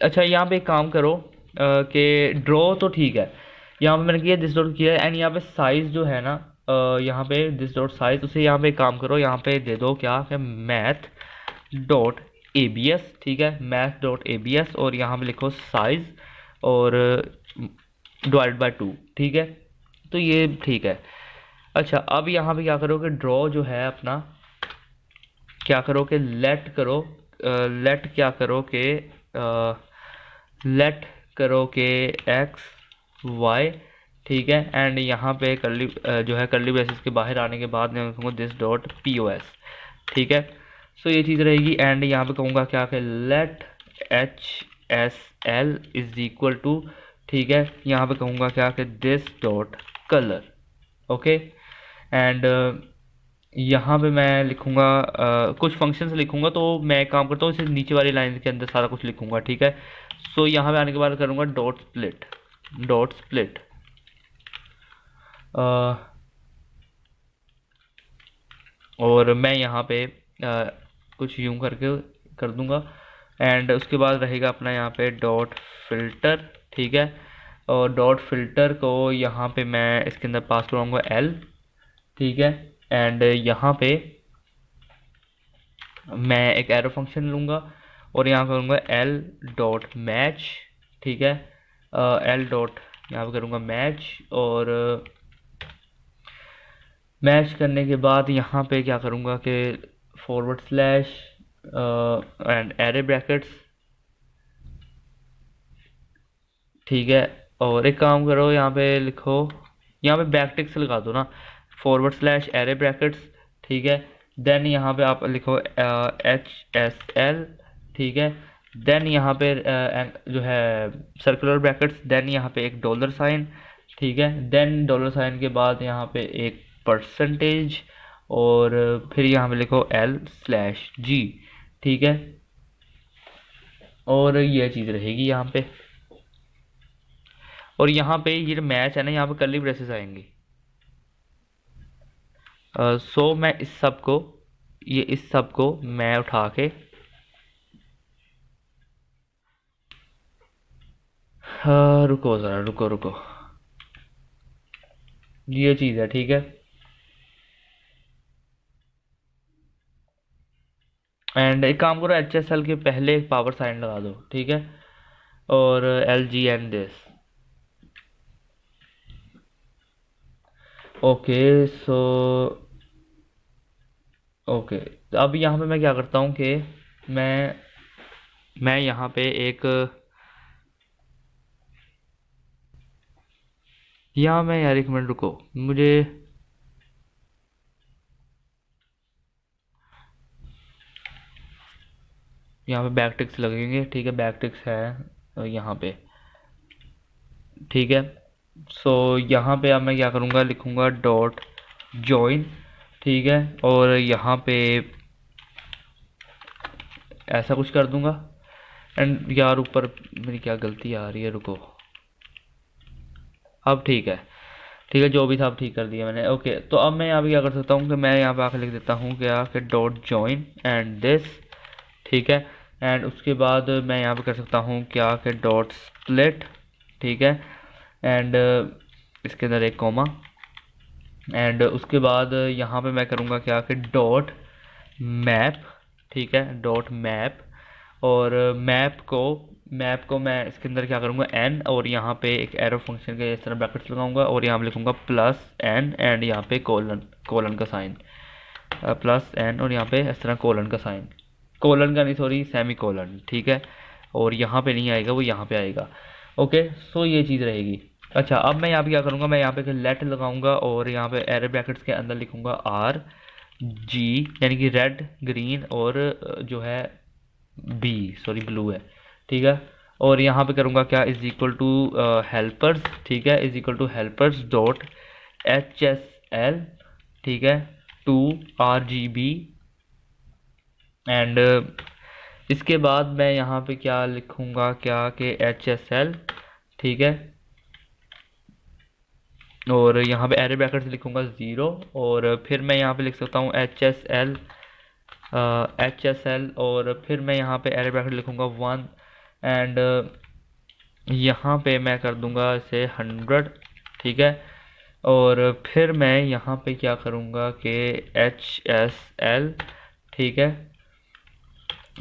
अच्छा, यहाँ पे एक काम करो कि ड्रॉ तो ठीक है, यहाँ पे मैंने किया दिस डॉट किया है, एंड यहाँ पे साइज़ जो है ना, यहाँ पे दिस डॉट साइज, उसे यहाँ पे एक काम करो, यहाँ पे दे दो क्या है math dot A B S. ठीक है, math dot A B S, और यहाँ पे लिखो साइज और डिवाइड बाय 2। ठीक है, तो ये ठीक है। अच्छा, अब यहाँ पे क्या करो कि ड्रॉ जो है अपना क्या करो कि लेट करो, लेट क्या करो कि लेट करो कि एक्स वाई। ठीक है, एंड यहाँ पे कर्ली जो है कर्ली ब्रेसेस के बाहर आने के बाद मैं कहूँगा this dot P O S. ठीक है, सो ये चीज़ रहेगी, एंड यहाँ पे कहूँगा क्या कि let H S L is equal to, ठीक है, यहाँ पे कहूँगा क्या कि this dot colour. Okay, and यहाँ पे मैं लिखूँगा कुछ फंक्शंस लिखूँगा, तो मैं एक काम करता हूँ इसे नीचे वाली लाइन के अंदर सारा कुछ लिखूँगा। ठीक है, सो यहाँ पे आने के बाद करूँगा डॉट स्प्लिट, डॉट स्प्लिट, और मैं यहाँ पे कुछ यूं करके कर दूंगा, एंड उसके बाद रहेगा अपना यहाँ पे डॉट फिल्टर। ठीक है, और डॉट फिल्टर को यहाँ पे मैं इसके अंदर पास कराऊंगा एल। ठीक है, एंड यहाँ पे मैं एक एरो फंक्शन लूँगा और यहाँ करूँगा एल डॉट मैच। ठीक है, एल डॉट यहाँ पे करूँगा मैच, और मैच करने के बाद यहाँ पे क्या करूँगा कि forward slash and array brackets. ठीक है, और एक काम करो, यहाँ पे लिखो, यहाँ पे बैकटिक्स लगा दो ना, फॉरवर्ड स्लैश एरे ब्रैकेट्स। ठीक है, देन यहाँ पे आप लिखो एच एस एल। ठीक है, देन यहाँ पे जो है सर्कुलर ब्रैकेट्स, देन यहाँ पे एक डॉलर साइन। ठीक है, देन डॉलर साइन के बाद यहाँ पे एक परसेंटेज, और फिर यहाँ पे लिखो एल स्लैश जी। ठीक है, और ये चीज़ रहेगी यहाँ पे, और यहाँ पे ये जो मैच है ना, यहाँ पे कर्ली ब्रेसेस आएंगी। सो मैं इस सब को मैं उठा के रुको ज़रा, रुको रुको, ये चीज़ है। ठीक है, एंड एक काम करो, एच एस एल के पहले एक पावर साइन लगा दो, ठीक है, और L G N this. Okay so okay, अब यहाँ पे मैं क्या करता हूँ कि मैं यहाँ पे एक, यहाँ मैं यार 1 मिनट रुको, मुझे यहाँ पे बैक टिक्स लगेंगे, ठीक है, बैक टिक्स है यहाँ पे, ठीक है। सो यहाँ पे अब मैं क्या करूँगा, लिखूँगा डॉट जॉइन, ठीक है, और यहाँ पे ऐसा कुछ कर दूँगा। एंड यार ऊपर मेरी क्या गलती आ रही है, रुको, अब ठीक है, ठीक है, जो भी था अब ठीक कर दिया मैंने। ओके, तो अब मैं यहाँ पे क्या कर सकता हूँ कि मैं यहाँ पे आकर लिख देता हूँ क्या कि डॉट जॉइन एंड दिस, ठीक है। एंड उसके बाद मैं यहाँ पे कर सकता हूँ क्या कि डॉट स्प्लिट, ठीक है, एंड इसके अंदर एक कॉमा, एंड उसके बाद यहाँ पे मैं करूँगा क्या कि डॉट मैप, ठीक है, डॉट मैप, और मैप को मैं इसके अंदर क्या करूँगा एन, और यहाँ पे एक एरो फंक्शन के इस तरह ब्रैकेट्स लगाऊंगा, और यहाँ पे लिखूँगा प्लस एन, एंड यहाँ पे कोलन, कोलन का साइन, प्लस एन, और यहाँ पे इस तरह कोलन का साइन, कोलन का नहीं सॉरी सेमी कोलन, ठीक है, और यहाँ पे नहीं आएगा, वो यहाँ पे आएगा। ओके, सो ये चीज़ रहेगी। अच्छा, अब मैं यहाँ पे क्या करूँगा, मैं यहाँ पे लेट लगाऊंगा, और यहाँ पे एरो ब्रैकेट्स के अंदर लिखूँगा आर जी, यानी कि रेड ग्रीन और जो है बी, सॉरी ब्लू है, ठीक है, और यहाँ पे करूँगा क्या, इज इक्वल टू हेल्पर्स, ठीक है, is equal to helpers dot H S L, ठीक है, to R G B, and इसके बाद मैं यहाँ पे क्या लिखूँगा क्या कि एच एस एल, ठीक है, और यहाँ पे एरे ब्रैकेट से लिखूँगा 0, और फिर मैं यहाँ पे लिख सकता हूँ एच एस एल, और फिर मैं यहाँ पे एरे ब्रैकेट लिखूँगा 1, एंड यहाँ पे मैं कर दूँगा इसे 100, ठीक है, और फिर मैं यहाँ पे क्या करूँगा कि एच एस एल, ठीक है,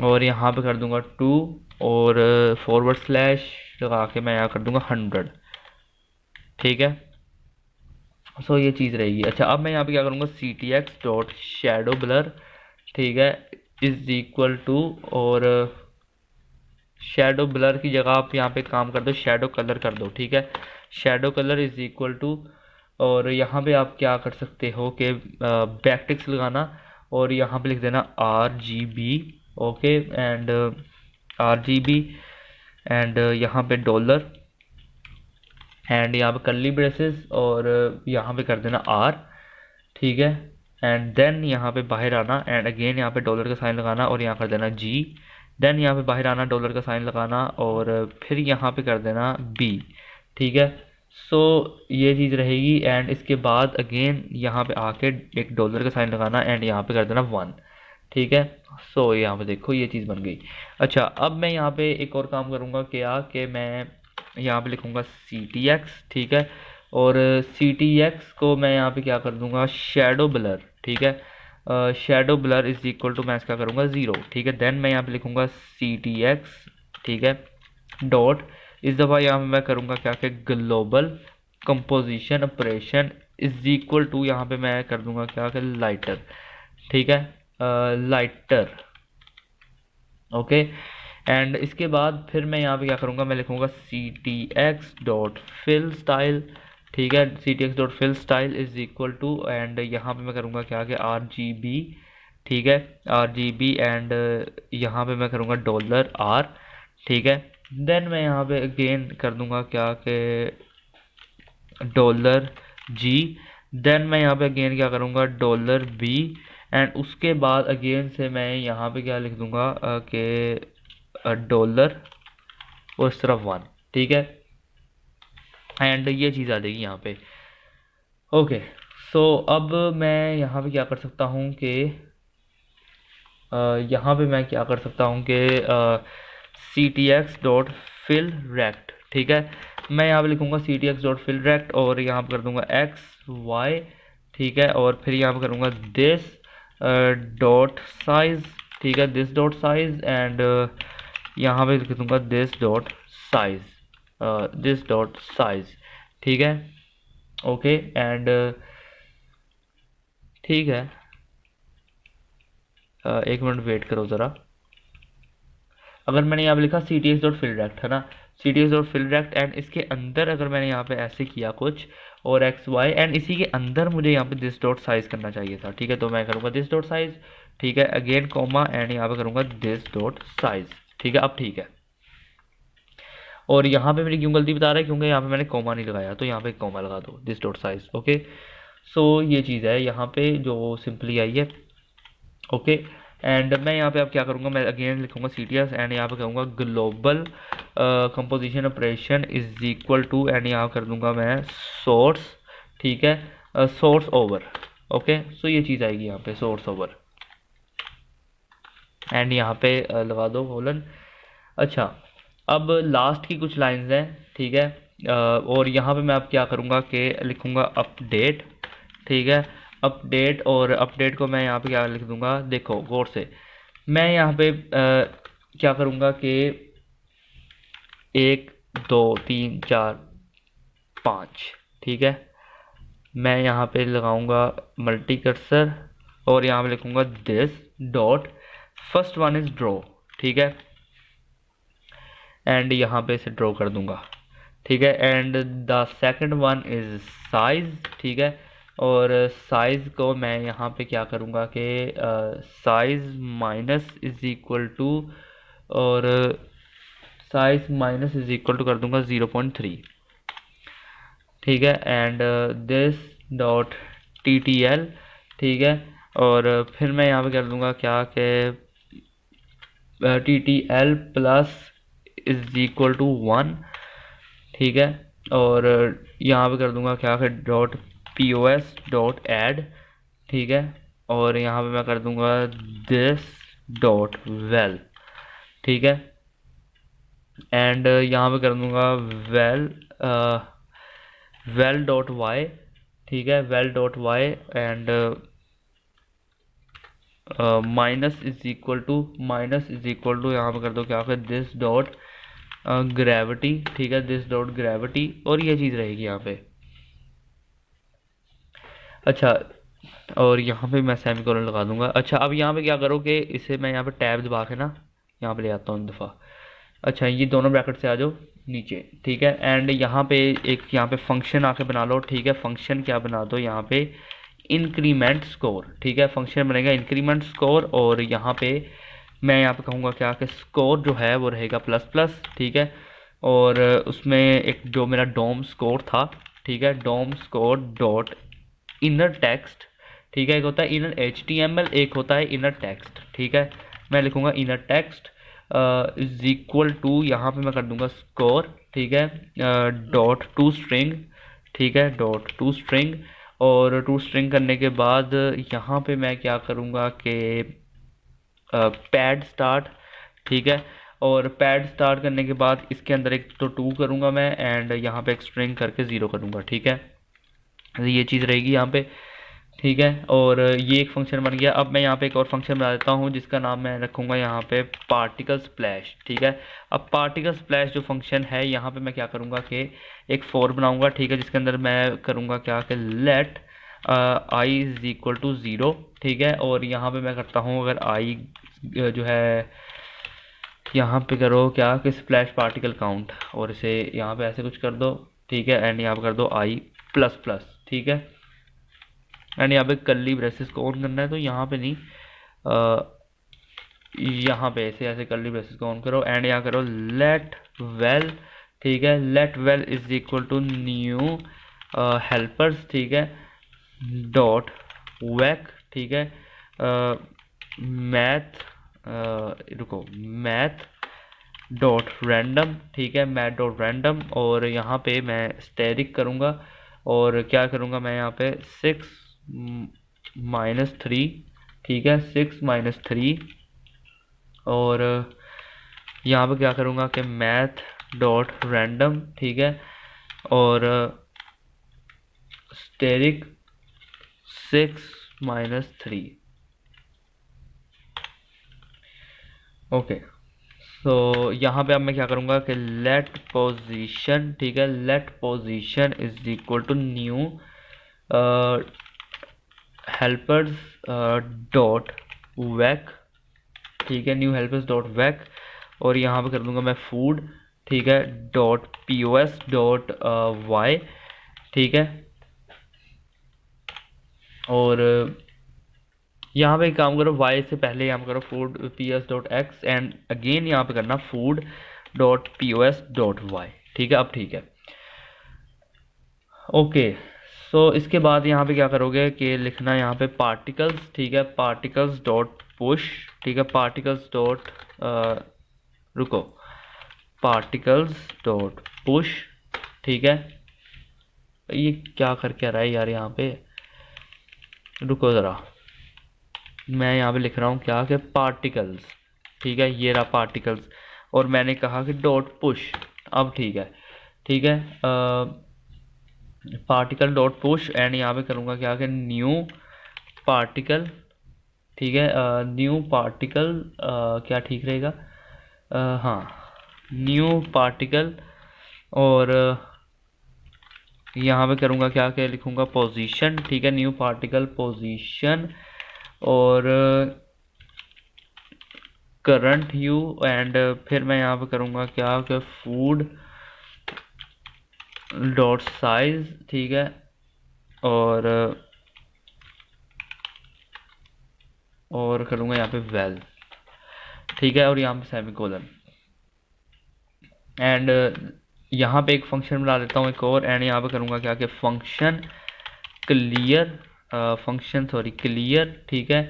और यहाँ पे कर दूँगा 2, और फॉरवर्ड स्लैश लगा के मैं यहाँ कर दूँगा 100, ठीक है। सो ये चीज़ रहेगी। अच्छा, अब मैं यहाँ पे क्या करूँगा, C T X dot shadow blur, ठीक है, इज इक्वल टू, और शेडो ब्लर की जगह आप यहाँ पे काम कर दो, शेडो कलर कर दो, ठीक है, shadow colour is equal to, और यहाँ पे आप क्या कर सकते हो कि बैकटिक्स लगाना, और यहाँ पे लिख देना R G B, okay, and R G B, and यहाँ पे डॉलर, एंड यहाँ पे कर्ली ब्रेसेस, और यहाँ पे कर देना आर, ठीक है, एंड देन यहाँ पे बाहर आना, एंड अगेन यहाँ पे डॉलर का साइन लगाना, और यहाँ कर देना जी, देन यहाँ पे बाहर आना, डॉलर का साइन लगाना, और फिर यहाँ पे कर देना बी, ठीक है। सो ये चीज़ रहेगी, एंड इसके बाद अगेन यहाँ पे आके एक डॉलर का साइन लगाना, एंड यहाँ पे कर देना 1, ठीक है। सो यहाँ पे देखो ये चीज़ बन गई। अच्छा, अब मैं यहाँ पे एक और काम करूँगा क्या कि मैं यहाँ पे लिखूँगा सी टी एक्स, ठीक है, और सी टी एक्स को मैं यहाँ पे क्या कर दूँगा, शेडो ब्लर, ठीक है, shadow blur is equal to मैं इसका करूँगा 0, ठीक है, देन मैं यहाँ पे लिखूँगा सी टी एक्स, ठीक है, डॉट, इस दफ़ा यहाँ पे मैं करूँगा क्या कि global composition operation is equal to, यहाँ पे मैं कर दूँगा क्या कि लाइटर, ठीक है, लाइटर, ओके, एंड इसके बाद फिर मैं यहाँ पे क्या करूँगा, मैं लिखूँगा C T X dot fill style, ठीक है, C T X dot fill style is equal to, and यहाँ पे मैं करूँगा क्या कि आर जी बी, ठीक है, आर जी बी, एंड यहाँ पे मैं करूँगा डॉलर आर, ठीक है, देन मैं यहाँ पे अगेन कर दूँगा क्या कि डॉलर जी, देन मैं यहाँ पे अगेन क्या करूँगा डॉलर बी, एंड उसके बाद अगेन से मैं यहाँ पे क्या लिख दूँगा कि डॉलर और सिर्फ 1, ठीक है, एंड ये चीज़ आ जाएगी यहाँ पे। ओके, सो अब मैं यहाँ पे क्या कर सकता हूँ कि यहाँ पे मैं क्या कर सकता हूँ कि C T X dot fill rect, ठीक है, मैं यहाँ पे लिखूँगा C T X dot fill rect, और यहाँ पे कर दूँगा एक्स वाई, ठीक है, और फिर यहाँ पे करूँगा दिस डॉट साइज, ठीक है, दिस डॉट साइज, एंड यहाँ पे लिख दूंगा this dot size, this dot size, ठीक है, ओके, एंड ठीक है, एक मिनट वेट करो ज़रा। अगर मैंने यहाँ पे लिखा C T X dot fill rect है ना, C T X dot fill rect, and इसके अंदर अगर मैंने यहाँ पे ऐसे किया कुछ और एक्स वाई, एंड इसी के अंदर मुझे यहाँ पे दिस डॉट साइज करना चाहिए था, ठीक है, तो मैं करूँगा दिस डॉट साइज, ठीक है, अगेन कॉमा, एंड यहाँ पे करूँगा दिस डॉट साइज, ठीक है, अब ठीक है। और यहाँ पे मेरी क्यों गलती बता रहा है, क्योंकि यहाँ पे मैंने कॉमा नहीं लगाया, तो यहाँ पे कॉमा लगा दो, दिस डॉट साइज, ओके। सो ये चीज़ है यहाँ पे जो सिंपली आई है, ओके। एंड मैं यहाँ पे अब क्या करूँगा, मैं अगेन लिखूँगा सी टी एस, एंड यहाँ पे कहूँगा global composition operation is equal to, and यहाँ कर दूँगा मैं सोर्स, ठीक है, सोर्स ओवर, ओके। सो ये चीज़ आएगी यहाँ पे सोर्स ओवर, एंड यहाँ पे लगा दो कोलन। अच्छा, अब लास्ट की कुछ लाइंस हैं, ठीक है, और यहाँ पे मैं अब क्या करूँगा कि लिखूँगा अपडेट, ठीक है, अपडेट, और अपडेट को मैं यहाँ पे क्या लिख दूँगा, देखो गौर से, मैं यहाँ पे क्या करूँगा कि 1 2 3 4 5, ठीक है, मैं यहाँ पे लगाऊंगा मल्टी कर्सर, और यहाँ पे लिखूँगा this dot, first one is draw, ठीक है, एंड यहाँ पे इसे ड्रॉ कर दूंगा, ठीक है, and the second one is size, ठीक है, और साइज़ को मैं यहाँ पे क्या करूँगा कि size minus is equal to, और size minus is equal to कर दूंगा 0.3, ठीक है, and this dot T T L, ठीक है, और फिर मैं यहाँ पे कर दूंगा क्या कि T T L plus is equal to 1, ठीक है, और यहाँ पे कर दूंगा क्या कि dot P O S dot add, ठीक है, और यहाँ पे मैं कर दूंगा दिस डॉट वेल, ठीक है, एंड यहाँ पे कर दूंगा वेल, वेल डॉट वाई, ठीक है, vel dot Y, and minus is equal to, minus is equal to यहाँ पे कर दो क्या फिर दिस डॉट ग्रेविटी, ठीक है, दिस डॉट ग्रेविटी, और ये चीज़ रहेगी यहाँ पे। अच्छा, और यहाँ पे मैं सेमीकोलन लगा दूंगा। अच्छा, अब यहाँ पे क्या करो कि इसे मैं यहाँ पे टैब दबा के ना यहाँ पे ले आता हूँ दफ़ा। अच्छा, ये दोनों ब्रैकेट से आ जाओ नीचे, ठीक है, एंड यहाँ पे एक यहाँ पे फंक्शन आके बना लो, ठीक है, फंक्शन क्या बना दो यहाँ पे इंक्रीमेंट स्कोर, ठीक है, फंक्शन बनेगा इंक्रीमेंट स्कोर, और यहाँ पे मैं यहाँ पे कहूँगा क्या कि स्कोर जो है वो रहेगा प्लस प्लस, ठीक है, और उसमें एक जो मेरा डोम स्कोर था, ठीक है, डोम स्कोर डॉट इनर टेक्स्ट, ठीक है, एक होता है inner H T M L, एक होता है इनर टेक्स्ट, ठीक है, मैं लिखूँगा inner text is equal to, यहाँ पे मैं कर दूंगा स्कोर, ठीक है, डॉट टू स्ट्रिंग, ठीक है, डॉट टू स्ट्रिंग, और टू स्ट्रिंग करने के बाद यहाँ पे मैं क्या करूँगा कि पैड स्टार्ट, ठीक है, और पैड स्टार्ट करने के बाद इसके अंदर एक तो टू करूँगा मैं, एंड यहाँ पे एक स्ट्रिंग करके ज़ीरो करूँगा, ठीक है, ये चीज़ रहेगी यहाँ पे, ठीक है, और ये एक फंक्शन बन गया। अब मैं यहाँ पे एक और फंक्शन बना देता हूँ जिसका नाम मैं रखूँगा यहाँ पे पार्टिकल स्प्लैश, ठीक है। अब पार्टिकल स्प्लैश जो फंक्शन है यहाँ पे मैं क्या करूँगा कि एक फोर बनाऊँगा, ठीक है, जिसके अंदर मैं करूँगा क्या कि let I is equal to zero, ठीक है, और यहाँ पे मैं करता हूँ अगर आई जो है यहाँ पे करो क्या कि स्प्लैश पार्टिकल काउंट, और इसे यहाँ पे ऐसे कुछ कर दो, ठीक है, एंड यहाँ पे कर दो आई प्लस प्लस, ठीक है, एंड यहाँ पे कर्ली ब्रेसेस को ऑन करना है, तो यहाँ पे नहीं यहाँ पे ऐसे ऐसे कर्ली ब्रेसेस को ऑन करो, एंड यहाँ करो लेट वेल, ठीक है, let vel is equal to new helpers, ठीक है, डॉट वैक, ठीक है, मैथ रुको मैथ डॉट रैंडम, ठीक है, मैथ डॉट रैंडम, और यहाँ पे मैं स्टेरिक करूँगा, और क्या करूँगा मैं यहाँ पे 6-3, ठीक है, 6-3, और यहाँ पे क्या करूँगा कि मैथ डॉट रैंडम, ठीक है, और स्टेरिक 6-3, ओके, सो यहाँ पे अब मैं क्या करूँगा कि लेट पोजीशन, ठीक है, let position is equal to new helpers dot vec, ठीक है, न्यू हेल्पर्स डॉट वैक, और यहाँ पे कर दूंगा मैं फूड, ठीक है, dot P O S dot Y, ठीक है, और यहाँ पे एक काम करो, वाई से पहले यहाँ पे करो food P S dot X, and again यहाँ पे करना food dot P O S dot Y, ठीक है, अब ठीक है। ओके, सो इसके बाद यहाँ पे क्या करोगे कि लिखना यहाँ पे पार्टिकल्स, ठीक है, पार्टिकल्स डॉट पुश, ठीक है, पार्टिकल्स डॉट रुको, पार्टिकल्स डॉट पुश, ठीक है, ये क्या करके आ रहा है यार यहाँ पे, रुको ज़रा, मैं यहाँ पे लिख रहा हूँ क्या कि पार्टिकल्स, ठीक है, ये रहा पार्टिकल्स, और मैंने कहा कि डॉट पुश, अब ठीक है, ठीक है, पार्टिकल डॉट पुश, एंड यहाँ पे करूँगा क्या कि न्यू पार्टिकल, ठीक है, न्यू पार्टिकल, क्या ठीक रहेगा, हाँ, न्यू पार्टिकल, और यहाँ पे करूँगा क्या क्या लिखूँगा पोजीशन, ठीक है, न्यू पार्टिकल पोजीशन, और करंट यू, एंड फिर मैं यहाँ पे करूँगा क्या कि फूड डॉट साइज, ठीक है, और करूँगा यहाँ पे वेल, ठीक है, और यहाँ पे सेमीकोलन, एंड यहाँ पे एक फंक्शन बना देता हूँ एक और, एंड यहाँ पे करूँगा क्या कि function clear, function sorry clear, ठीक है,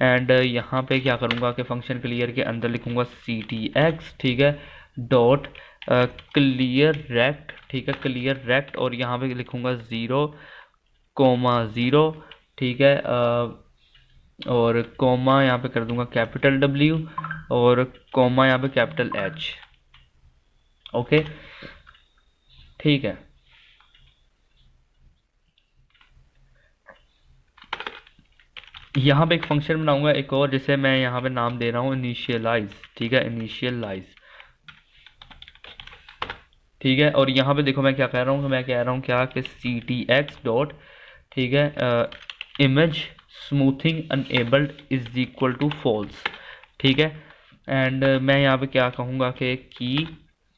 एंड यहाँ पे क्या करूँगा कि फंक्शन क्लियर के अंदर लिखूँगा सी टी एक्स, ठीक है, डॉट क्लियर रेक्ट, ठीक है, क्लियर रेक्ट, और यहाँ पे लिखूँगा 0,0, ठीक है, और कोमा यहाँ पे कर दूंगा कैपिटल डब्ल्यू, और कोमा यहाँ पे कैपिटल एच, ओके, ठीक है। यहाँ पे एक फंक्शन बनाऊंगा एक और, जिसे मैं यहाँ पे नाम दे रहा हूँ इनिशियलाइज, ठीक है, इनिशियलाइज, ठीक है, और यहाँ पे देखो मैं क्या कह रहा हूँ, मैं कह रहा हूँ क्या कि सी टी एक्स डॉट, ठीक है, image smoothing enabled is equal to false, ठीक है, एंड मैं यहाँ पे क्या कहूँगा कि की,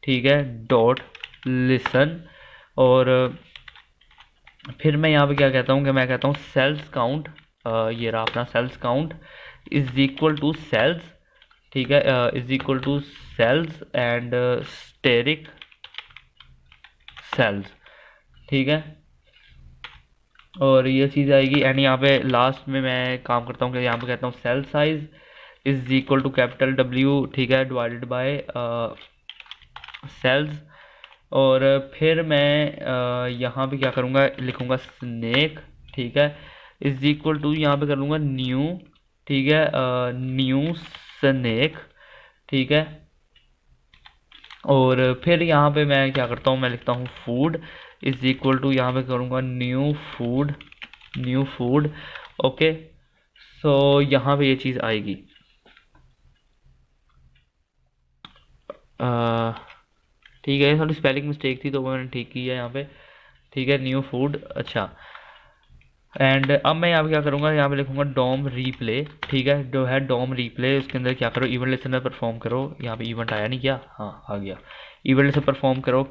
ठीक है, डॉट लिसन, और फिर मैं यहाँ पे क्या कहता हूँ कि मैं कहता हूँ सेल्स काउंट, ये रहा अपना cells count is equal to cells, ठीक है, is equal to cells and asterisk cells, ठीक है, और ये चीज़ आएगी, एंड यहाँ पे लास्ट में मैं काम करता हूँ कि यहाँ पे कहता हूँ cell size is equal to capital W, ठीक है, डिवाइडेड बाय सेल्स, और फिर मैं यहाँ पे क्या करूँगा, लिखूँगा स्नेक, ठीक है, इज इक्वल टू यहाँ पे कर लूँगा न्यू, ठीक है, न्यू स्नेक, ठीक है, और फिर यहाँ पे मैं क्या करता हूँ, मैं लिखता हूँ फूड इज इक्वल टू, यहाँ पे करूँगा new food, new food, okay, so यहाँ पे ये चीज़ आएगी, ठीक है, थोड़ी स्पेलिंग मिस्टेक थी तो मैंने ठीक की है यहाँ पे, ठीक है, न्यू फूड, अच्छा, एंड अब मैं यहाँ पे क्या करूँगा, यहाँ पे लिखूँगा डोम रीप्ले, ठीक है, जो है डोम रीप्ले, उसके अंदर क्या करो इवेंट लिस्टनर परफॉर्म करो, यहाँ पे इवेंट आया नहीं क्या, हाँ आ गया, इवेंट लिस्टनर परफॉर्म करो,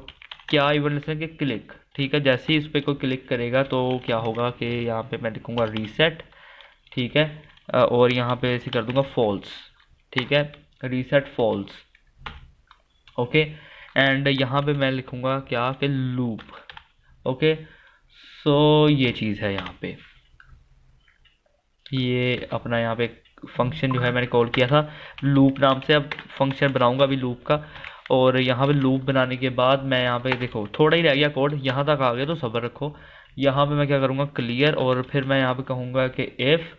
क्या इवेंट लिस्टनर के क्लिक, ठीक है, जैसे ही इस पर कोई क्लिक करेगा तो क्या होगा कि यहाँ पे मैं लिखूँगा रीसेट, ठीक है, और यहाँ पे ऐसे कर दूँगा फॉल्स, ठीक है, रीसेट फॉल्स, ओके, एंड यहाँ पे मैं लिखूँगा क्या कि लूप, ओके, सो ये चीज़ है यहाँ पे, ये अपना यहाँ पे फंक्शन जो है मैंने कॉल किया था लूप नाम से, अब फंक्शन बनाऊंगा अभी लूप का, और यहाँ पे लूप बनाने के बाद मैं यहाँ पे देखो थोड़ा ही रह गया कोड, यहाँ तक आ गया तो सब्र रखो, यहाँ पे मैं क्या करूँगा क्लियर, और फिर मैं यहाँ पे कहूँगा कि इफ़,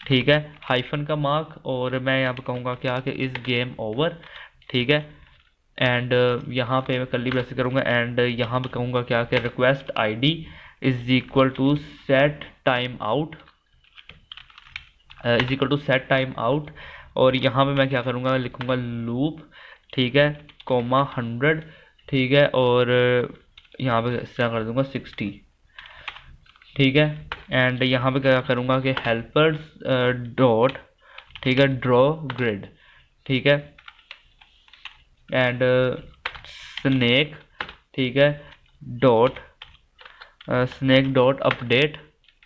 ठीक है, हाइफन का मार्क, और मैं यहाँ पे कहूँगा क्या कि इस गेम ओवर, ठीक है, एंड यहाँ पे मैं कर्ली ब्रेसेस करूँगा, एंड यहाँ पे कहूँगा क्या कि request ID is equal to set time out, is equal to set time out, और यहाँ पे मैं क्या करूँगा, लिखूँगा लूप, ठीक है, कोमा 100, ठीक है, और यहाँ पे इस तरह कर दूँगा 60, ठीक है। एंड यहाँ पे क्या करूँगा कि हेल्पर्स डॉट, ठीक है, ड्रॉ ग्रिड, ठीक है, एंड स्नैक, ठीक है, डॉट स्नैक डॉट अपडेट,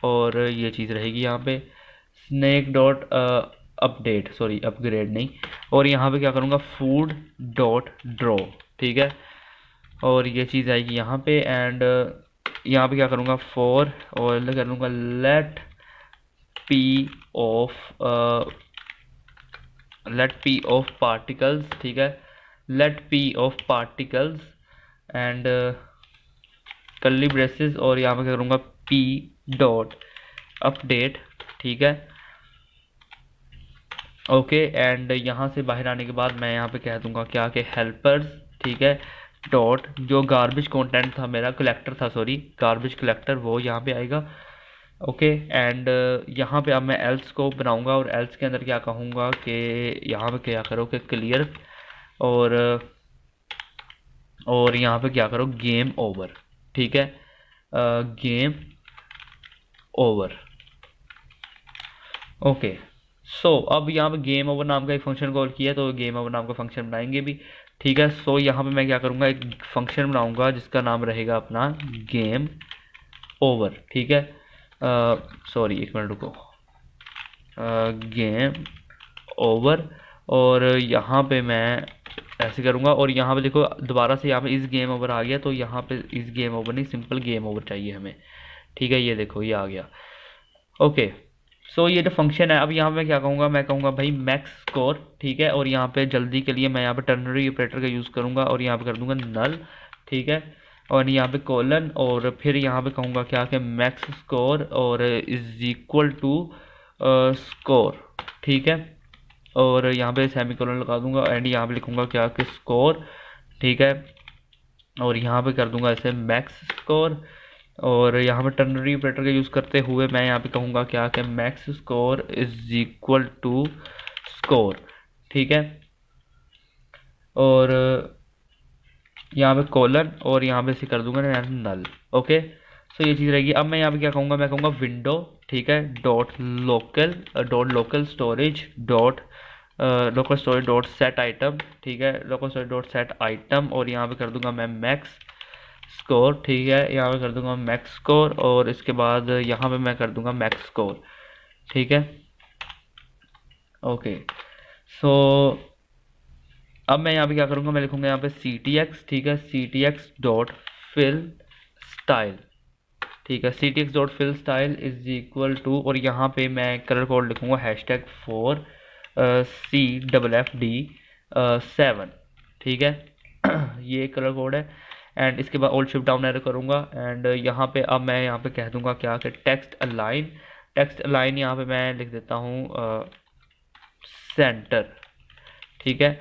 और ये चीज़ रहेगी यहाँ पे snake dot update, sorry upgrade नहीं, और यहाँ पे क्या करूँगा फूड डॉट ड्रॉ, ठीक है, और ये चीज़ आएगी यहाँ पे। एंड यहाँ पे क्या करूँगा फॉर, और करूँगा लेट पी ऑफ पार्टिकल्स, ठीक है, let P of particles, and curly braces, और यहाँ पे क्या करूँगा पी डॉट अपडेट, ठीक है, ओके। एंड यहाँ से बाहर आने के बाद मैं यहाँ पे कह दूँगा क्या कि हेल्पर्स, ठीक है, डॉट जो गार्बेज कंटेंट था मेरा, कलेक्टर था, सॉरी गार्बेज कलेक्टर, वो यहाँ पे आएगा, ओके। एंड यहाँ पे अब मैं एल्स को बनाऊँगा, और एल्स के अंदर क्या कहूँगा कि यहाँ पे क्या करो कि क्लियर, और यहाँ पे क्या करो गेम ओवर, ठीक है, गेम ओवर, ओके। सो अब यहाँ पे गेम ओवर नाम का एक फंक्शन कॉल किया, तो गेम ओवर नाम का फंक्शन बनाएंगे भी, ठीक है। सो यहाँ पे मैं क्या करूँगा एक फंक्शन बनाऊँगा जिसका नाम रहेगा अपना गेम ओवर, ठीक है, सॉरी एक मिनट रुको, गेम ओवर, और यहाँ पे मैं ऐसे करूँगा, और यहाँ पे देखो दोबारा से यहाँ पे इस गेम ओवर आ गया, तो यहाँ पे इस गेम ओवर नहीं, सिंपल गेम ओवर चाहिए हमें, ठीक है, ये देखो ये आ गया, ओके। सो ये जो फंक्शन है, अब यहाँ पे मैं क्या कहूँगा, मैं कहूँगा भाई मैक्स स्कोर, ठीक है, और यहाँ पे जल्दी के लिए मैं यहाँ पे टर्नरी ऑपरेटर का यूज़ करूँगा, और यहाँ पे कर दूँगा नल, ठीक है, और यहाँ पे कोलन, और फिर यहाँ पे कहूँगा क्या कि मैक्स स्कोर और इज इक्वल टू स्कोर, ठीक है, और यहाँ पे सेमीकोलन लगा दूंगा, एंड यहाँ पे लिखूँगा क्या कि स्कोर, ठीक है, और यहाँ पे कर दूंगा ऐसे मैक्स स्कोर, और यहाँ पे टर्नरी ऑपरेटर का यूज़ करते हुए मैं यहाँ पे कहूँगा क्या कि max score is equal to score, ठीक है, और यहाँ पे कोलन, और यहाँ पे से कर दूंगा ना नल, ओके। सो ये चीज़ रहेगी। अब मैं यहाँ पे क्या कहूँगा, मैं कहूँगा विंडो, ठीक है, dot local storage dot local storage dot set item, ठीक है, local storage dot set item, और यहाँ पे कर दूंगा मैं मैक्स स्कोर, ठीक है, यहाँ पे कर दूंगा मैक्स स्कोर, और इसके बाद यहाँ पे मैं कर दूंगा मैक्स स्कोर, ठीक है, ओके। सो अब मैं यहाँ पे क्या करूँगा, मैं लिखूँगा यहाँ पे सी टी एक्स, ठीक है, C T X dot fill style, ठीक है, C T X dot fill style is equal to, और यहाँ पे मैं कलर कोड लिखूँगा हैशटैग फॉर CFFD7, ठीक है, ये कलर कोड है। एंड इसके बाद ओल्ड शिफ्ट डाउन एरो करूँगा, एंड यहाँ पे अब मैं यहाँ पे कह दूँगा क्या कि टेक्स्ट अलाइन यहाँ पे मैं लिख देता हूँ सेंटर, ठीक है,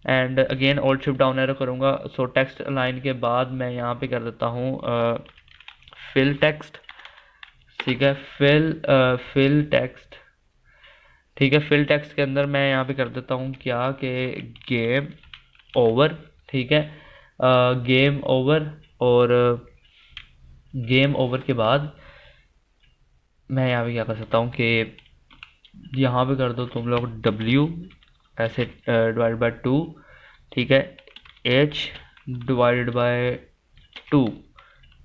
and again alt shift down arrow करूँगा। सो टेक्स्ट अलाइन के बाद मैं यहाँ पे कर देता हूँ फिल टेक्स्ट, ठीक है, फिल टेक्स्ट, ठीक है, फिल टेक्स्ट के अंदर मैं यहाँ पे कर देता हूँ क्या कि गेम ओवर, ठीक है, गेम ओवर, और गेम ओवर के बाद मैं यहाँ पे क्या कर सकता हूँ कि यहाँ पे कर दो तुम लोग W ऐसे डिवाइड बाय 2, ठीक है, H डिवाइडेड बाय 2,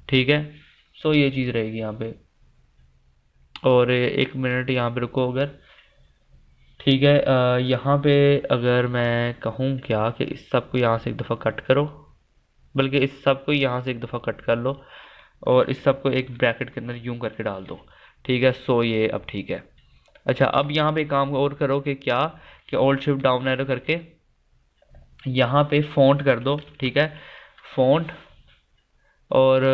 ठीक है। सो ये चीज़ रहेगी यहाँ पे, और एक मिनट यहाँ पे रुको अगर, ठीक है, यहाँ पे अगर मैं कहूँ क्या कि इस सब को यहाँ से एक दफ़ा कट करो, बल्कि इस सब को यहाँ से एक दफ़ा कट कर लो, और इस सब को एक ब्रैकेट के अंदर यूं करके डाल दो, ठीक है। सो ये अब ठीक है। अच्छा, अब यहाँ पे काम और करो कि क्या कि ओल्ड शिफ्ट डाउन एरो करके यहाँ पे फ़ॉन्ट कर दो, ठीक है, फ़ॉन्ट, और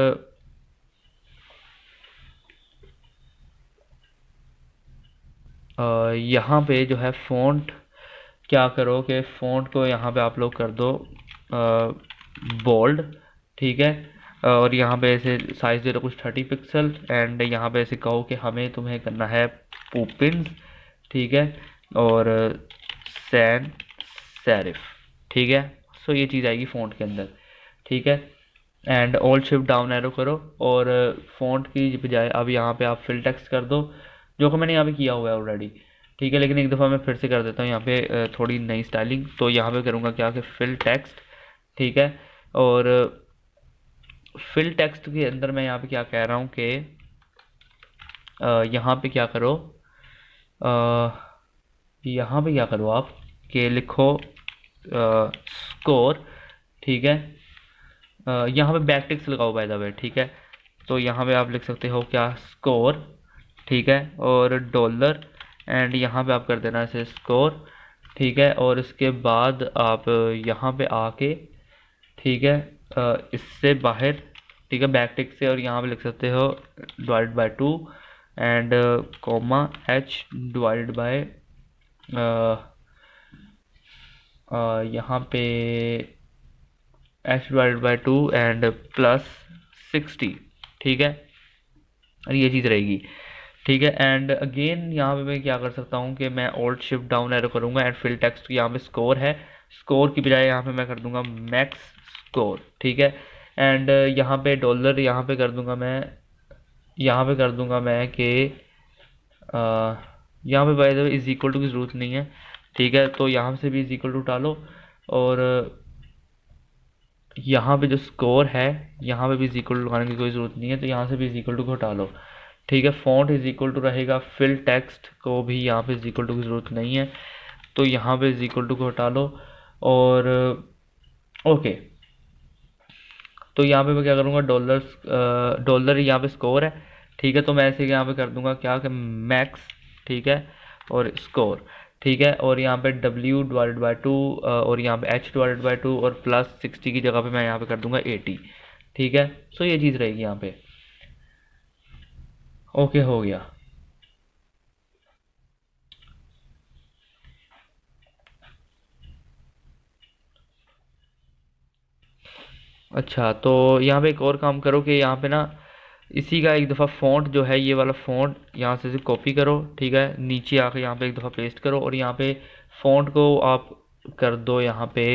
यहाँ पे जो है फ़ॉन्ट क्या करो कि फ़ॉन्ट को यहाँ पे आप लोग कर दो बोल्ड, ठीक है, और यहाँ पे ऐसे साइज़ दे दो कुछ 30 पिक्सल, एंड यहाँ पे ऐसे कहो कि हमें तुम्हें करना है पुपिन्स, ठीक है, और सैन सेरिफ, ठीक है। सो ये चीज़ आएगी फ़ॉन्ट के अंदर, ठीक है। And alt shift down arrow करो और फ़ॉन्ट की बजाय अब यहाँ पे आप फिल टेक्स्ट कर दो, जो कि मैंने यहाँ पे किया हुआ है ऑलरेडी, ठीक है। लेकिन एक दफ़ा मैं फिर से कर देता हूँ यहाँ पे थोड़ी नई स्टाइलिंग। तो यहाँ पे करूँगा क्या कि फिल टेक्स्ट, ठीक है। और फिल टेक्स्ट के अंदर मैं यहाँ पे क्या कह रहा हूँ कि यहाँ पे क्या करो, यहाँ पे क्या करो आप कि लिखो स्कोर, ठीक है। यहाँ पे बैक टिक्स लगाओ बाय द वे, ठीक है। तो यहाँ पे आप लिख सकते हो क्या, स्कोर, ठीक है, और डॉलर, एंड यहाँ पे आप कर देना इसे स्कोर, ठीक है। और इसके बाद आप यहाँ पे आके, ठीक है, इससे बाहर, ठीक है, बैक टिक से, और यहाँ पे लिख सकते हो divide by 2 and comma H divided by यहाँ पे H divided by 2 and plus 60, ठीक है। और ये चीज़ रहेगी, ठीक है। एंड अगेन यहाँ पे मैं क्या कर सकता हूँ कि मैं ऑल्ट शिफ्ट डाउन एरो करूँगा एंड फिल टेक्स्ट यहाँ पे स्कोर है, स्कोर की बजाय यहाँ पे मैं कर दूँगा मैक्स स्कोर, ठीक है। एंड यहाँ पे डॉलर यहाँ पे कर दूँगा मैं, यहाँ पे कर दूँगा मैं कि यहाँ पे by the way is equal to की ज़रूरत नहीं है, ठीक है। तो यहाँ से भी इज इक्वल टू डालो, और यहाँ पे जो स्कोर है यहाँ पे भी इज इक्वल टू लगाने की कोई ज़रूरत नहीं है, तो यहाँ से भी इज इक्वल टू को हटा लो, ठीक है। फॉन्ट इज इक्वल टू रहेगा, फिल टेक्स्ट को भी यहाँ पे इज इक्वल टू की ज़रूरत नहीं है, तो यहाँ पे इज इक्वल टू को हटा लो। और ओके, तो यहाँ पे मैं क्या करूँगा, डॉलर यहाँ पे स्कोर है, ठीक है। तो मैं ऐसे यहाँ पे कर दूँगा क्या कि मैक्स, ठीक है, और स्कोर, ठीक है। और यहाँ पे W डिवाइडेड बाई 2 और यहाँ पे H डिवाइडेड बाई 2 और प्लस 60 की जगह पे मैं यहाँ पे कर दूँगा 80, ठीक है। सो ये चीज़ रहेगी यहाँ पे। ओके, हो गया। अच्छा, तो यहाँ पे एक और काम करो कि यहाँ पे ना इसी का एक दफ़ा फ़ॉन्ट जो है, ये वाला फ़ॉन्ट यहाँ से कॉपी करो, ठीक है। नीचे आके यहाँ पे एक दफ़ा पेस्ट करो, और यहाँ पे फ़ॉन्ट को आप कर दो यहाँ पे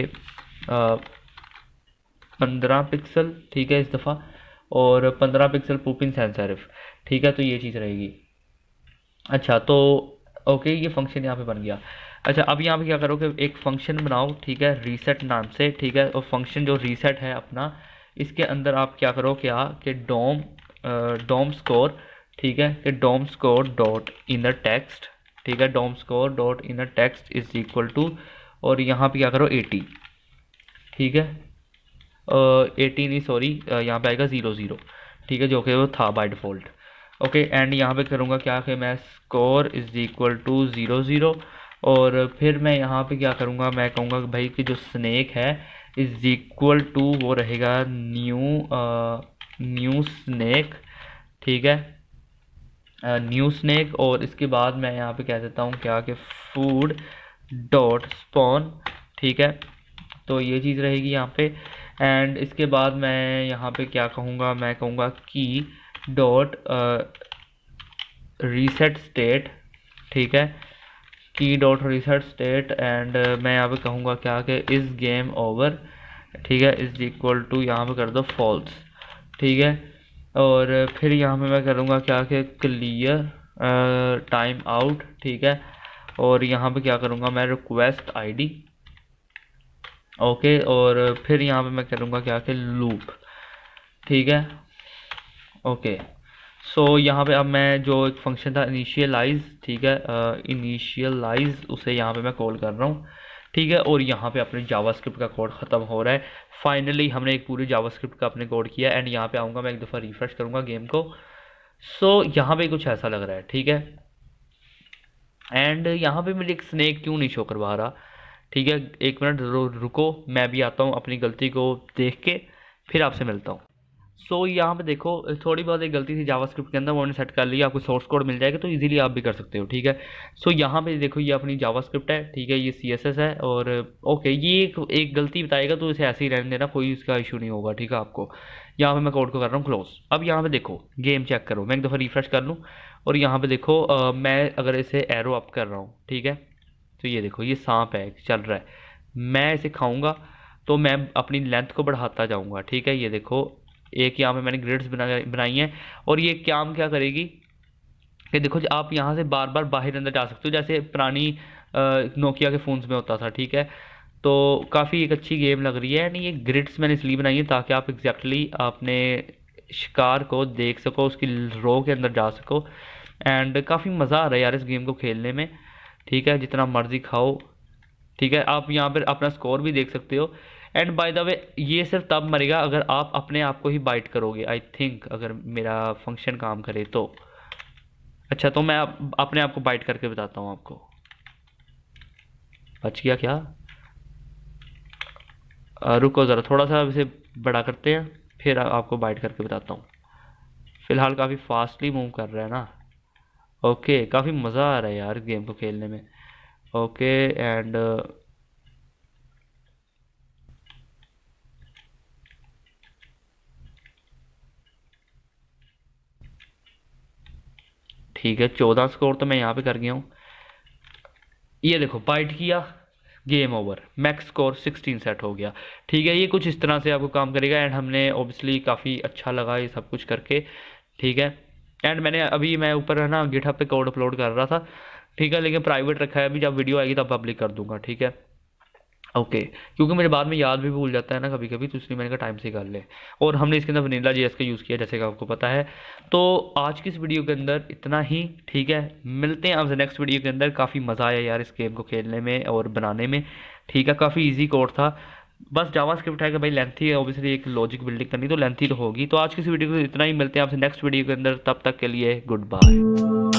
15 पिक्सल, ठीक है, इस दफ़ा, और 15 पिक्सल पुपिन सैन सेरिफ, ठीक है। तो ये चीज़ रहेगी। अच्छा, तो ओके, ये फंक्शन यहाँ पे बन गया। अच्छा, अब यहाँ पे क्या करो कि एक फंक्शन बनाओ, ठीक है, रीसेट नाम से, ठीक है। और फंक्शन जो रीसेट है अपना, इसके अंदर आप क्या करो क्या कि डोम स्कोर, ठीक है, कि dom score dot inner text, ठीक है, डोम score dot inner text is equal to, और यहाँ पे क्या करो 80, ठीक है। 80 नहीं, सॉरी, यहाँ पे आएगा 00, ठीक है, जो कि वो था बाय डिफ़ॉल्ट। ओके, एंड यहाँ पे करूँगा क्या कि मैं स्कोर इज़ इक्वल टू 00, और फिर मैं यहाँ पे क्या करूँगा, मैं कहूँगा कि भाई कि जो स्नैक है इज़ इक्वल टू वो रहेगा न्यू स्नैक, ठीक है, न्यू स्नैक। और इसके बाद मैं यहाँ पे कह देता हूँ क्या कि फूड डॉट स्पॉन, ठीक है। तो ये चीज़ रहेगी यहाँ पे। एंड इसके बाद मैं यहाँ पे क्या कहूँगा, मैं कहूँगा की डॉट रीसेट स्टेट, ठीक है, की डॉट रीसेट स्टेट। एंड मैं यहाँ पे कहूँगा क्या कि इस गेम ओवर, ठीक है, इज इक्वल टू यहाँ पे कर दो फॉल्स, ठीक है। और फिर यहाँ पे मैं करूँगा क्या कि क्लियर टाइम आउट, ठीक है। और यहाँ पे क्या करूँगा मैं रिक्वेस्ट आईडी, ओके। और फिर यहाँ पे मैं करूँगा क्या कि लूप, ठीक है, ओके। सो यहाँ पे अब मैं जो एक फंक्शन था इनिशियलाइज, ठीक है, इनिशियलाइज, उसे यहाँ पे मैं कॉल कर रहा हूँ, ठीक है। और यहाँ पे अपने जावास्क्रिप्ट का कोड ख़त्म हो रहा है। फाइनली हमने एक पूरी जावास्क्रिप्ट का अपने कोड किया। एंड यहाँ पे आऊँगा, मैं एक दफ़ा रिफ़्रेश करूँगा गेम को। सो यहाँ पे कुछ ऐसा लग रहा है, ठीक है। एंड यहाँ पे मेरी एक स्नैक क्यों नहीं शो करवा रहा, ठीक है। एक मिनट रुको, मैं भी आता हूँ अपनी गलती को देख के, फिर आपसे मिलता हूँ। सो यहाँ पे देखो, थोड़ी बहुत एक गलती थी जावास्क्रिप्ट के अंदर, वो मैंने सेट कर लिया। आपको सोर्स कोड मिल जाएगा तो इजीली आप भी कर सकते हो, ठीक है। सो यहाँ पे देखो, ये अपनी जावास्क्रिप्ट है, ठीक है, ये CSS है। और ओके, ये एक गलती बताएगा तो इसे ऐसे ही रहने देना, कोई इसका इशू नहीं होगा, ठीक है। आपको यहाँ पे मैं कोड को कर रहा हूँ क्लोज। अब यहाँ पे देखो, गेम चेक करो, मैं एक दफ़ा रिफ्रेश कर लूँ, और यहाँ पे देखो मैं अगर इसे एरो अप कर रहा हूँ, ठीक है, तो ये देखो ये सांप है चल रहा है, मैं इसे खाऊंगा तो मैं अपनी लेंथ को बढ़ाता जाऊंगा। ठीक है, ये देखो एक यहाँ पे मैंने ग्रिड्स बनाई हैं। और ये क्या करेगी कि देखो आप यहाँ से बार बार बाहर अंदर जा सकते हो, जैसे पुरानी नोकिया के फ़ोन्स में होता था। ठीक है, तो काफ़ी एक अच्छी गेम लग रही है। नहीं, ये ग्रिड्स मैंने इसलिए बनाई है ताकि आप एग्जैक्टली अपने शिकार को देख सको, उसकी रो के अंदर जा सको। एंड काफ़ी मज़ा आ रहा है यार इस गेम को खेलने में। ठीक है, जितना मर्जी खाओ। ठीक है, आप यहाँ पर अपना स्कोर भी देख सकते हो। एंड बाय द वे ये सिर्फ तब मरेगा अगर आप अपने आप को ही बाइट करोगे, आई थिंक, अगर मेरा फंक्शन काम करे तो। अच्छा, तो मैं अपने आप को बाइट करके बताता हूँ आपको। बच गया क्या? रुको ज़रा, थोड़ा सा इसे बड़ा करते हैं, फिर आपको बाइट करके बताता हूँ। फ़िलहाल काफ़ी फास्टली मूव कर रहा है ना। ओके, काफ़ी मज़ा आ रहा है यार गेम को खेलने में। ओके, एंड ठीक है, 14 स्कोर तो मैं यहाँ पे कर गया हूँ। ये देखो बाइट किया, game over, max score 16 set हो गया। ठीक है, ये कुछ इस तरह से आपको काम करेगा। एंड हमने ऑब्वियसली काफ़ी अच्छा लगा ये सब कुछ करके। ठीक है, एंड मैंने अभी मैं ऊपर है ना गिटहब पे कोड अपलोड कर रहा था। ठीक है, लेकिन प्राइवेट रखा है, अभी जब वीडियो आएगी तब पब्लिक कर दूंगा। ठीक है, ओके, क्योंकि मुझे बाद में याद भी भूल जाता है ना कभी कभी, तो इसलिए मैंने कहा टाइम से कर ले। और हमने इसके अंदर वनीला जेएस का यूज़ किया जैसे कि आपको पता है। तो आज की इस वीडियो के अंदर इतना ही। ठीक है, मिलते हैं आपसे नेक्स्ट वीडियो के अंदर। काफ़ी मज़ा आया यार इस गेम को खेलने में और बनाने में। ठीक है, काफ़ी ईजी कोड था। बस जावास्क्रिप्ट है कि भाई लेंथी है, ऑब्वियसली एक लॉजिक बिल्डिंग करनी तो लेंथी तो होगी। तो आज की इस वीडियो को इतना ही, मिलते हैं आपसे नेक्स्ट वीडियो के अंदर, तब तक के लिए गुड बाय।